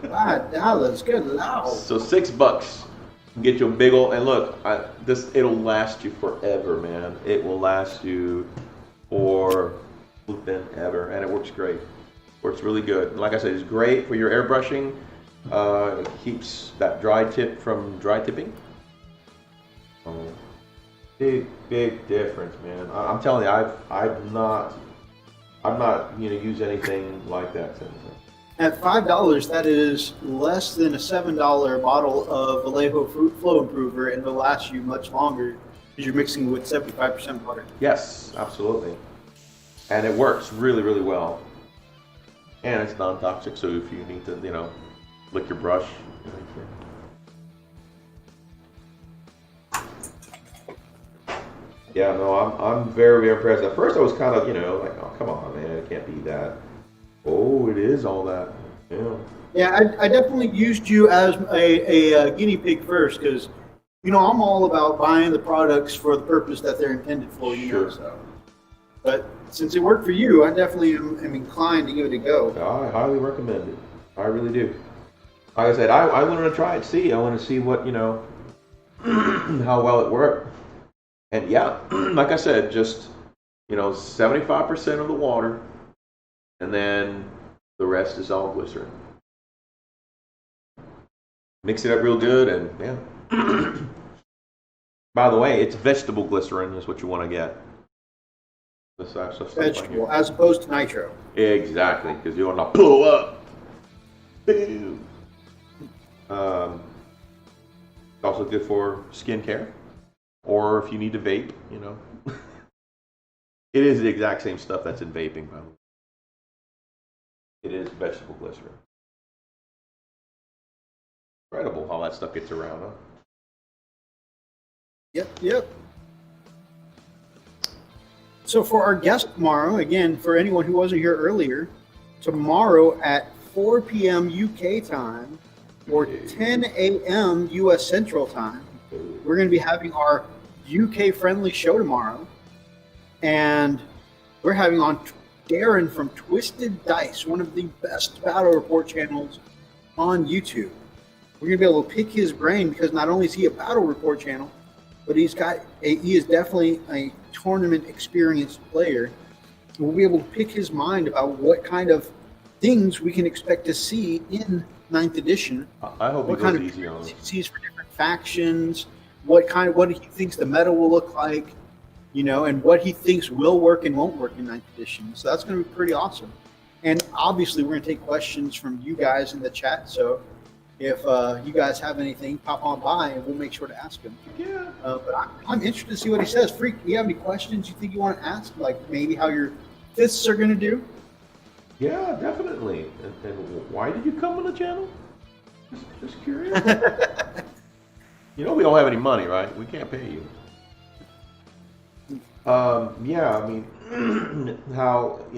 $5, good lord. So $6. Get you a big old, and look, it'll last you forever, man. It will last you for ever, and it works great. Works really good. And like I said, it's great for your airbrushing. It keeps that dry tip from dry tipping. Big difference, man. I'm telling you, I've not used anything like that since then. At $5, that is less than a $7 bottle of Vallejo Flow Improver, and it'll last you much longer because you're mixing with 75% water. Yes, absolutely. And it works really, really well. And it's non-toxic, so if you need to, lick your brush. Yeah, no, I'm very, very impressed. At first I was kind of, like, oh, come on, man, it can't be that. Oh, it is all that. Yeah. Yeah, I definitely used you as a guinea pig first because, I'm all about buying the products for the purpose that they're intended for. Sure. So. But since it worked for you, I definitely am inclined to give it a go. I highly recommend it. I really do. Like I said, I wanted to try it. I want to see what, how well it worked. And yeah, like I said, just, 75% of the water, and then the rest is all glycerin. Mix it up real good, and yeah. By the way, it's vegetable glycerin is what you want to get. Vegetable, as opposed to nitro. Exactly, because you want to blow up. Boom. It's also good for skincare, or if you need to vape, It is the exact same stuff that's in vaping, by the way. It is vegetable glycerin. Incredible how that stuff gets around, huh? Yep. So for our guest tomorrow, again, for anyone who wasn't here earlier, tomorrow at 4 p.m. UK time or 10 a.m. US Central Time. We're going to be having our UK friendly show tomorrow. And we're having on Darren from Twisted Dice, one of the best battle report channels on YouTube. We're going to be able to pick his brain because not only is he a battle report channel, but he is definitely a tournament experienced player. We'll be able to pick his mind about what kind of things we can expect to see in 9th edition. I hope what he kind goes of easy on it. he sees for different factions, what he thinks the meta will look like, and what he thinks will work and won't work in 9th edition. So that's going to be pretty awesome. And obviously, we're going to take questions from you guys in the chat. So if you guys have anything, pop on by and we'll make sure to ask him. Yeah. But I'm interested to see what he says. Freak, do you have any questions you think you want to ask? Like maybe how your fists are going to do? Yeah, definitely. And why did you come on the channel? Just curious. We don't have any money, right? We can't pay you. Yeah, I mean, how do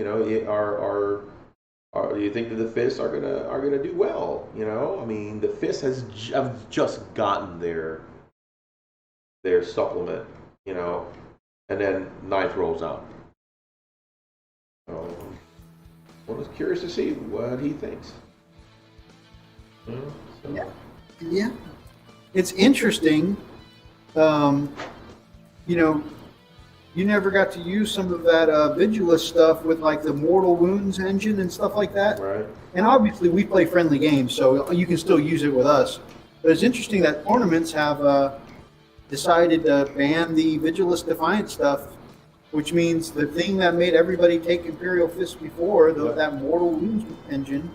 you think that the fists are gonna do well? I mean, the fists have just gotten their supplement, and then 9th rolls out. So, I was curious to see what he thinks. Yeah, it's interesting. You never got to use some of that Vigilus stuff with like the Mortal Wounds engine and stuff like that. Right. And obviously we play friendly games, so you can still use it with us. But it's interesting that tournaments have decided to ban the Vigilus Defiant stuff, which means the thing that made everybody take Imperial Fist before, that Mortal Wounds engine,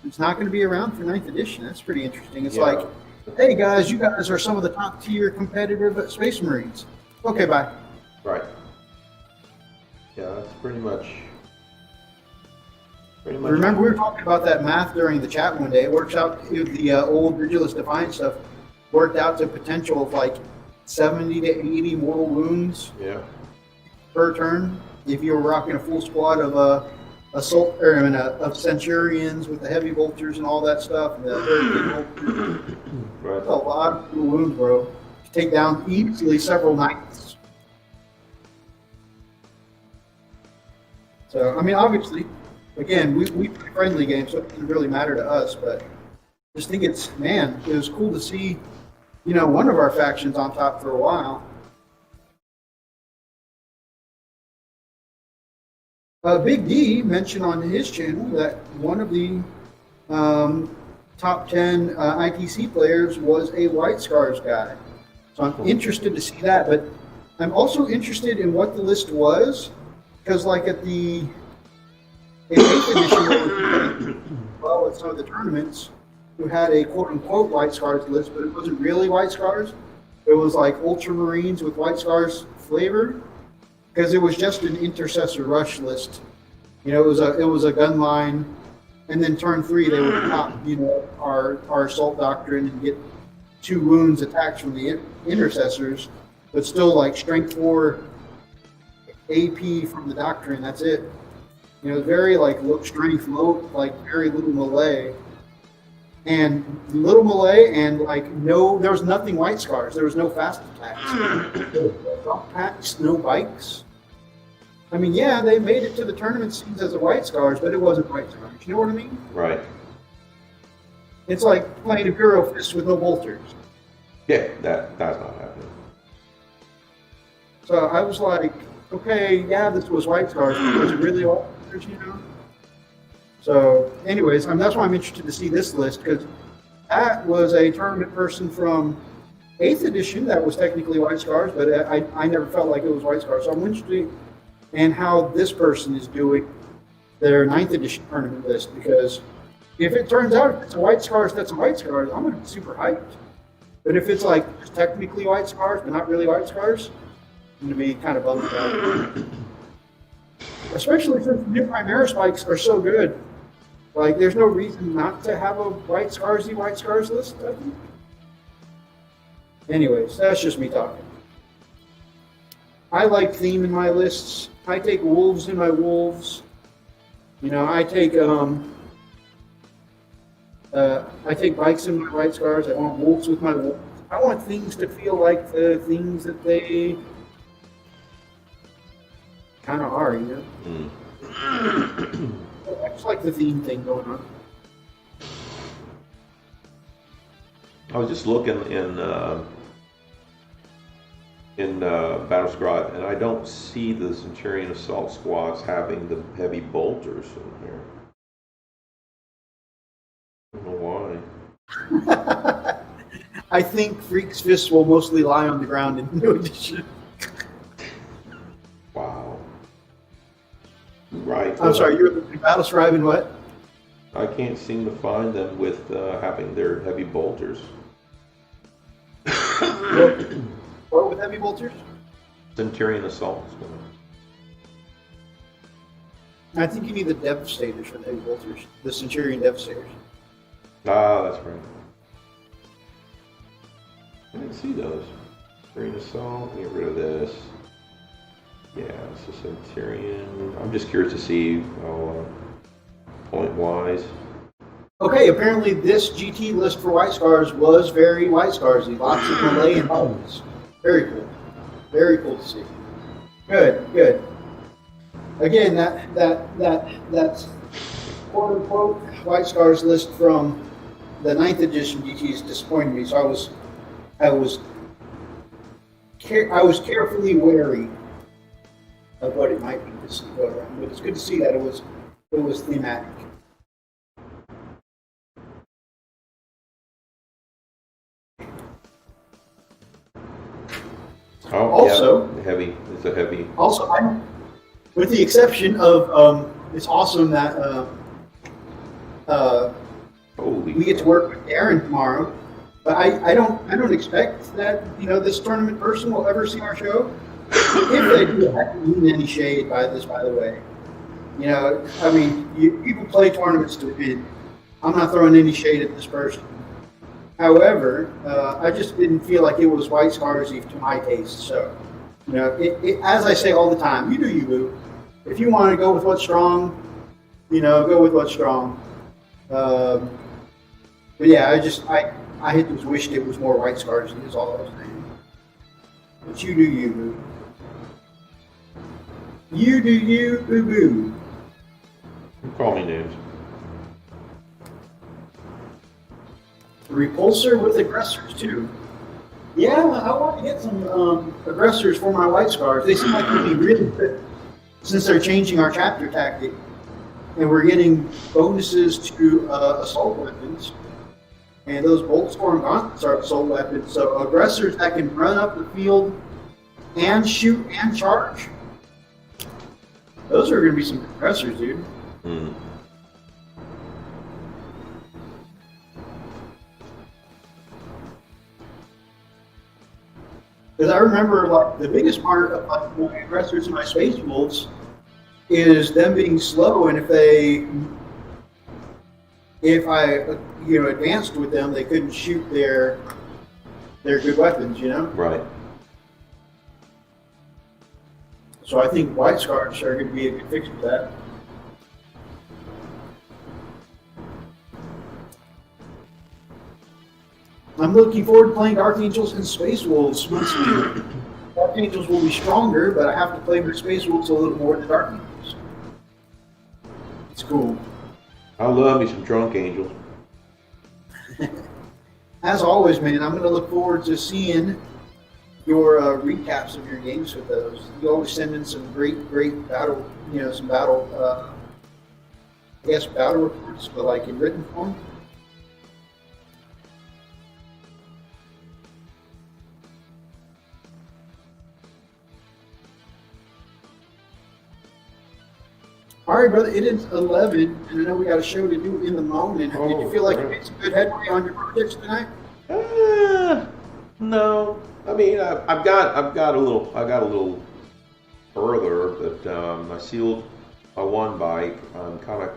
it's not going to be around for 9th edition. That's pretty interesting. It's like, hey guys, you guys are some of the top tier competitive Space Marines. Okay, bye. Right. Yeah, that's pretty much. Remember, we were talking about that math during the chat one day. It works out, the old Vigilus Defiant stuff worked out to potential of like 70 to 80 mortal wounds per turn if you were rocking a full squad of of Centurions with the heavy vultures and all that stuff. And the Hurricane Right. That's a lot of wounds, bro. To take down easily several knights. So, I mean, obviously, again, we play friendly games, so it doesn't really matter to us, but I just think it was cool to see, one of our factions on top for a while. Big D mentioned on his channel that one of the top 10 ITC players was a White Scars guy. So I'm interested to see that, but I'm also interested in what the list was. Because like at the 8th edition, well, at some of the tournaments, who had a quote-unquote White Scars list, but it wasn't really White Scars. It was like Ultramarines with White Scars flavor, because it was just an Intercessor Rush list. It was a gun line, and then turn 3 they would pop, our Assault Doctrine and get 2 wounds attacks from the Intercessors, but still like Strength 4 AP from the Doctrine, that's it. Very like low strength, very little melee. And little melee and there was nothing White Scars. There was no fast attacks. No jump packs, no bikes. I mean, yeah, they made it to the tournament scenes as a White Scars, but it wasn't White Scars. You know what I mean? Right. It's like playing Imperial Fist with no bolters. Yeah, that's not happening. So I was like, okay, yeah, this was White Scars. Was it really all White Scars, So, anyways, that's why I'm interested to see this list, because that was a tournament person from 8th edition that was technically White Scars, but I never felt like it was White Scars. So I'm interested in how this person is doing their 9th edition tournament list, because if it turns out it's a White Scars, that's a White Scars, I'm going to be super hyped. But if it's like just technically White Scars, but not really White Scars, I'm going to be kind of bummed out. Especially since the new Chimera spikes are so good. Like, there's no reason not to have a White Scars list, I think. Anyways, that's just me talking. I like theme in my lists. I take wolves in my wolves. You know, I take bikes in my white scars. I want wolves with my wolves. I want things to feel like the things that they kind of are, you know? I just like the theme thing going on. I was just looking in Battle Squad, and I don't see the Centurion Assault Squads having the heavy bolters in here. I don't know why. I think Freak's fists will mostly lie on the ground in New Edition. Wow. Right. I'm sorry, you're looking at Battle Scribe and what? I can't seem to find them with having their heavy bolters. What with heavy bolters? Centurion Assault Squad. I think you need the Devastators for the heavy bolters. The Centurion Devastators. Ah, that's right. I didn't see those. Centurion Assault, get rid of this. Yeah, it's a Centurion. I'm just curious to see point-wise. Okay, apparently this GT list for White Scars was very White Scarsy. Lots of melee and bones. Very cool. Very cool to see. Good, good. Again, that's quote unquote White Scars list from the 9th edition GT is disappointing me. So I was carefully wary of what it might be to see go around. But it's good to see that it was thematic. Oh, also, yeah, heavy. It's a heavy. Also, with the exception of, it's awesome that we get to work with Aaron tomorrow. But I don't expect that this tournament person will ever see our show. If they do, I don't mean any shade by this, by the way. I mean, people play tournaments to win. I'm not throwing any shade at this person. However, I just didn't feel like it was White Scarsy to my taste. So, as I say all the time, you do you, boo. If you want to go with what's strong, go with what's strong. But yeah, I had just wished it was more White Scarsy is all I was saying. But you do you, boo. You do you, boo boo. Call me names. Repulsor with aggressors too. Yeah, I want to get some aggressors for my White Scars. They seem like they'd be really good since they're changing our chapter tactic, and we're getting bonuses to assault weapons. And those bolt storm gauntlets are assault weapons, so aggressors that can run up the field and shoot and charge. Those are going to be some aggressors, dude. Mm. Because I remember, like, the biggest part of my aggressors and my space wolves is them being slow, and if I advanced with them, they couldn't shoot their good weapons, Right. So I think White Scars are going to be a good fix for that. I'm looking forward to playing Dark Angels and Space Wolves once a year. Dark Angels will be stronger, but I have to play my Space Wolves a little more than Dark Angels. It's cool. I love me some drunk angels. As always, man, I'm going to look forward to seeing your recaps of your games with those. You always send in some great battle, battle reports, but like in written form. All right, brother, it is 11, and I know we got a show to do in the moment. Did you feel like you made some good headway on your projects tonight? No. I mean, I got a little further, but I sealed my one bike. I'm kind of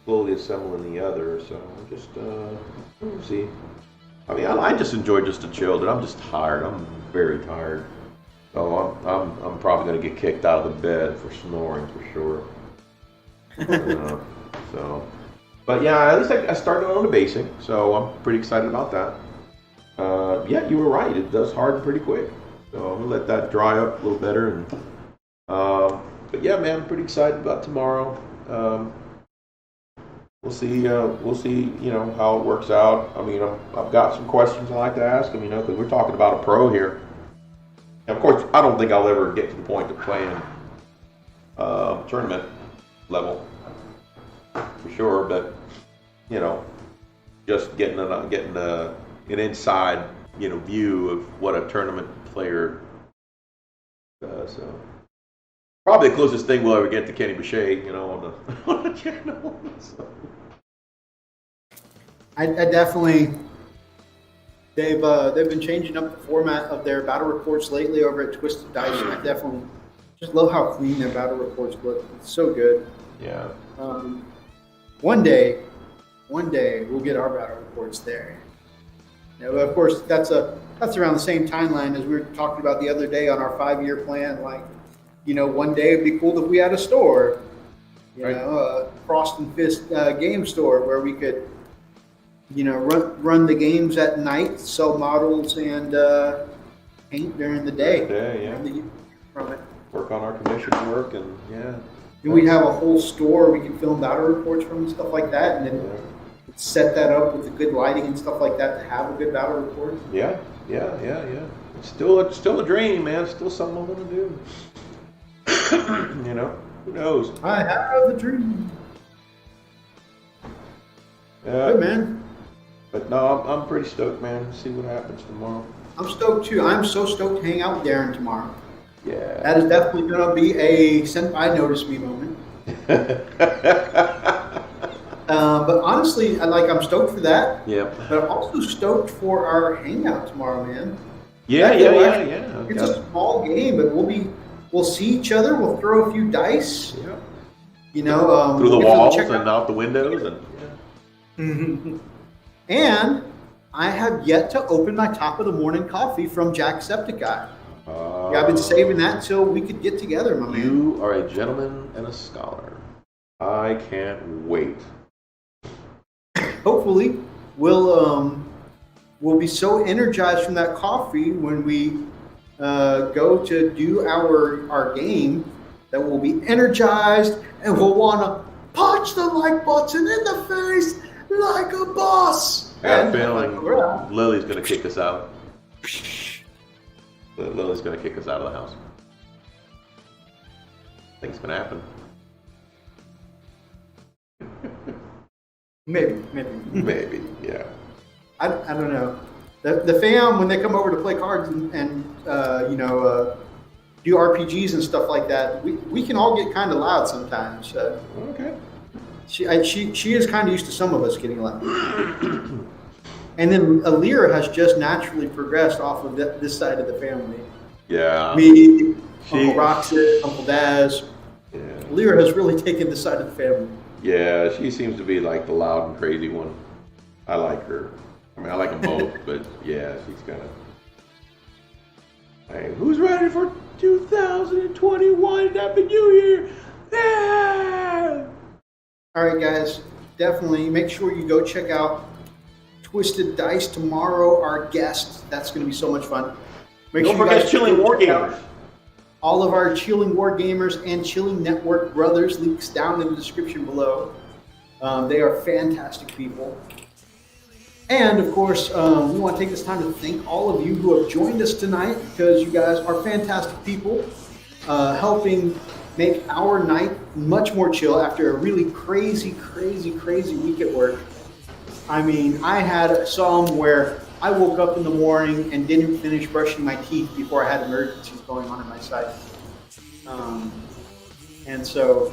slowly assembling the other, so I'm just we'll see. I mean, I just enjoy just to chill, but I'm just tired. I'm very tired. So I'm probably going to get kicked out of the bed for snoring for sure. So, but yeah, at least I started on the basic, so I'm pretty excited about that. Yeah, you were right. It does harden pretty quick, so I'm gonna let that dry up a little better. And but yeah, man, I'm pretty excited about tomorrow. We'll see. We'll see. You know how it works out. I mean, I've got some questions I like to ask them. You know, because we're talking about a pro here. And of course, I don't think I'll ever get to the point of playing tournament level for sure. But you know, just getting an inside view of what a tournament player does. So probably the closest thing we'll ever get to Kenny Boucher, on the channel. So. I definitely. They've been changing up the format of their battle reports lately over at Twisted Dice, and I definitely just love how clean their battle reports look. It's so good. Yeah. One day we'll get our battle reports there. Of course, that's around the same timeline as we were talking about the other day on our 5-year plan. Like, one day it'd be cool if we had a store, a Frost and Fist game store where we could, run the games at night, sell models, and paint during the day. From it. Work on our commission work, and yeah. And we'd have a whole store we can film battle reports from and stuff like that, and then set that up with the good lighting and stuff like that to have a good battle report. Yeah. It's still a dream, man. It's still something I want to do. Who knows? I have a dream. Yeah, good, man. But no, I'm pretty stoked, man. See what happens tomorrow. I'm stoked too. I'm so stoked to hang out with Darren tomorrow. Yeah. That is definitely going to be a Senpai Notice Me moment. But honestly, I'm stoked for that. Yeah. But I'm also stoked for our hangout tomorrow, man. Yeah. It's a small game, but we'll see each other. We'll throw a few dice. Yeah. Through the walls and out the windows and. And I have yet to open my top of the morning coffee from Jacksepticeye. I've been saving that till we could get together, my man. You are a gentleman and a scholar. I can't wait. Hopefully, we'll be so energized from that coffee when we go to do our game that we'll be energized and we'll want to punch the like button in the face like a boss. I got a feeling Lily's going to kick us out. Lily's going to kick us out of the house. I think it's going to happen. Maybe, yeah. I don't know. The fam, when they come over to play cards and do RPGs and stuff like that, we can all get kind of loud sometimes. Okay. She is kind of used to some of us getting loud. And then Alira has just naturally progressed off of this side of the family. Yeah. Me, Uncle Roxy, Uncle Daz. Yeah. Alira has really taken this side of the family. Yeah, she seems to be like the loud and crazy one. I like her. I mean, I like them both, but yeah, she's kind of. Hey, who's ready for 2021? Happy New Year! Yeah! All right, guys, definitely make sure you go check out Twisted Dice tomorrow. Our guest, that's going to be so much fun. Don't forget Chilling Wargamers. All of our Chilling Wargamers and Chilling Network brothers, links down in the description below. They are fantastic people. And of course, we want to take this time to thank all of you who have joined us tonight, because you guys are fantastic people, helping make our night much more chill after a really crazy week at work. I mean, I had some where I woke up in the morning and didn't finish brushing my teeth before I had emergencies going on in my site. And so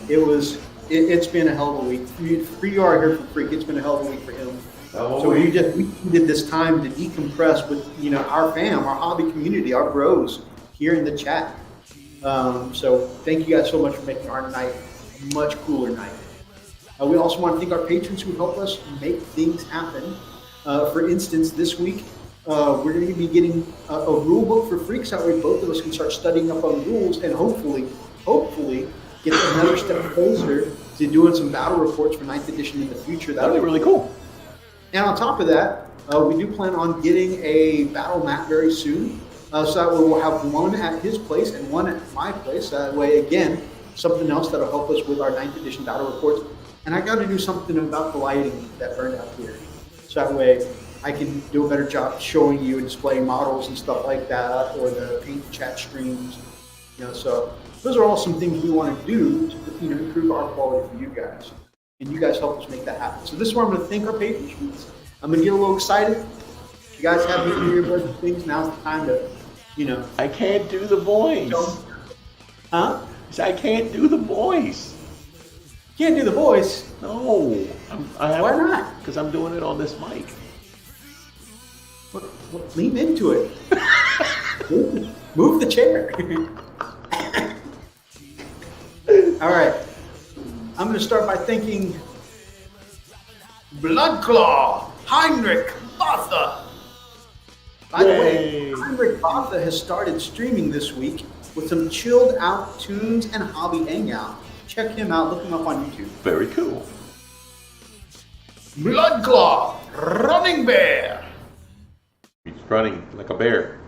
it's been a hell of a week. For you are here for Freak, it's been a hell of a week for him. So we needed this time to decompress with our fam, our hobby community, our bros here in the chat. So thank you guys so much for making our night a much cooler night. We also want to thank our patrons who help us make things happen. For instance, this week we're going to be getting a rule book for Freaks. That way both of us can start studying up on rules and hopefully get another step closer to doing some battle reports for 9th edition in the future. That'd be really cool. And on top of that, we do plan on getting a battle mat very soon. So that way we'll have one at his place and one at my place. That way, again, something else that'll help us with our 9th edition battle reports. And I got to do something about the lighting that burned out here. So that way I can do a better job showing you and displaying models and stuff like that, or the paint chat streams. So those are all some things we want to do to improve our quality for you guys. And you guys help us make that happen. So this is where I'm going to thank our patrons. I'm going to get a little excited. If you guys have any earbuds and things, now's the time to, I can't do the voice. Huh? I can't do the voice. Can't do the voice? No. Why not? Because I'm doing it on this mic. Lean into it. Move the chair. All right. I'm going to start by thanking Bloodclaw, Heinrich Botha. By the way, Heinrich Botha has started streaming this week with some chilled out tunes and Hobby Hangout. Check him out. Look him up on YouTube. Very cool. Bloodclaw, Running Bear. He's running like a bear.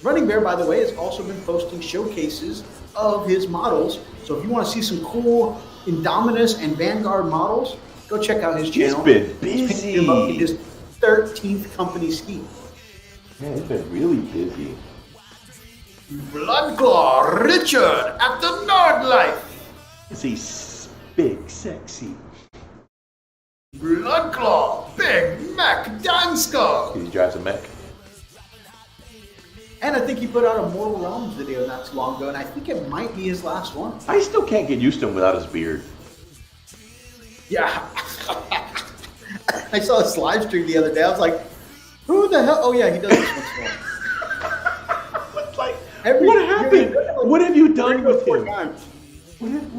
Running Bear, by the way, has also been posting showcases of his models. So if you want to see some cool Indominus and Vanguard models, go check out his channel. He's been busy. He's up in his 13th company scheme. Yeah, he's been really busy. Bloodclaw Richard at the Nordlife. Is he big, sexy? Bloodclaw Big Mac Dansko. He drives a mech. And I think he put out a Mortal Realms video not too long ago, and I think it might be his last one. I still can't get used to him without his beard. Yeah. I saw his live stream the other day. I was like, who the hell? Oh, yeah, he does this once in a while. What happened? What have you done with him?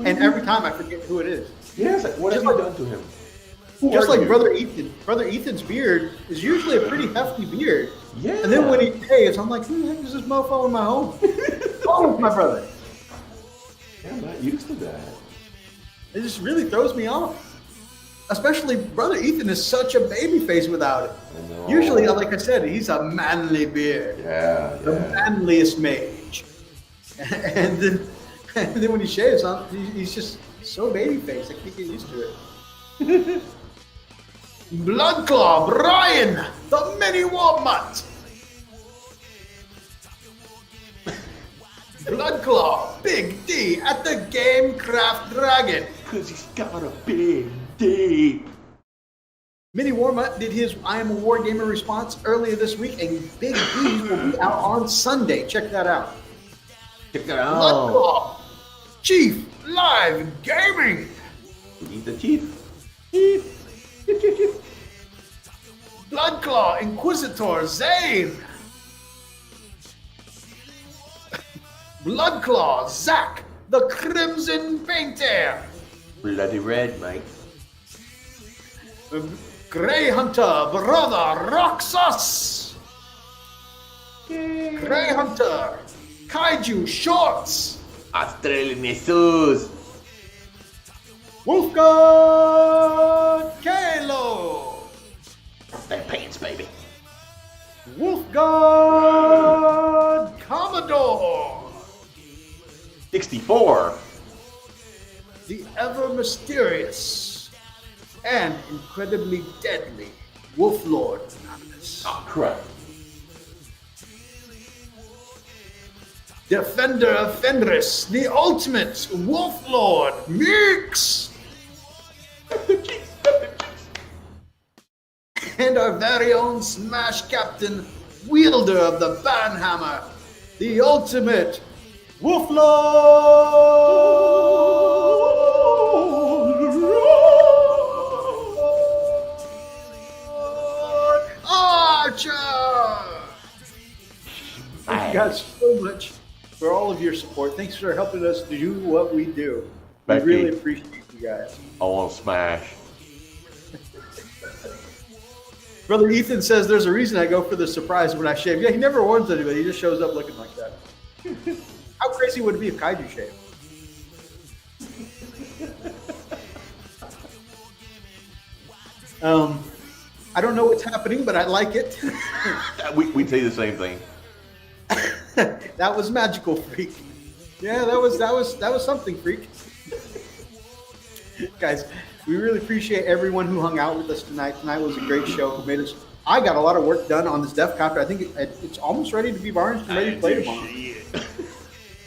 And every time I forget who it is. Yes, what have you done to him? Just like Brother Ethan. Brother Ethan's beard is usually a pretty hefty beard. Yeah. And then when he shaves, I'm like, who the heck is this mofo in my home? Oh, it's my brother. Yeah, I'm not used to that. It just really throws me off. Especially Brother Ethan is such a baby face without it. I know. Usually, like I said, he's a manly beard. Yeah. The manliest mage. And then when he shaves, he's just so baby face. I can't get used to it. Bloodclaw Brian, the mini war mutt. Bloodclaw Big D at the Gamecraft Dragon. Because he's got a big D. Mini War Mutt did his I Am a Wargamer response earlier this week, and Big D will be out on Sunday. Check that out. Check that out. Bloodclaw Chief Live Gaming. He's the chief. Chief. Bloodclaw Inquisitor Zane. Bloodclaw Zack, the Crimson Painter. Bloody red, mate. Grey Hunter Brother Roxas. Grey Hunter Kaiju Shorts. Australian Jesus. Wolfguard Kalo. Their pants, baby. Wolfguard Commodore. 64. The ever mysterious and incredibly deadly Wolf Lord Anonymous. Oh, crap. Defender of Fenris, the ultimate Wolf Lord Meeks. And our very own Smash Captain, wielder of the Banhammer, the ultimate Wolf Lord Archer. Thank you guys so much for all of your support. Thanks for helping us do what we do. Becky, We really appreciate you guys. I want to smash. Brother Ethan says there's a reason I go for the surprise when I shave. Yeah, he never warns anybody. He just shows up looking like that. How crazy would it be if Kaiju shaved? I don't know what's happening, but I like it. We'd say the same thing. That was magical, Freak. Yeah, that was something, Freak. Guys, we really appreciate everyone who hung out with us tonight. Tonight was a great show. It made us. I got a lot of work done on this Death Copter. I think it's almost ready to be varnished and ready to play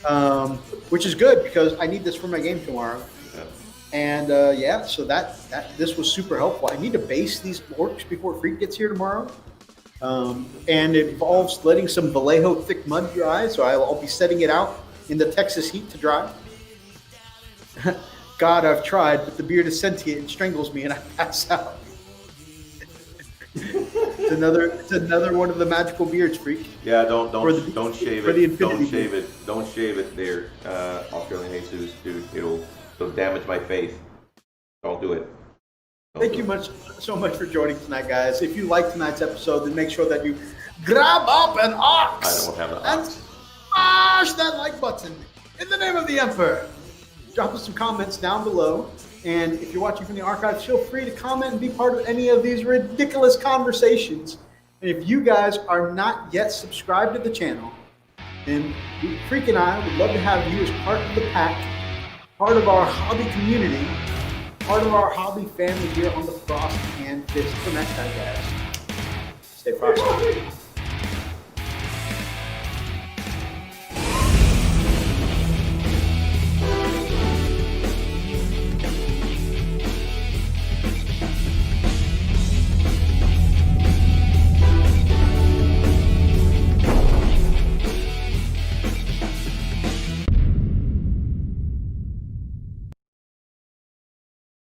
tomorrow. Which is good because I need this for my game tomorrow. Yeah. And yeah, so that this was super helpful. I need to base these Orks before Freak gets here tomorrow. And it involves letting some Vallejo thick mud dry, so I'll be setting it out in the Texas heat to dry. God, I've tried, but the beard is sentient and strangles me and I pass out. It's another one of the magical beards, Freak. Yeah, don't shave it. Don't shave beard. it. Don't shave it there, Australian Jesus, dude. It'll damage my faith. Don't do it. Thank you so much for joining tonight, guys. If you liked tonight's episode, then make sure that you grab up an ox I don't have an and ox. smash that like button in the name of the Emperor. Drop us some comments down below. And if you're watching from the archives, feel free to comment and be part of any of these ridiculous conversations. And if you guys are not yet subscribed to the channel, then Freak and I would love to have you as part of the pack, part of our hobby community, part of our hobby family here on the Frost and Fist. Until next time, guys, stay frosty.